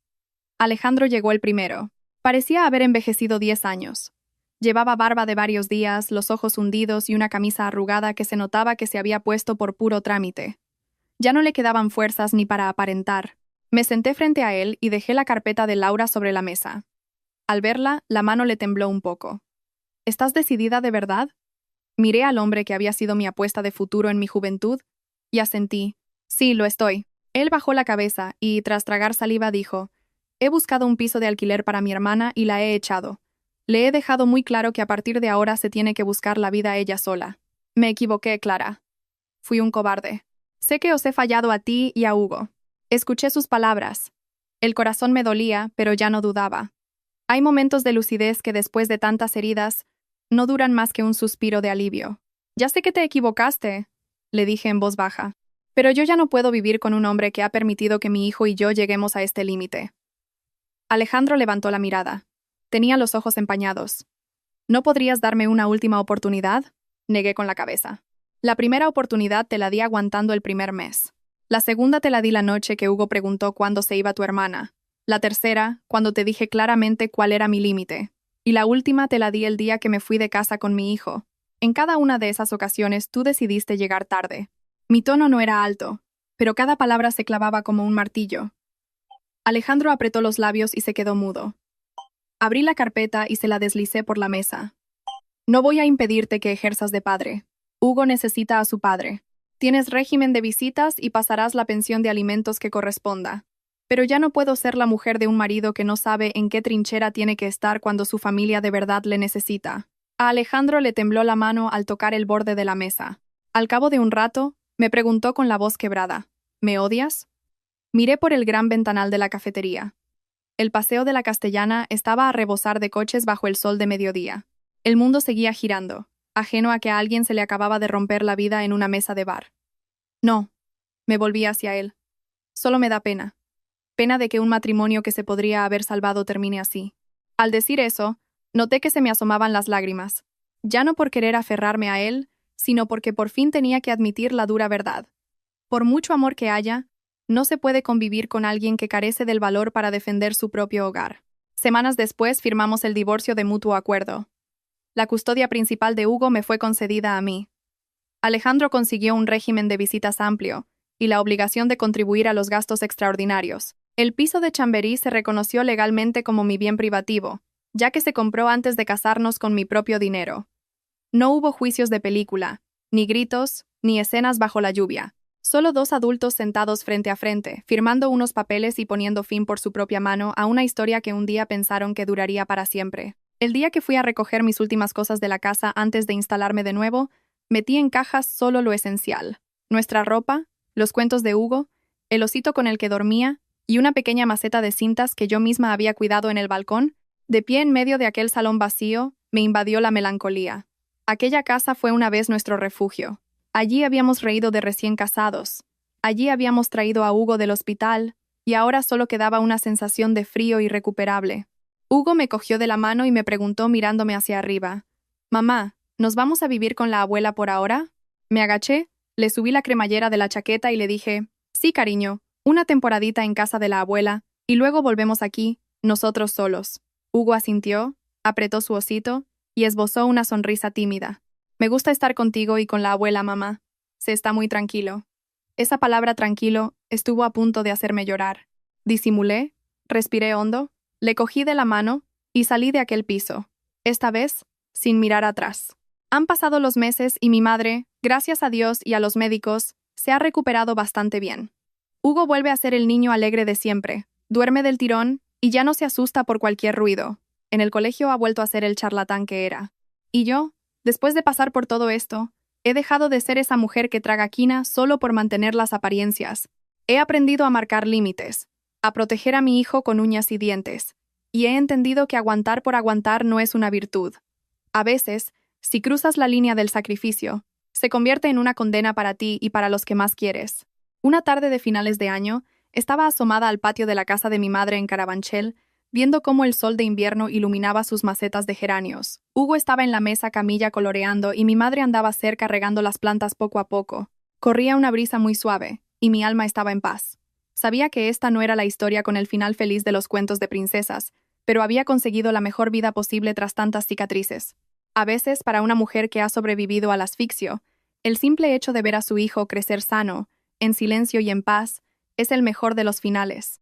Alejandro llegó el primero. Parecía haber envejecido 10 años. Llevaba barba de varios días, los ojos hundidos y una camisa arrugada que se notaba que se había puesto por puro trámite. Ya no le quedaban fuerzas ni para aparentar. Me senté frente a él y dejé la carpeta de Laura sobre la mesa. Al verla, la mano le tembló un poco. ¿Estás decidida de verdad? Miré al hombre que había sido mi apuesta de futuro en mi juventud y asentí. Sí, lo estoy. Él bajó la cabeza y, tras tragar saliva, dijo: He buscado un piso de alquiler para mi hermana y la he echado. Le he dejado muy claro que a partir de ahora se tiene que buscar la vida ella sola. Me equivoqué, Clara. Fui un cobarde. Sé que os he fallado a ti y a Hugo. Escuché sus palabras. El corazón me dolía, pero ya no dudaba. Hay momentos de lucidez que después de tantas heridas no duran más que un suspiro de alivio. Ya sé que te equivocaste, le dije en voz baja. Pero yo ya no puedo vivir con un hombre que ha permitido que mi hijo y yo lleguemos a este límite. Alejandro levantó la mirada. Tenía los ojos empañados. ¿No podrías darme una última oportunidad? Negué con la cabeza. La primera oportunidad te la di aguantando el primer mes. La segunda te la di la noche que Hugo preguntó cuándo se iba tu hermana. La tercera, cuando te dije claramente cuál era mi límite. Y la última te la di el día que me fui de casa con mi hijo. En cada una de esas ocasiones tú decidiste llegar tarde. Mi tono no era alto, pero cada palabra se clavaba como un martillo. Alejandro apretó los labios y se quedó mudo. Abrí la carpeta y se la deslicé por la mesa. No voy a impedirte que ejerzas de padre. Hugo necesita a su padre. Tienes régimen de visitas y pasarás la pensión de alimentos que corresponda. Pero ya no puedo ser la mujer de un marido que no sabe en qué trinchera tiene que estar cuando su familia de verdad le necesita. A Alejandro le tembló la mano al tocar el borde de la mesa. Al cabo de un rato, me preguntó con la voz quebrada: ¿Me odias? Miré por el gran ventanal de la cafetería. El paseo de la Castellana estaba a rebosar de coches bajo el sol de mediodía. El mundo seguía girando, ajeno a que a alguien se le acababa de romper la vida en una mesa de bar. No, me volví hacia él. Solo me da pena. Pena de que un matrimonio que se podría haber salvado termine así. Al decir eso, noté que se me asomaban las lágrimas. Ya no por querer aferrarme a él, sino porque por fin tenía que admitir la dura verdad. Por mucho amor que haya, no se puede convivir con alguien que carece del valor para defender su propio hogar. Semanas después firmamos el divorcio de mutuo acuerdo. La custodia principal de Hugo me fue concedida a mí. Alejandro consiguió un régimen de visitas amplio y la obligación de contribuir a los gastos extraordinarios. El piso de Chamberí se reconoció legalmente como mi bien privativo, ya que se compró antes de casarnos con mi propio dinero. No hubo juicios de película, ni gritos, ni escenas bajo la lluvia. Solo dos adultos sentados frente a frente, firmando unos papeles y poniendo fin por su propia mano a una historia que un día pensaron que duraría para siempre. El día que fui a recoger mis últimas cosas de la casa antes de instalarme de nuevo, metí en cajas solo lo esencial: nuestra ropa, los cuentos de Hugo, el osito con el que dormía y una pequeña maceta de cintas que yo misma había cuidado en el balcón. De pie en medio de aquel salón vacío, me invadió la melancolía. Aquella casa fue una vez nuestro refugio. Allí habíamos reído de recién casados. Allí habíamos traído a Hugo del hospital, y ahora solo quedaba una sensación de frío irrecuperable. Hugo me cogió de la mano y me preguntó mirándome hacia arriba: «Mamá, ¿nos vamos a vivir con la abuela por ahora?» Me agaché, le subí la cremallera de la chaqueta y le dije: «Sí, cariño, una temporadita en casa de la abuela, y luego volvemos aquí, nosotros solos». Hugo asintió, apretó su osito y esbozó una sonrisa tímida. «Me gusta estar contigo y con la abuela, mamá. Se está muy tranquilo». Esa palabra tranquilo estuvo a punto de hacerme llorar. Disimulé, respiré hondo, le cogí de la mano y salí de aquel piso, esta vez sin mirar atrás. Han pasado los meses y mi madre, gracias a Dios y a los médicos, se ha recuperado bastante bien. Hugo vuelve a ser el niño alegre de siempre, duerme del tirón y ya no se asusta por cualquier ruido. En el colegio ha vuelto a ser el charlatán que era. Y yo, después de pasar por todo esto, he dejado de ser esa mujer que traga quina solo por mantener las apariencias. He aprendido a marcar límites, a proteger a mi hijo con uñas y dientes, y he entendido que aguantar por aguantar no es una virtud. A veces, si cruzas la línea del sacrificio, se convierte en una condena para ti y para los que más quieres. Una tarde de finales de año, estaba asomada al patio de la casa de mi madre en Carabanchel, viendo cómo el sol de invierno iluminaba sus macetas de geranios. Hugo estaba en la mesa camilla coloreando y mi madre andaba cerca regando las plantas poco a poco. Corría una brisa muy suave, y mi alma estaba en paz. Sabía que esta no era la historia con el final feliz de los cuentos de princesas, pero había conseguido la mejor vida posible tras tantas cicatrices. A veces, para una mujer que ha sobrevivido al asfixio, el simple hecho de ver a su hijo crecer sano, en silencio y en paz, es el mejor de los finales.